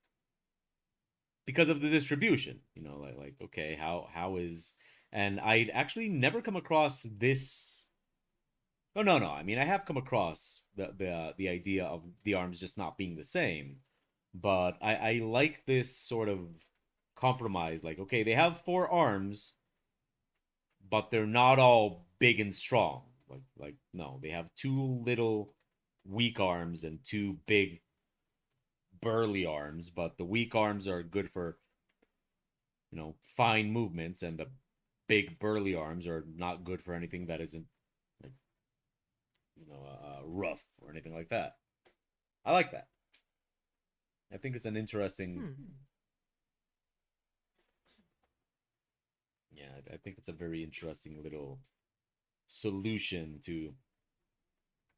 because of the distribution. Like okay, how is and I'd actually never come across this. Oh no. I mean, I have come across the idea of the arms just not being the same, but I like this sort of compromise. Like, okay, they have four arms, but they're not all big and strong. Like no, they have two little weak arms and two big burly arms, but the weak arms are good for, fine movements, and the big burly arms are not good for anything that isn't like, rough or anything like that. I like that. I think it's an interesting. Hmm. Yeah, I think it's a very interesting little solution to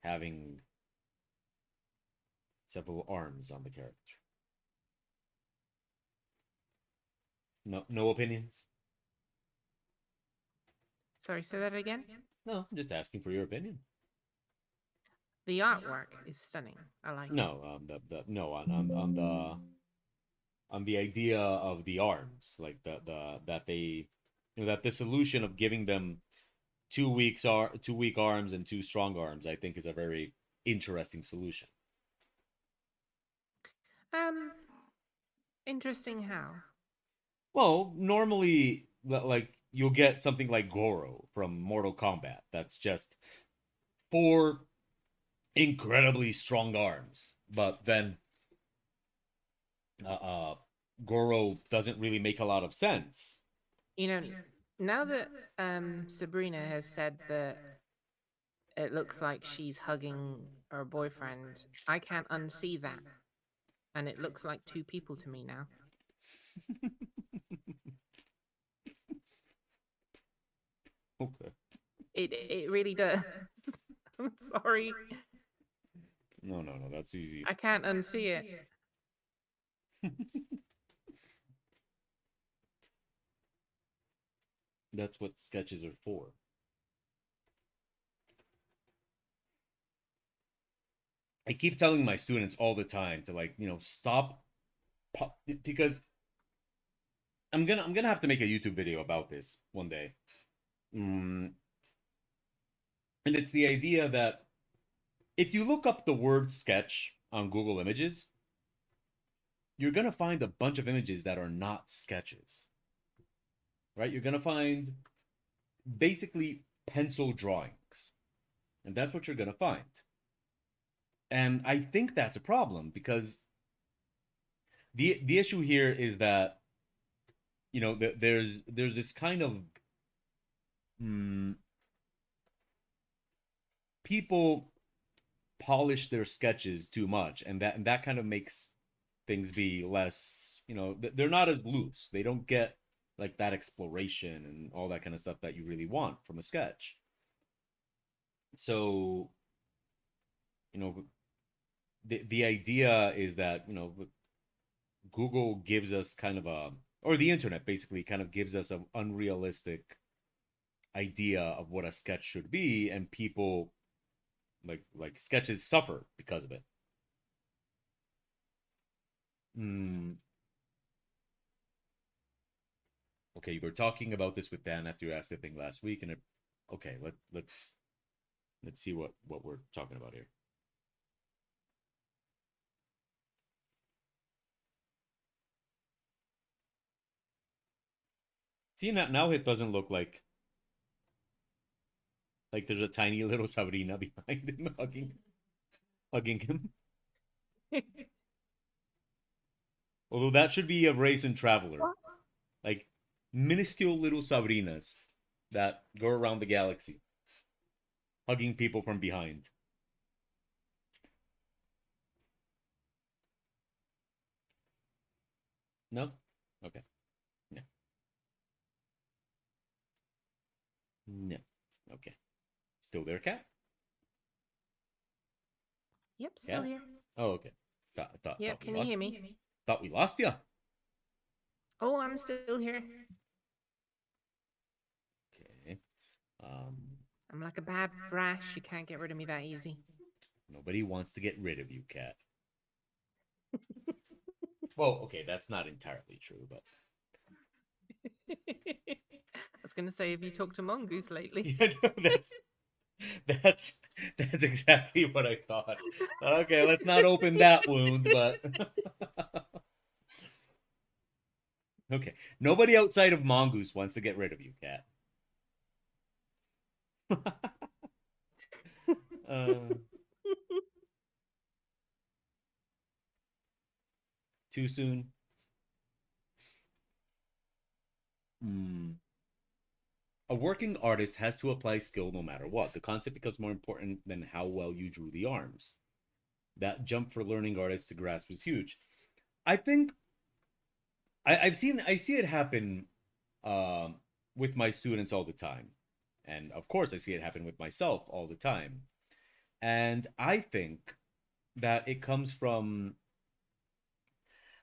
having several arms on the character. No, no opinions. Sorry, say that again. No, I'm just asking for your opinion. The artwork is stunning. I like it. No, the no on the idea of the arms, like the that they, that the solution of giving them two weak arms and two strong arms, I think is a very interesting solution. Um, Interesting how. Well, normally, like you'll get something like Goro from Mortal Kombat. That's just four incredibly strong arms, but then uh, uh, Goro doesn't really make a lot of sense. You know, now that Sabrina has said that it looks like she's hugging her boyfriend, I can't unsee that. And it looks like two people to me now. Okay. It really does. I'm sorry. No, no, no. That's easy. I can't unsee it. That's what sketches are for. I keep telling my students all the time to, like, stop because I'm gonna have to make a YouTube video about this one day. Mm, and it's the idea that if you look up the word sketch on Google Images, you're gonna find a bunch of images that are not sketches, right? You're gonna find basically pencil drawings, and that's what you're gonna find. And I think that's a problem because the issue here is that there's this kind of mm, people polish their sketches too much, and that kind of makes things be less, they're not as loose. They don't get like that exploration and all that kind of stuff that you really want from a sketch. So, you know, the idea is that, Google gives us kind of a, or the internet basically kind of gives us an unrealistic idea of what a sketch should be, and people like sketches suffer because of it. Mm, okay, you were talking about this with Dan after you asked the thing last week, and okay, let's see what we're talking about here. See, now it doesn't look like there's a tiny little Sabrina behind him hugging him. Although that should be a race and traveler, like minuscule little Sabrinas that go around the galaxy, hugging people from behind. No, okay, no, no, okay. Still there, cat? Yep, still Cat? here. Oh, okay. Thought Yep, we can you lost. hear me? Thought we lost you. Oh, I'm still here. Okay. Um, I'm like a bad brash. You can't get rid of me that easy. Nobody wants to get rid of you, cat. Well, okay, that's not entirely true, but I was going to say, have you talked to Mongoose lately? yeah, no, that's that's exactly what I thought. Okay, let's not open that wound, but okay. Nobody outside of Mongoose wants to get rid of you, cat. uh, too soon. Hmm. A working artist has to apply skill no matter what. The concept becomes more important than how well you drew the arms. That jump for learning artists to grasp was huge. I think I see it happen um, with my students all the time, and of course I see it happen with myself all the time. And I think that it comes from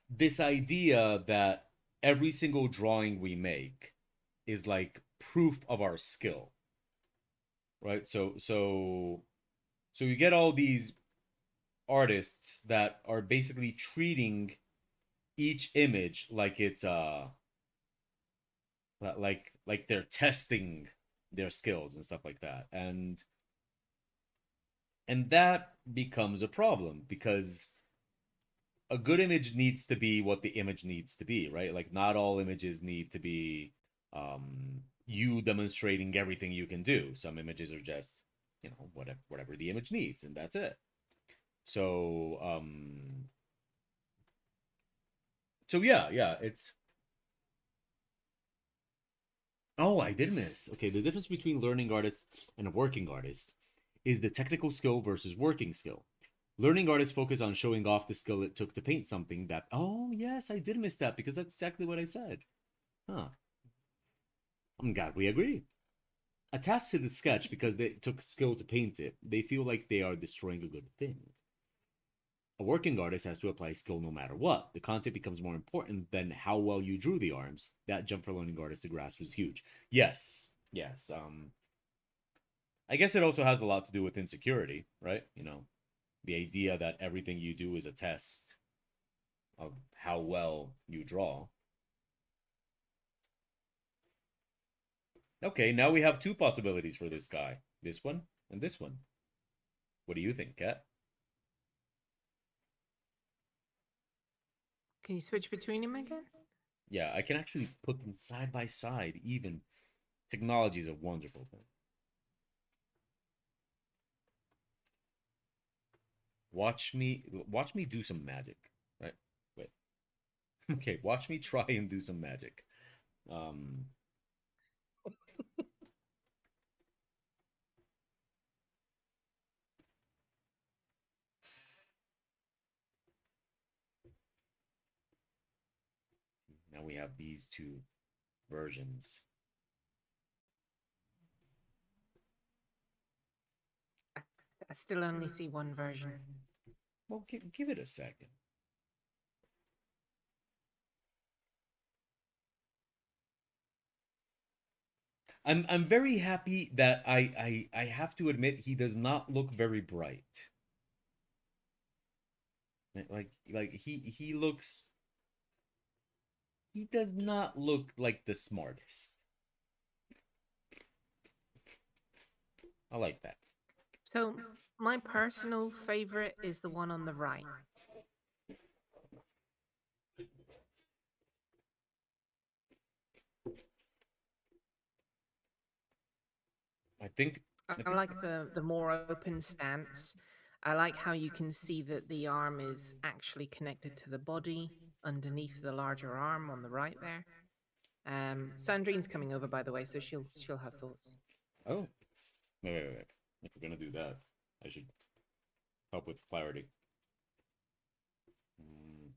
this idea that every single drawing we make is like proof of our skill, right? So you get all these artists that are basically treating each image like it's like they're testing their skills and stuff like that. And that becomes a problem because a good image needs to be what the image needs to be, right? Like not all images need to be you demonstrating everything you can do. Some images are just, whatever the image needs, and that's it. So yeah, it's oh, I did miss. Okay, the difference between learning artist and a working artist is the technical skill versus working skill. Learning artists focus on showing off the skill it took to paint something that, oh, yes, I did miss that because that's exactly what I said. Huh. I'm glad we agree. Attached to the sketch because they took skill to paint it, they feel like they are destroying a good thing. A working artist has to apply skill no matter what. The content becomes more important than how well you drew the arms. That jump for learning artists to grasp is huge. Yes, yes. I guess it also has a lot to do with insecurity, right? The idea that everything you do is a test of how well you draw. Okay, now we have two possibilities for this guy, this one and this one. What do you think, Kat? Can you switch between them again? Yeah, I can actually put them side by side, even. Technology is a wonderful thing. Watch me do some magic. Right? Wait. Okay, watch me try and do some magic. Um, Now we have these two versions. I, I still only see one version. Well, give it a second. I'm very happy that I have to admit he does not look very bright. Like he does not look like the smartest. I like that. So, my personal favorite is the one on the right. I think I I think like the more open stance. I like how you can see that the arm is actually connected to the body underneath the larger arm on the right there. Sandrine's coming over, by the way, so she'll have thoughts. oh wait. If we're gonna do that, I should help with clarity. Mm.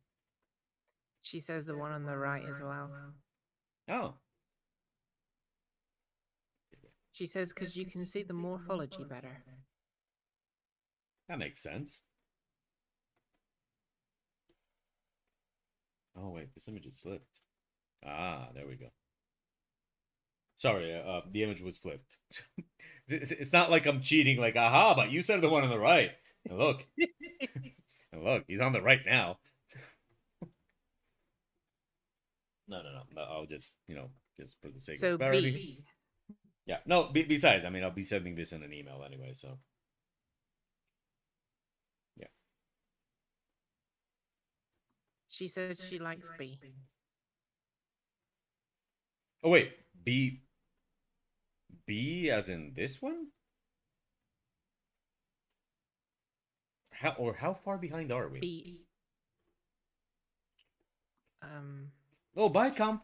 She says the one on the right as well. Oh, She says because you can see the morphology better. that makes sense. Oh wait, this image is flipped. Ah, there we go. Sorry, the image was flipped. It's not like I'm cheating. Like, aha! But you said the one on the right. And look, and look, he's on the right now. No. I'll just, just for the sake of So clarity. B. Yeah. No. Besides, I mean, I'll be sending this in an email anyway. So yeah. She says she likes B. Oh wait, B as in this one? how far behind are we? B. Um, Oh, bye, comp.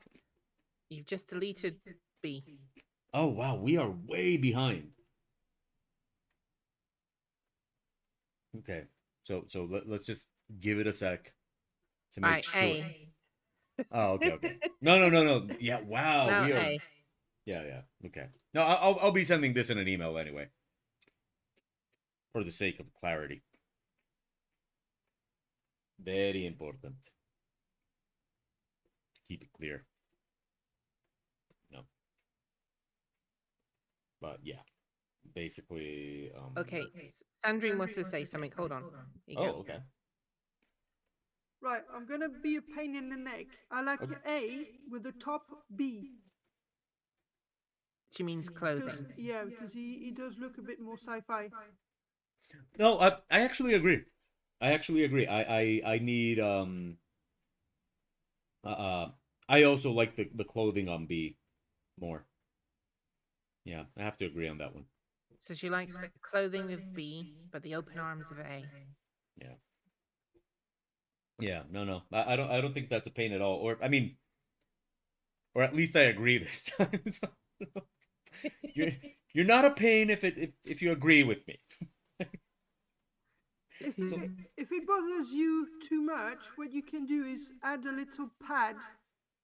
you've just deleted B. Oh wow, we are way behind. Okay, let's just give it a sec to All make right, sure. A. Oh, okay, okay. No, no, no, no. Yeah, wow, Now we are. A. Yeah, yeah. Okay. No, I'll be sending this in an email anyway, for the sake of clarity. Very important to keep it clear. No, but yeah, basically. Okay, Sandrine wants to say something. Hold on. Here you Oh, go. okay. Right, I'm gonna be a pain in the neck. I like Okay. A with the top B. She means Because clothing. yeah, because he does look a bit more sci-fi. No, I actually agree. I actually agree. I need uh I also like the clothing on B more. Yeah, I have to agree on that one. So she likes the clothing of B, but the open arms of A. Yeah. Yeah, no, no. I don't think that's a pain at all. Or I mean, or at least I agree this time. So, you're you're not a pain if you agree with me. If So if it bothers you too much, what you can do is add a little pad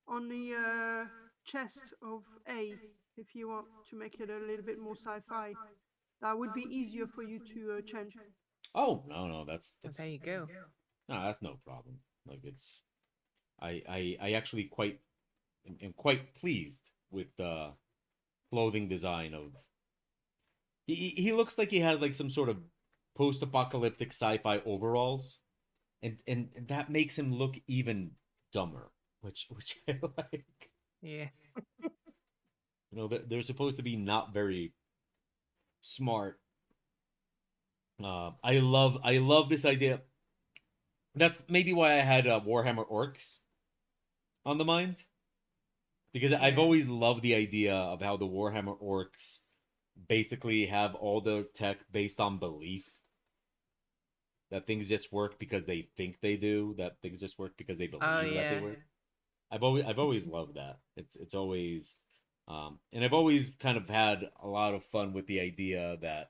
on the chest of A if you want to make it a little bit more sci-fi. That would be easier for you to change. oh no, no, Well, that's there you go. no, that's no problem. Like it's I actually quite am quite pleased with the clothing design of he looks like he has like some sort of post-apocalyptic sci-fi overalls, and that makes him look even dumber, which I like. Yeah. You know, they're supposed to be not very smart. I love this idea. That's maybe why I had Warhammer Orcs on the mind, because I've Yeah. always loved the idea of how the Warhammer Orcs basically have all their tech based on belief, that things just work because they think they do, that things just work because they Oh, believe that they yeah. work. I've always loved that. It's always and I've always kind of had a lot of fun with the idea that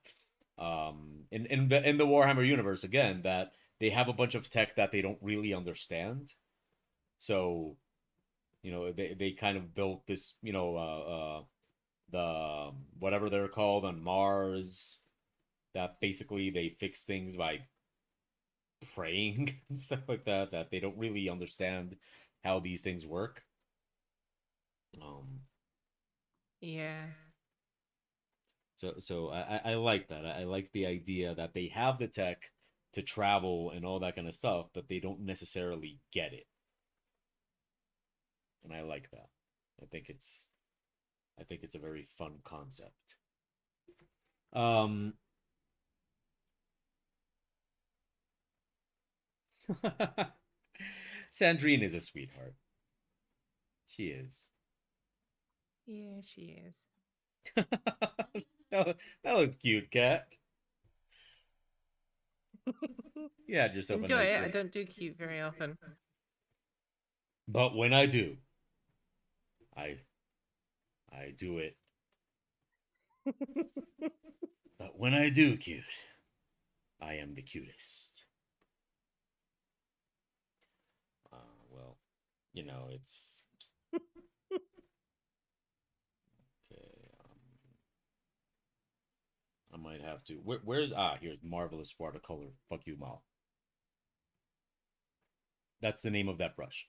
in the Warhammer universe again, that they have a bunch of tech that they don't really understand. So, they kind of built this, the whatever they're called on Mars, that basically they fix things by praying and stuff like that, that they don't really understand how these things work. Um, Yeah. so I like that. I like the idea that they have the tech to travel and all that kind of stuff, but they don't necessarily get it. And I like that. I think it's I think it's a very fun concept. Um Sandrine is a sweetheart. She is. Yeah, she is. That was cute, cat. You had yourself a Enjoy nice it. I little. don't do cute very often. But when I do, I I do it. But when I do cute, I am the cutest. Well, it's okay. I might have to. Where's here's marvelous watercolor. Fuck you, Mal. That's the name of that brush.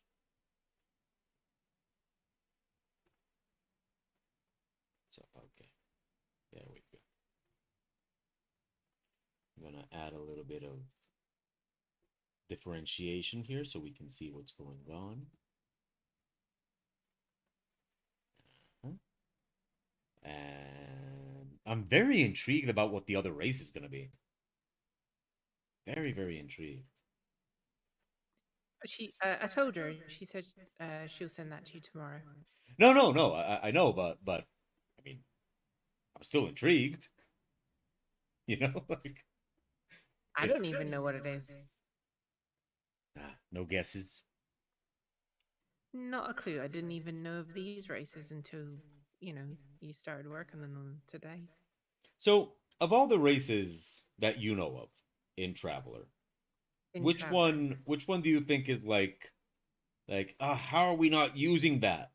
So okay, there we go. I'm gonna add a little bit of differentiation here so we can see what's going on. Huh? And I'm very intrigued about what the other race is gonna be. Very, very intrigued. I told her. She said she'll send that to you tomorrow. No, no, no. I know, but I mean, I'm still intrigued. Like I don't even know what it is. No guesses. Not a clue. I didn't even know of these races until, you started working on them today. So, of all the races that you know of in Traveler, In Traveler. which one do you think is how are we not using that?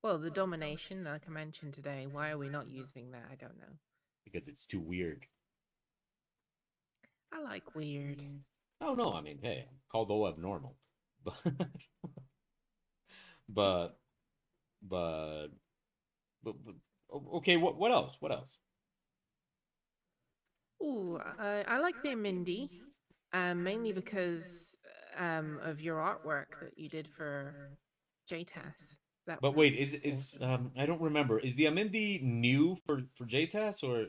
Well, the domination, like I mentioned today, why are we not using that? I don't know. Because it's too weird. I like weird. Oh no, I mean, hey, called all abnormal. But but but okay, what else? What else? Ooh, I like the Mindy, mainly because of your artwork that you did for JTAS. That But wait, was is awesome. I don't remember. Is the Amindi new for JTAS or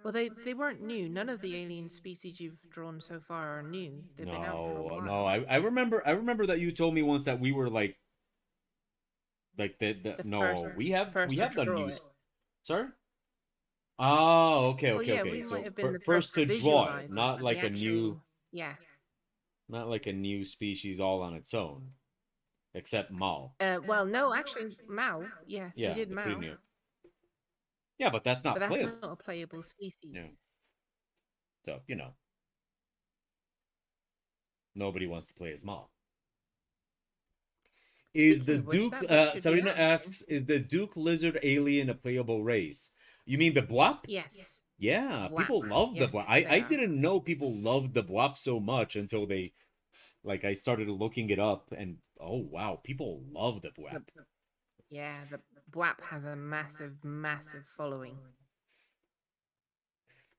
Well, they weren't new. None of the alien species you've drawn so far are new. They've been out for a no, no, while. I remember that you told me once that we were like the The no, we first to have done draw news. it. Sorry? Oh, okay, Well, okay, yeah, okay. we might So have been the first first to to draw it, visualize it, not but the like a actual, new yeah. not like a new species all on its own, except Mal. Well, no, actually, Mao. Yeah, we Yeah, did the pretty Mao, new. Yeah, but that's but not that's playable. not a playable species. Yeah. So, nobody wants to play as Mal. Is Speaking the of which, Duke that book should be Sabrina out soon. asks, is the Duke lizard alien a playable race? You mean the Bwap? Yes, Yeah, Wap. people love the Yes, Bwap. they I are. didn't know people loved the Bwap so much until I started looking it up and oh wow, people love the The, Bwap. yeah, the WAP has a massive, massive following.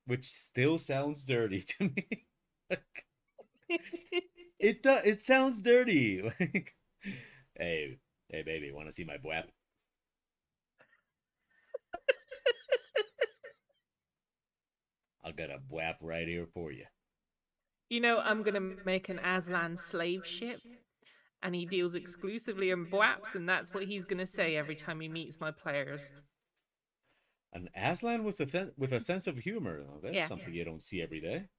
Which still sounds dirty to me. It sounds dirty. Like, hey, hey baby, want to see my Bwap? I'll get a Bwap right here for you. I'm gonna make an Aslan slave ship, and he deals exclusively in BWAPs, and that's what he's gonna say every time he meets my players. An Aslan with a sense of humor. Oh, that's Yeah, something you don't see every day.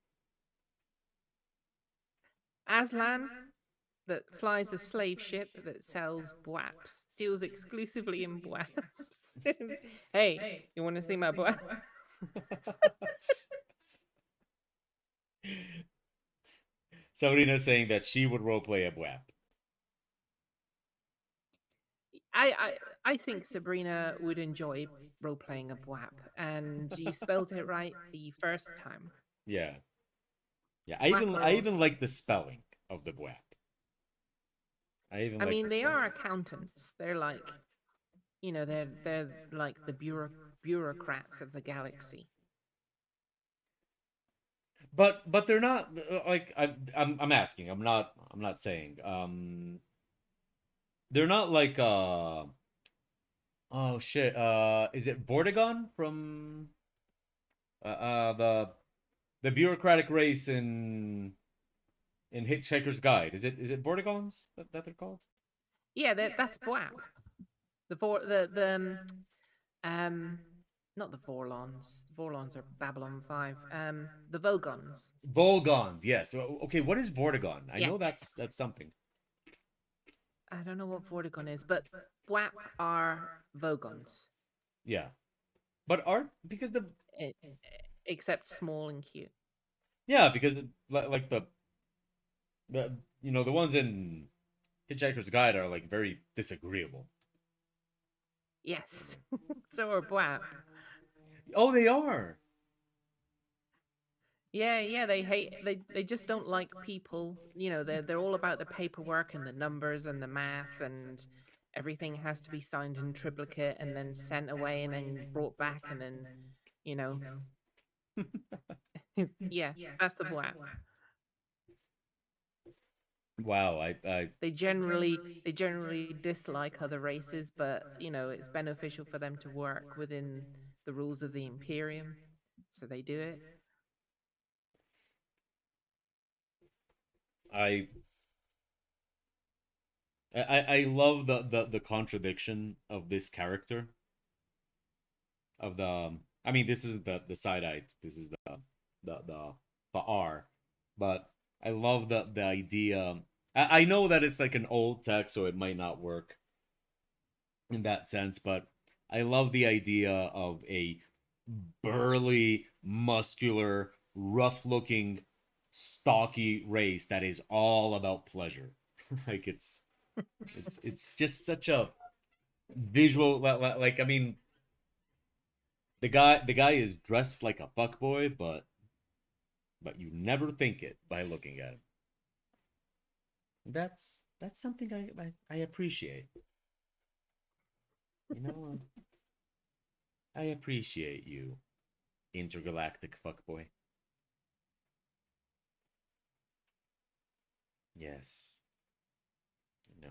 Aslan that flies a slave ship that sells BWAPs, deals exclusively in BWAPs. Hey, you want to see my BWAP? Sabrina's saying that she would roleplay a Bwap. I, I I think Sabrina would enjoy role playing a BWAP, and you spelled it right the first time. Yeah. Yeah. BWAP are I even awesome. like the spelling of the Bwap. I even I like the mean, they spelling. are accountants. They're like, they're like the bureaucrats of the galaxy. But they're not like I'm asking. I'm not saying. They're not like oh shit. Is it Bordegon from the bureaucratic race in Hitchhiker's Guide? Is it Bordegons that they're called? Yeah, that's BWAP. The not the Vorlons. The Vorlons are Babylon 5. The Vogons. Volgons, yes. Okay, what is Bordegon? I Yeah. know that's something. I don't know what Vortigon is, but BWAP are Vogons. Yeah, but art because the e- except small and cute. yeah because like the the ones in Hitchhiker's Guide are like very disagreeable. Yes. So are BWAP. Oh, they are. Yeah, yeah, they just don't like people. They're all about the paperwork and the numbers and the math, and everything has to be signed in triplicate and then sent away and then brought back and then, you know, yeah, that's the BWAP. Wow, I They generally dislike other races, but it's beneficial for them to work within the rules of the Imperium, so they do it. I I love the contradiction of this character of the I mean, this isn't the side eye. This is the R. But I love the idea. I know that it's like an old tech, so it might not work in that sense, but I love the idea of a burly, muscular, rough-looking, stocky race that is all about pleasure. Like it's just such a visual. Like I mean, the guy is dressed like a fuckboy, but you never think it by looking at him. That's something I appreciate. You know, I appreciate you, intergalactic fuckboy. Yes. No.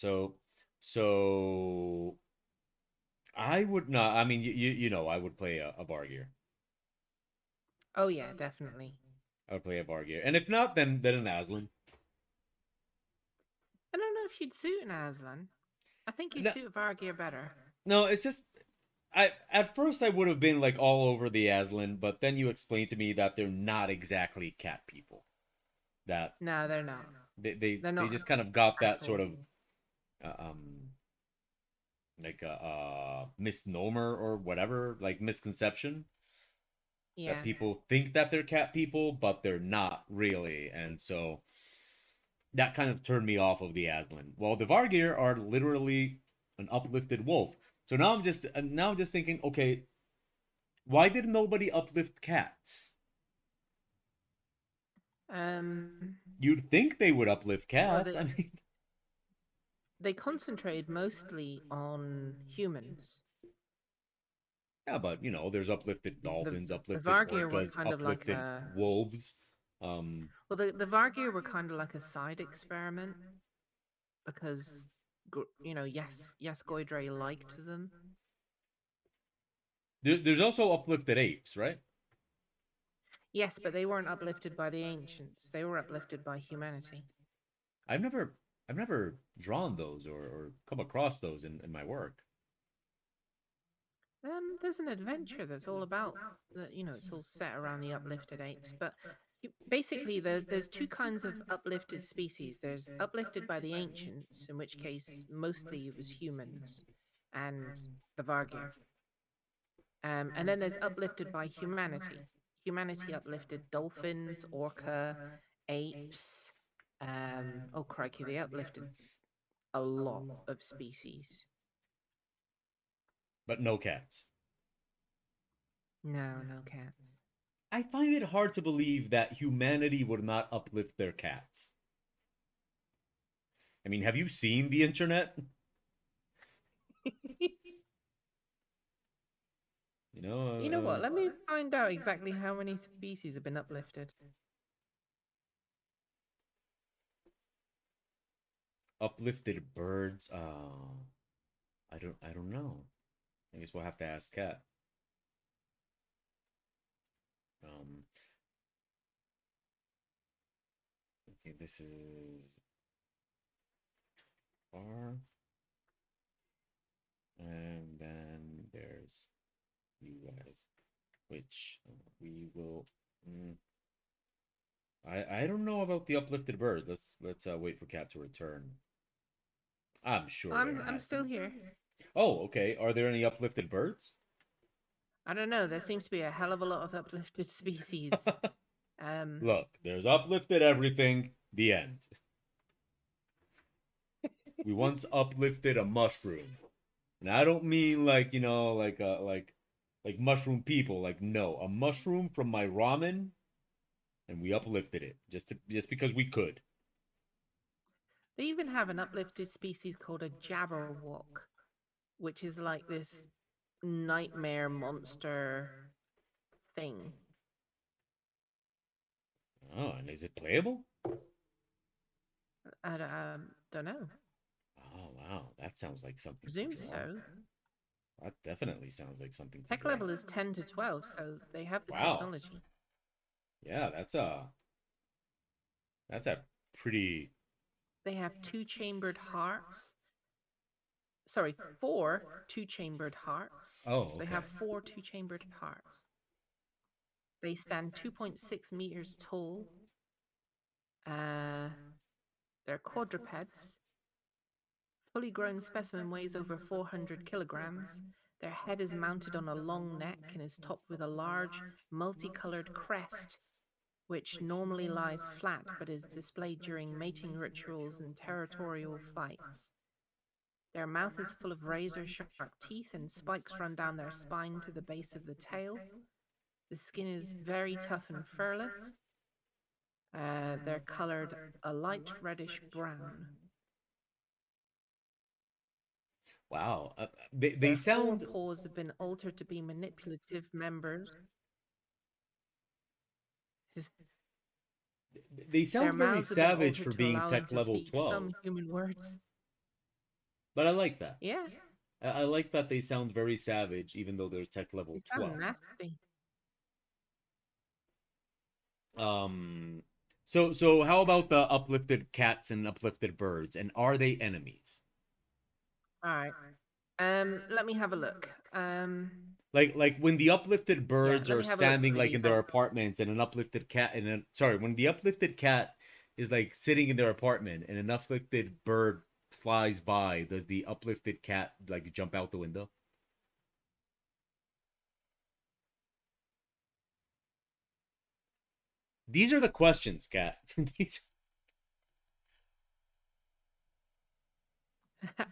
So I would not. I mean, you know, I would play a Bargear. Oh yeah, definitely. I would play a Bargear, and if not, then an Aslan. I don't know if you'd suit an Aslan. I think you'd No, suit Vargear better. no, it's just I at first I would have been like all over the Aslan, but then you explained to me that they're not exactly cat people. That No, they're not. They're they not just kind of got at that sort all. of uh, um like a misnomer or whatever, like misconception that Yeah. people think that they're cat people, but they're not really, and so that kind of turned me off of the Aslan. Well, the Vargir are literally an uplifted wolf. So now I'm just thinking, okay, why did nobody uplift cats? Um. You'd think they would uplift Well, cats. I mean, they concentrated mostly on humans. yeah, but you know, there's uplifted The dolphins, the uplifted Vargir were orcas, kind of like uplifted a wolves. Um, well, the Vargir were kind of like a side experiment because yes, Goydre liked them. there's also uplifted apes, right? Yes, but they weren't uplifted by the ancients. They were uplifted by humanity. I've never I've never drawn those or come across those in my work. There's an adventure that's all about that. It's all set around the uplifted apes. But basically, there's two kinds of uplifted species. There's uplifted by the ancients, in which case mostly it was humans, and the Vargir. And then there's uplifted by humanity. Humanity uplifted dolphins, orca, apes. Oh crikey, they uplifted a lot of species. But no cats. No, no cats. I find it hard to believe that humanity would not uplift their cats. I mean, have you seen the internet? You know, You know what? Let me find out exactly how many species have been uplifted. uplifted birds. I don't know. I guess we'll have to ask Cat. Um, okay, this is far, and then there's you guys, which we will. I don't know about the uplifted bird. Let's wait for Cat to return. I'm sure there I'm has still here. Oh, okay. Are there any uplifted birds? I don't know. There seems to be a hell of a lot of uplifted species. Look, there's uplifted everything. The end. We once uplifted a mushroom, and I don't mean like like mushroom people. Like no, a mushroom from my ramen, and we uplifted it just because we could. They even have an uplifted species called a jabberwock, which is like this nightmare monster thing. Oh, and is it playable? I don't know. Oh wow, that sounds like something to Presume draw. so. That definitely sounds like something to Tech draw. level is 10 to 12, so they have the Wow. technology. Yeah, that's a pretty. They have two chambered hearts. sorry, 4 two-chambered hearts. Oh, So they okay. have 4 two-chambered hearts. They stand 2.6 meters tall. They're quadrupeds. Fully grown specimen weighs over 400 kilograms. Their head is mounted on a long neck and is topped with a large, multicolored crest, which normally lies flat but is displayed during mating rituals and territorial fights. Their mouth is full of razor-sharp teeth and spikes run down their spine to the base of the tail. The skin is very tough and furless. They're colored a light reddish brown. Wow. They Their sound. forepaws have been altered to be manipulative members. They Their sound very mouths have been savage altered for to being allow them tech to level speak 12. some human words. But I like that. Yeah, I like that they sound very savage, even though they're tech they level sound 12. nasty. So how about the uplifted cats and uplifted birds? And are they enemies? All right. Let me have a look. Like when the uplifted birds let are me have a look standing for like in these. their apartments, and an uplifted cat and when the uplifted cat is like sitting in their apartment and an uplifted bird flies by, does the uplifted cat like jump out the window? These are the questions, Cat. These...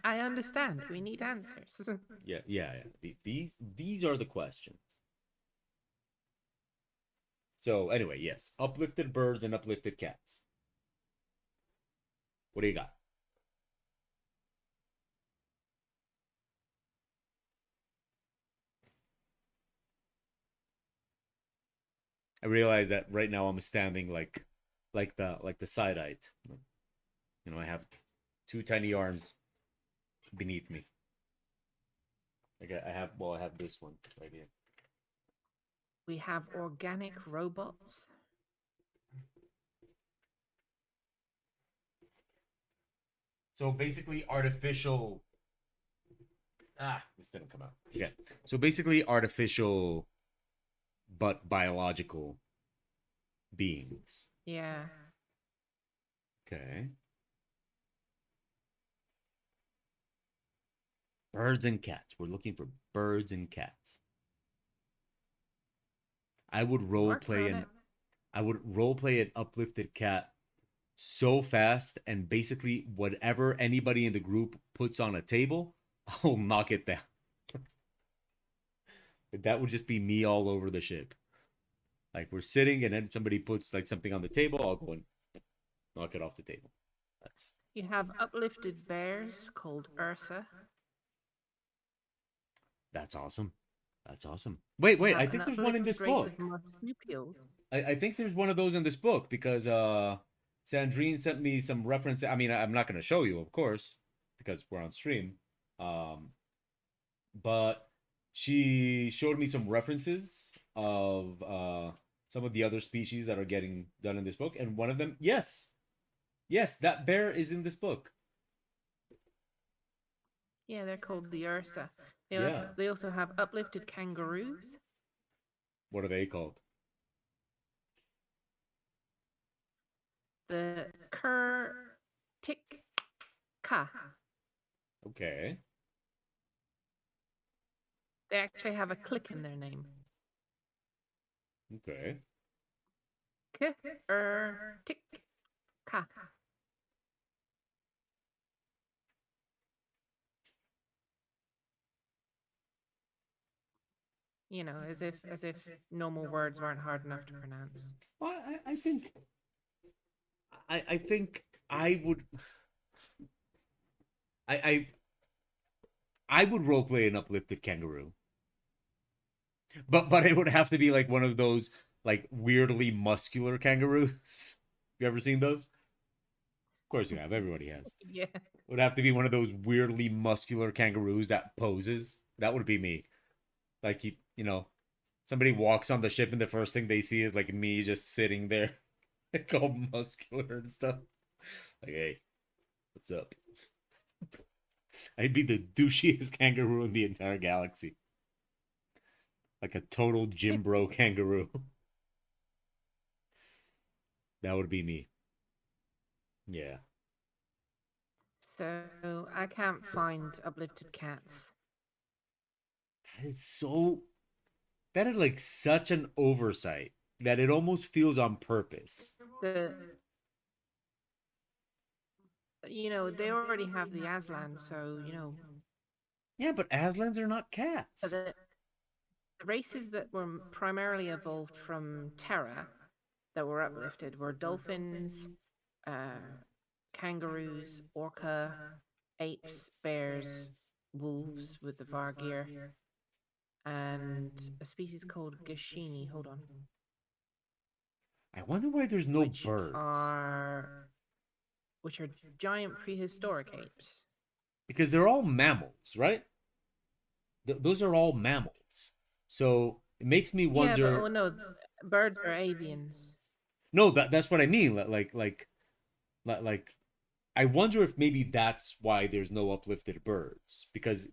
I understand. We need answers. yeah. These are the questions. So anyway, yes, uplifted birds and uplifted cats. What do you got? I realize that right now I'm standing like the side-eyed. You know, I have two tiny arms beneath me. I have this one right here. We have organic robots. So basically artificial this didn't come out. Okay. So basically artificial but biological beings. Yeah. Okay. Birds and cats. We're looking for birds and cats. I would role play an uplifted cat so fast, and basically whatever anybody in the group puts on a table, I'll knock it down. That would just be me all over the ship. Like we're sitting and then somebody puts like something on the table, I'll go and knock it off the table. You have uplifted bears called Ursa. That's awesome. That's awesome. Wait, I think there's one in this book. I think there's one of those in this book because Sandrine sent me some reference. I mean, I'm not going to show you, of course, because we're on stream. But she showed me some references of some of the other species that are getting done in this book, and one of them, yes, that bear is in this book. Yeah, they're called the Ursa. Yeah. They also have uplifted kangaroos. What are they called? The Kurtika. Okay. They actually have a click in their name. Okay. Kurtika. You know, as if normal words weren't hard enough to pronounce. Well, I think I would I would roleplay an uplifted kangaroo. But it would have to be like one of those like weirdly muscular kangaroos. You ever seen those? Of course you have. Everybody has. Yeah. It would have to be one of those weirdly muscular kangaroos that poses. That would be me. Like you know, somebody walks on the ship and the first thing they see is like me just sitting there, like all muscular and stuff. Like, hey, what's up? I'd be the douchiest kangaroo in the entire galaxy. Like a total gym bro kangaroo. That would be me. Yeah. So I can't find uplifted cats. That is so that is like such an oversight that it almost feels on purpose. The they already have the Aslan, so Yeah, but Aslans are not but cats. the races that were primarily evolved from Terra that were uplifted were dolphins, uh, kangaroos, orca, apes, bears, wolves with the Vargir, and a species called Gashini. Hold on, I wonder why there's no which birds. are which are giant prehistoric apes. Because they're all mammals, right? Those are all mammals. So it makes me Yeah, but wonder. no, birds are avians. No, that's what I mean. Like, I wonder if maybe that's why there's no uplifted birds. Because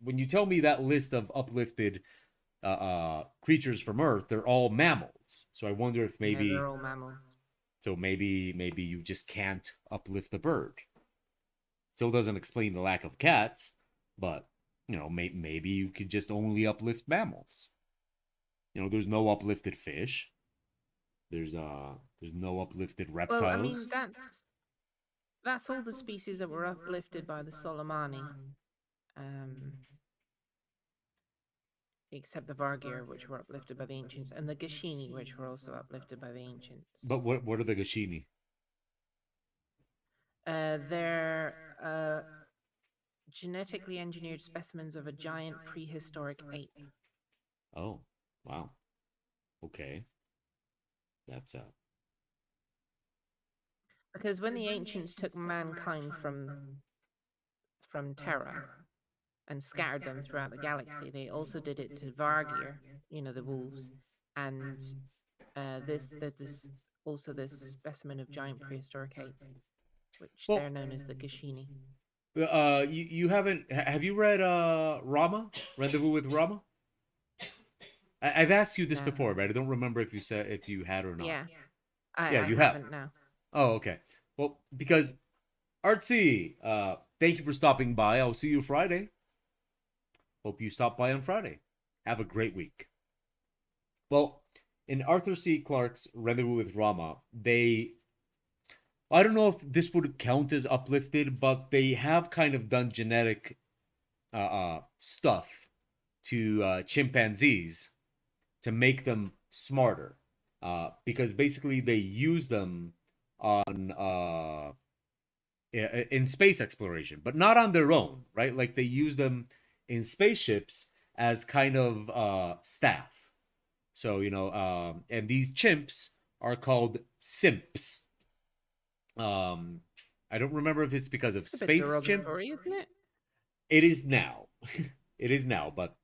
when you tell me that list of uplifted creatures from Earth, they're all mammals. So I wonder if Yeah, they're maybe all mammals. so maybe you just can't uplift a bird. Still doesn't explain the lack of cats, but maybe you could just only uplift mammals. There's no uplifted fish. There's no uplifted Well, I mean reptiles. that's all the species that were uplifted by the Solomani, um, except the Vargir, which were uplifted by the ancients, and the Gashini, which were also uplifted by the ancients. But what are the Gashini? They're genetically engineered specimens of a giant prehistoric ape. Oh, wow. Okay, that's Because when the ancients took mankind from Terra and scattered them throughout the galaxy, they also did it to Vargir, the wolves, and there's this specimen of giant prehistoric ape, which well. they're known as the Gashini. You haven't have you read Rama? Rendezvous with Rama? I've asked you this No, before, but I don't remember if you said if you had or not. yeah, Yeah, I you have. haven't now. Oh, okay. Well, because Artsy, thank you for stopping by. I'll see you Friday. Hope you stop by on Friday. Have a great week. Well, in Arthur C. Clarke's Rendezvous with Rama, I don't know if this would count as uplifted, but they have kind of done genetic stuff to chimpanzees to make them smarter. Because basically they use them on in space exploration, but not on their own, right? Like they use them in spaceships as kind of staff. So and these chimps are called simps. Um, I don't remember if it's because of It's a bit space chimp. derogatory, isn't it? It is now. It is now, but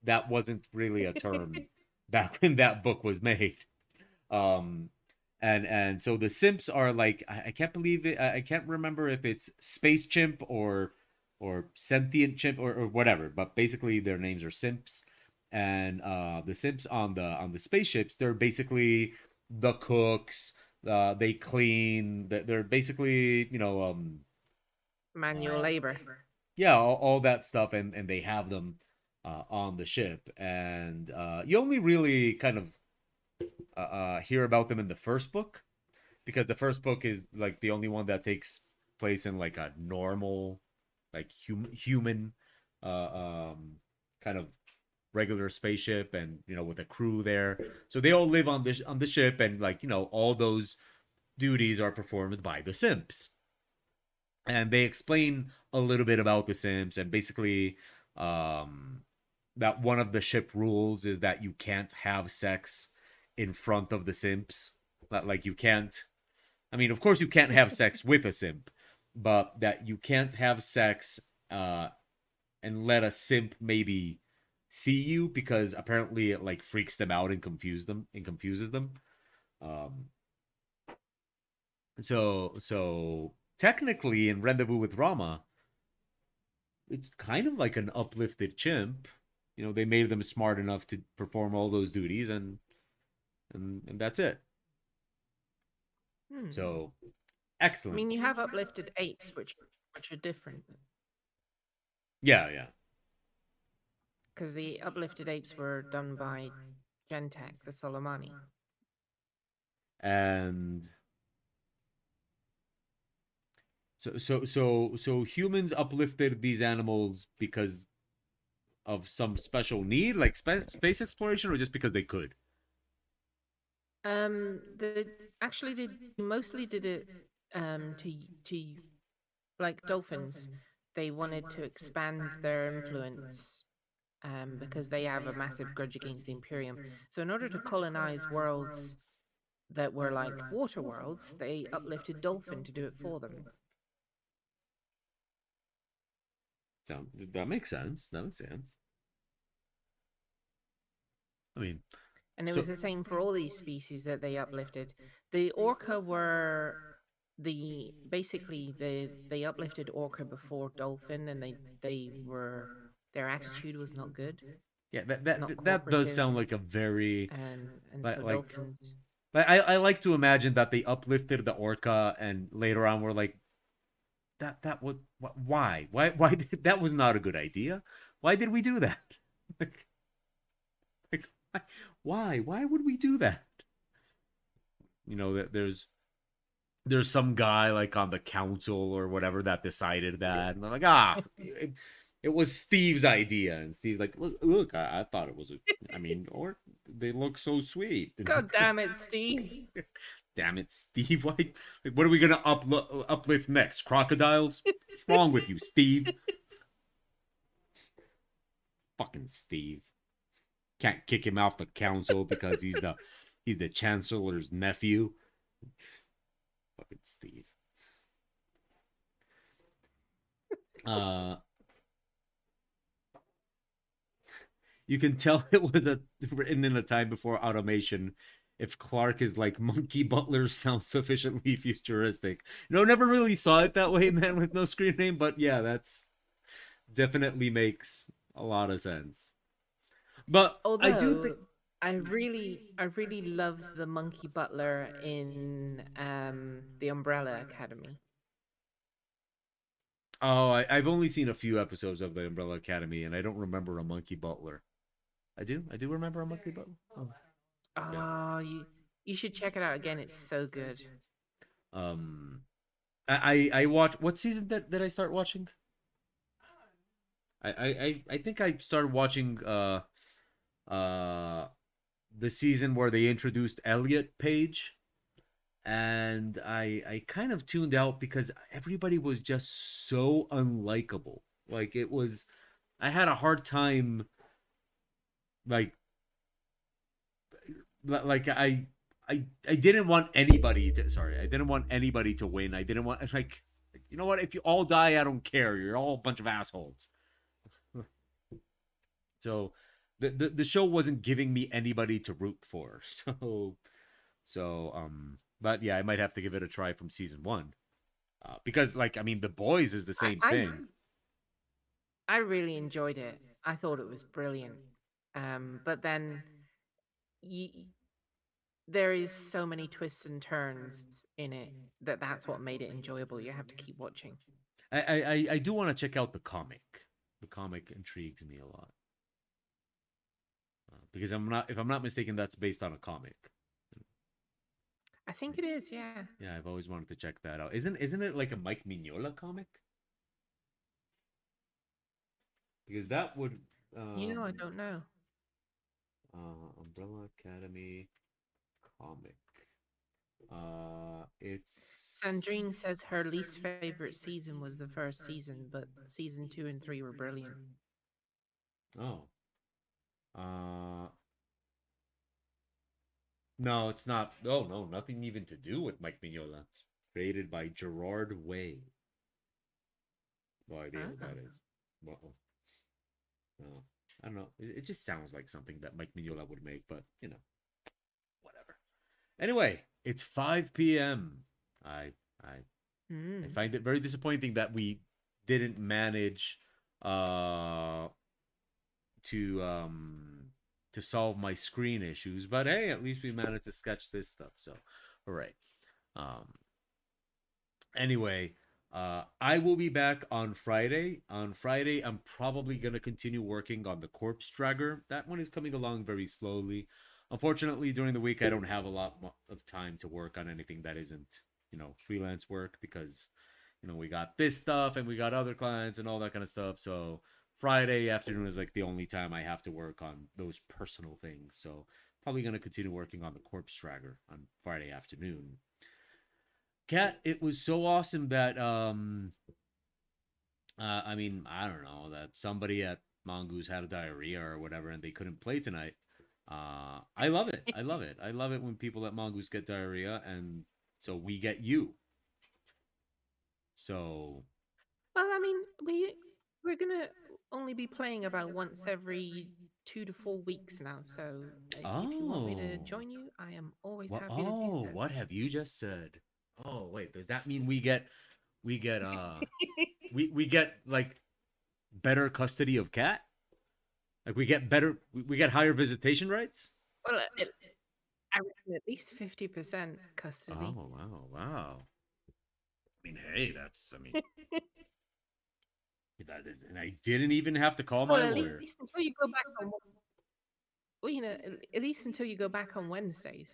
that wasn't really a term back when that book was made. Um, and so the simps are like I can't believe it. I can't remember if it's space chimp or sentient chimp or whatever. But basically, their names are simps. And the simps on the spaceships, they're basically the cooks. They clean. They're basically Manual labor. yeah, all that stuff, and they have them on the ship, and you only really kind of hear about them in the first book because the first book is like the only one that takes place in like a normal, like human, kind of regular spaceship, and with a crew there. So they all live on the ship, and like all those duties are performed by the simps, and they explain a little bit about the Sims, and basically that one of the ship rules is that you can't have sex in front of the simps. Like you can't. I mean, of course, you can't have sex with a simp, but that you can't have sex and let a simp maybe see you because apparently it like freaks them out and confuses them. Um, so technically in Rendezvous with Rama, it's kind of like an uplifted chimp. You know, they made them smart enough to perform all those duties, and that's it. Hmm. So I excellent. mean, you have uplifted apes, which are different, Yeah, yeah. because the uplifted apes were done by Gentech, the Solomani. And so humans uplifted these animals because of some special need, like space exploration, or just because they could? The actually they mostly did it to like dolphins. They wanted to expand their influence because they have a massive grudge against the Imperium. So in order to colonize worlds that were like water worlds, they uplifted dolphin to do it for them. So that makes sense. That makes sense. I mean, And it so was the same for all these species that they uplifted. The orca were the basically they uplifted orca before dolphin, and they were their attitude was not good, yeah, that not that does cooperative, sound like a very and like so like dolphins. I like to imagine that they uplifted the orca and later on were like that would why did, that was not a good idea. Why did we do that? like, like why would we do that? You know that there's some guy like on the council or whatever that decided that, and they're like, it was Steve's idea, and Steve's like, look, I thought it was I mean, or they look so sweet. God damn it, Steve! Damn it, Steve! Why? Like, what are we gonna uplift next? Crocodiles? What's wrong with you, Steve? Fucking Steve! Can't kick him off the council because he's the chancellor's nephew. Fucking Steve. Uh, you can tell it was written in a time before automation. If Clark is like Monkey Butler sounds sufficiently futuristic. No, never really saw it that way, man, with no screen name. But yeah, that's definitely makes a lot of sense. But I do think, Although I really loved the monkey butler in the Umbrella Academy. oh, I've only seen a few episodes of the Umbrella Academy, and I don't remember a Monkey Butler. I do remember a Monkey Butler. Oh, yeah. Oh, you should check it out again. It's so good. Um, I watch. What season that I start watching? I think I started watching uh the season where they introduced Elliot Page, and I kind of tuned out because everybody was just so unlikable. Like it was, I had a hard time like like I didn't want anybody to, sorry, I didn't want anybody to win. I didn't want like, you know what, if you all die I don't care, you're all a bunch of assholes. So the show wasn't giving me anybody to root for. So but yeah, I might have to give it a try from season 1. Because like, I mean, The Boys is the I, same I thing. I really enjoyed it. I thought it was brilliant. But then y- there is so many twists and turns in it that that's what made it enjoyable. You have to keep watching. I do want to check out the comic. The comic intrigues me a lot. Because if I'm not mistaken, that's based on a comic. I think it is, yeah. Yeah, I've always wanted to check that out. Isn't it like a Mike Mignola comic? Because that would I don't know. Umbrella Academy comic. It's Sandrine says her least favorite season was the first season, but season 2 and 3 were brilliant. oh uh no, it's not. Oh no, nothing even to do with Mike Mignola. It's created by Gerard Way. No idea who Ah. that is. Well, no, I don't know. It just sounds like something that Mike Mignola would make, but you know, whatever. Anyway, it's 5 p.m. I I Mm. find it very disappointing that we didn't manage uh to solve my screen issues. But hey, at least we managed to sketch this stuff. So, all right. Um, anyway, I will be back on Friday. On Friday, I'm probably gonna continue working on the Corpse Dragger. That one is coming along very slowly. Unfortunately, during the week, I don't have a lot of time to work on anything that isn't, freelance work because, we got this stuff and we got other clients and all that kind of stuff. So Friday afternoon is like the only time I have to work on those personal things. So probably gonna continue working on the Corpse Dragger on Friday afternoon. Kat, it was so awesome that I mean, I don't know, that somebody at Mongoose had a diarrhea or whatever and they couldn't play tonight. I love it. I love it. I love it when people at Mongoose get diarrhea and so we get you. So Well, I mean, we're gonna only be playing about once every 2 to 4 weeks now. So if you want me to oh. join you, I am always What happy to do so. what have you just said? Oh, wait, does that mean we get we get like better custody of cat? Like we get higher visitation rights? Well, I reckon at least 50% custody. Oh, wow. I mean, hey, I mean, and I didn't even have to call my Well, at lawyer. least until you go back on. Well, at least until you go back on Wednesdays.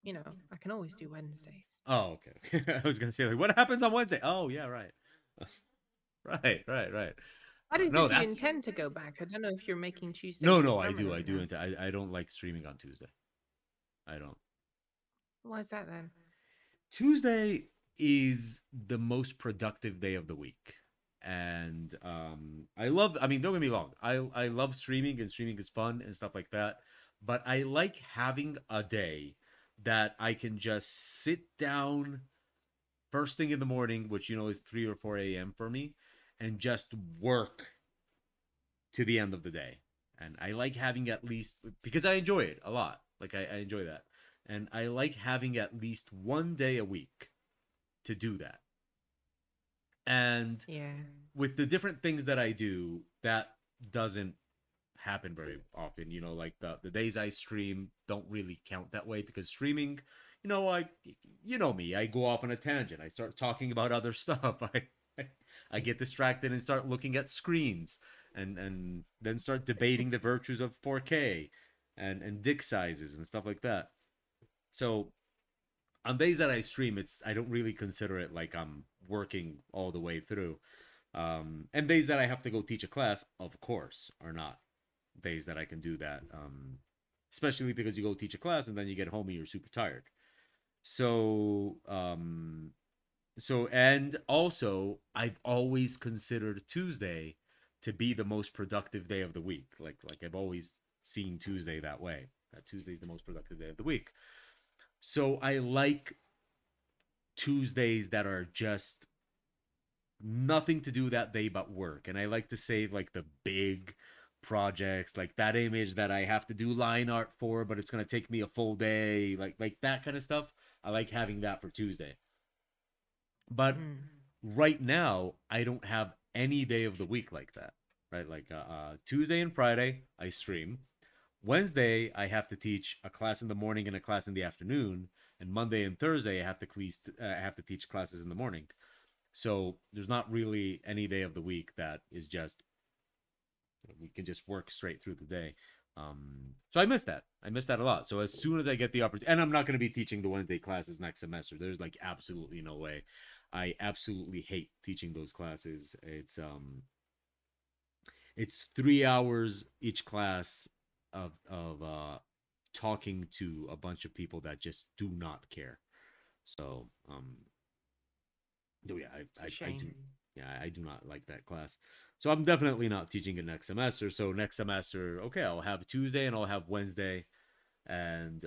I can always do Wednesdays. Oh, okay. I was gonna say, like, what happens on Wednesday? Oh, yeah, right. Right. That is No, if you that's intend to go back. I don't know if you're making Tuesdays. no. I do. permanent now. I don't like streaming on Tuesday. I don't. Why is that then? Tuesday is the most productive day of the week. And I mean, don't get me wrong, I love streaming and streaming is fun and stuff like that. But I like having a day that I can just sit down first thing in the morning, which is 3 or 4 a.m. for me, and just work to the end of the day. And I like having at least because I enjoy it a lot. Like I enjoy that. And I like having at least one day a week to do that. And Yeah. with the different things that I do, that doesn't happen very often. Like the days I stream don't really count that way because streaming, me, I go off on a tangent. I start talking about other stuff. I get distracted and start looking at screens and then start debating the virtues of 4K and dick sizes and stuff like that. So on days that I stream, I don't really consider it like I'm working all the way through. And days that I have to go teach a class, of course, are not days that I can do that. Especially because you go teach a class and then you get home and you're super tired. So and also I've always considered Tuesday to be the most productive day of the week. Like I've always seen Tuesday that way. That Tuesday is the most productive day of the week. So I like Tuesdays that are just nothing to do that day but work. And I like to save like the big projects, like that image that I have to do line art for, but it's going to take me a full day, like that kind of stuff. I like having that for Tuesday. But right now, I don't have any day of the week like that, right? Like Tuesday and Friday, I stream. Wednesday, I have to teach a class in the morning and a class in the afternoon. And Monday and Thursday, I have to teach classes in the morning. So there's not really any day of the week that is just we can just work straight through the day. So I miss that. I miss that a lot. So as soon as I get the opportunity, and I'm not going to be teaching the Wednesday classes next semester. There's like absolutely no way. I absolutely hate teaching those classes. It's 3 hours each class of talking to a bunch of people that just do not care. So yeah, I do not like that class. So I'm definitely not teaching it next semester. So next semester, okay, I'll have Tuesday and I'll have Wednesday, and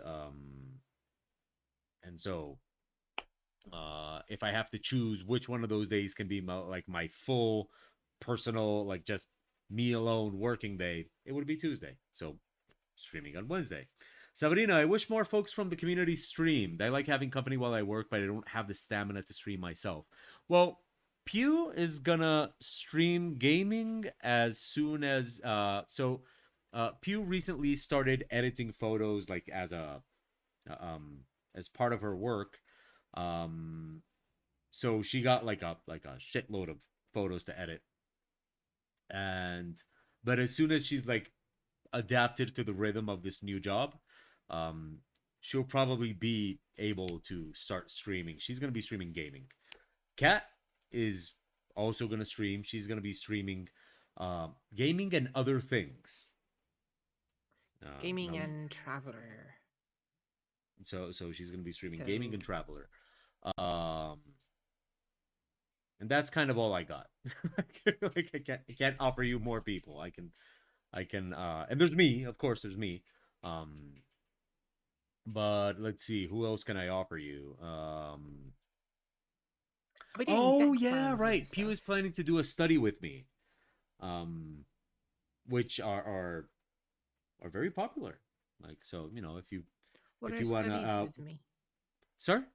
so if I have to choose which one of those days can be my full personal, like just me alone working day, it would be Tuesday. So streaming on Wednesday. Sabrina, I wish more folks from the community streamed. I like having company while I work, but I don't have the stamina to stream myself. Well, Pew is gonna stream gaming as soon as Pew recently started editing photos like as part of her work. Um so she got like a shitload of photos to edit. And but as soon as she's like adapted to the rhythm of this new job, um she'll probably be able to start streaming. She's going to be streaming gaming. Kat is also going to stream. She's going to be streaming gaming and other things. Gaming No, and Traveler. so she's going to be streaming So gaming and Traveler. Um, and that's kind of all I got. Like I can't offer you more people. I can and there's me, of course there's me. Um, but let's see, who else can I offer you? I'll be doing Oh deck yeah, plans and right. Pew is stuff. planning to do a study with me. Um, which are very popular. Like, so, What if are you wanna studies with me? sir?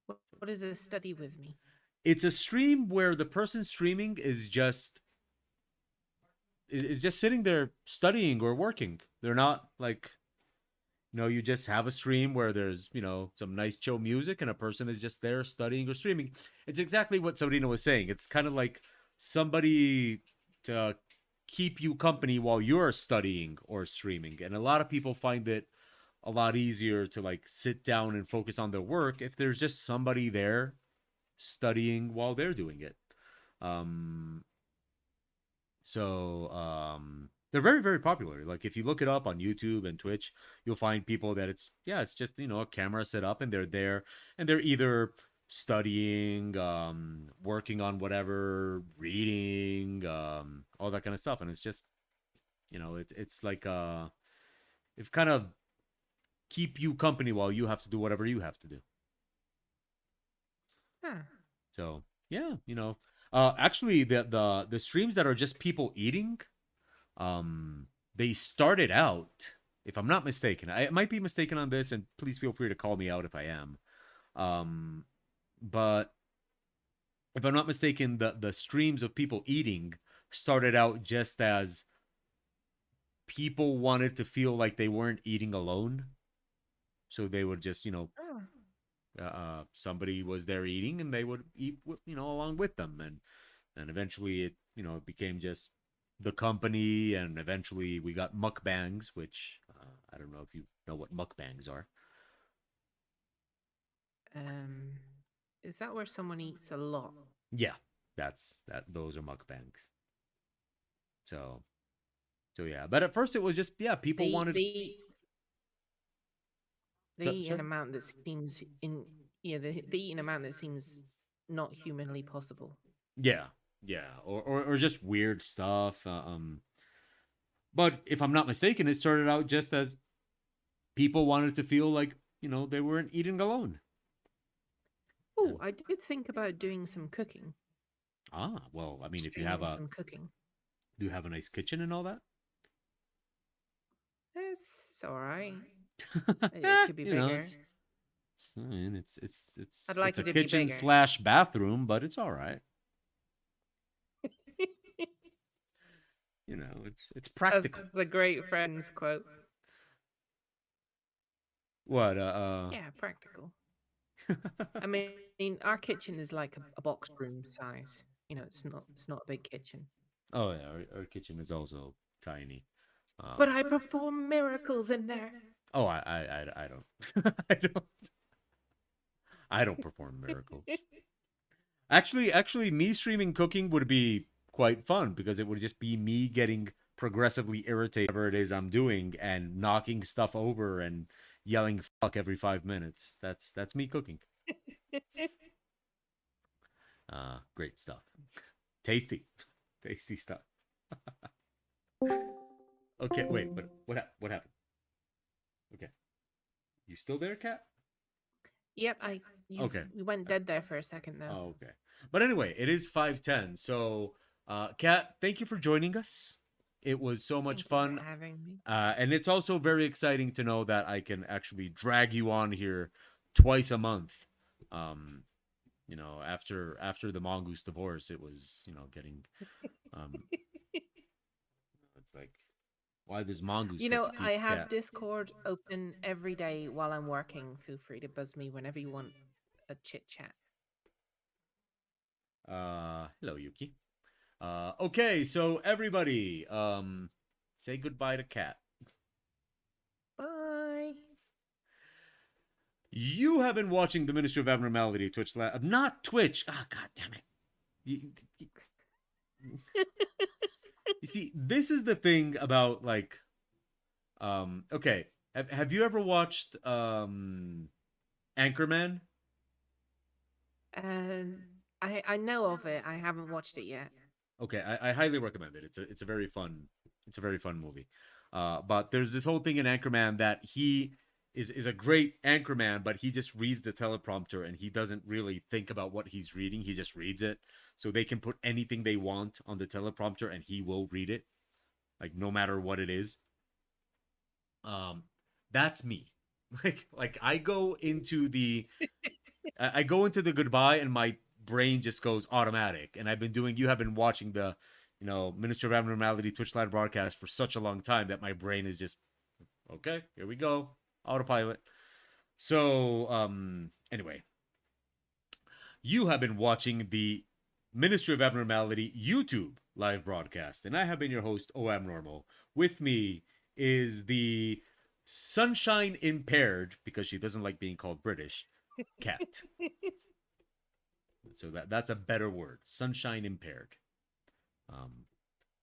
What is a study with me? It's a stream where the person streaming is just sitting there studying or working. They're not like, you just have a stream where there's, some nice chill music and a person is just there studying or streaming. It's exactly what Sabrina was saying. It's kind of like somebody to keep you company while you're studying or streaming. And a lot of people find it a lot easier to like sit down and focus on their work if there's just somebody there studying while they're doing it. Um, so they're very, very popular. Like if you look it up on YouTube and Twitch, you'll find people that it's just, a camera set up and they're there and they're either studying, working on whatever, reading, all that kind of stuff. And it's just, it's like it kind of keep you company while you have to do whatever you have to do. Huh. So yeah, actually the streams that are just people eating, they started out, if I'm not mistaken, I might be mistaken on this, and please feel free to call me out if I am. But if I'm not mistaken, the streams of people eating started out just as people wanted to feel like they weren't eating alone. So they would just, Oh. somebody was there eating and they would eat, along with them. And eventually it became just the company. And eventually we got mukbangs, which I don't know if you know what mukbangs are. Is that where someone eats a lot? Yeah, those are mukbangs. So yeah, but at first it was just, yeah, people wanted. They eat an amount that seems they eat an amount that seems not humanly possible. Yeah, or just weird stuff. But if I'm not mistaken, it started out just as people wanted to feel like they weren't eating alone. Oh, I did think about doing some cooking. Well, I mean, if you have some cooking, do you have a nice kitchen and all that? It's all right. It could be bigger. It's I'd like a it to be kitchen bigger. / bathroom, but it's all right. It's practical. That's a great Friends quote. What? Yeah, practical. I mean, our kitchen is like a box room size. It's not a big kitchen. Oh yeah, our kitchen is also tiny. But I perform miracles in there. Oh, I don't. I don't perform miracles. Actually, me streaming cooking would be quite fun because it would just be me getting progressively irritated whatever it is I'm doing and knocking stuff over and yelling fuck every 5 minutes. That's me cooking. Great stuff. Tasty stuff. Okay, wait, but what happened? Okay, you still there, Kat? Yep, Okay. We went dead there for a second though. Oh, okay. But anyway, it is 5:10. So, Kat, thank you for joining us. It was so much fun. For having me. And it's also very exciting to know that I can actually drag you on here twice a month. you know, after the mongoose divorce, it was, you know, getting it's like, why does mongoose You get know, to keep I have cat? Discord open every day while I'm working. Feel free to buzz me whenever you want a chit chat. Hello, Yuki. Okay, so everybody, say goodbye to Cat. Bye. You have been watching the Ministry of Abnormality Twitch Lab, not Twitch. Ah, god damn it. You see, this is the thing about like, okay. Have you ever watched Anchorman? I know of it. I haven't watched it yet. Okay, I highly recommend it. It's a very fun movie. But there's this whole thing in Anchorman that he is a great anchorman, but he just reads the teleprompter and he doesn't really think about what he's reading. He just reads it. So they can put anything they want on the teleprompter and he will read it, like no matter what it is. That's me. Like I go into the goodbye and my brain just goes automatic. And you have been watching the, you know, Ministry of Abnormality Twitch live broadcast for such a long time that my brain is just, okay, here we go, autopilot. So anyway, you have been watching the Ministry of Abnormality YouTube live broadcast, and I have been your host, O Abnormal. With me is the sunshine impaired, because she doesn't like being called British, Cat. So that's a better word, sunshine impaired.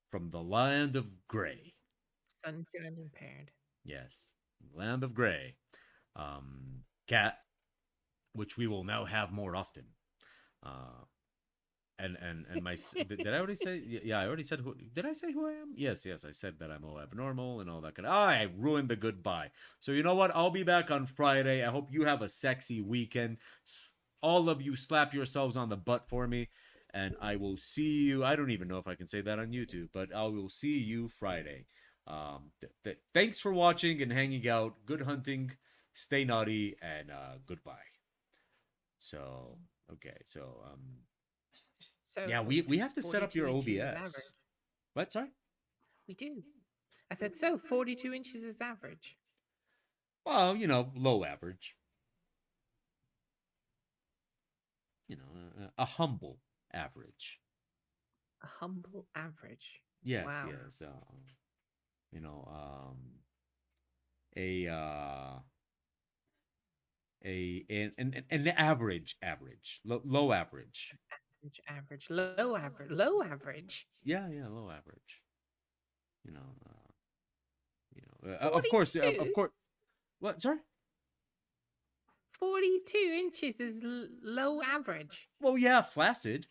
From the land of gray. Sunshine impaired. Yes, land of gray. Cat, which we will now have more often. And my did I already say? Yeah, I already said who. Did I say who I am? Yes, I said that I'm all abnormal and all that kind of. I ruined the goodbye. So you know what? I'll be back on Friday. I hope you have a sexy weekend. All of you slap yourselves on the butt for me, and I will see you. I don't even know if I can say that on YouTube, but I will see you Friday. Thanks for watching and hanging out. Good hunting. Stay naughty and goodbye. So okay, so yeah, we have to set up your OBS. What? Sorry? We do. I said so. 42 inches is average. Well, you know, low average. You know, a humble average. A humble average. Yes, wow. Yes. You know, an average, low average. Average, low average. Yeah, low average. You know, of course. What? Sorry. 42 inches is low average. Well, yeah, flaccid.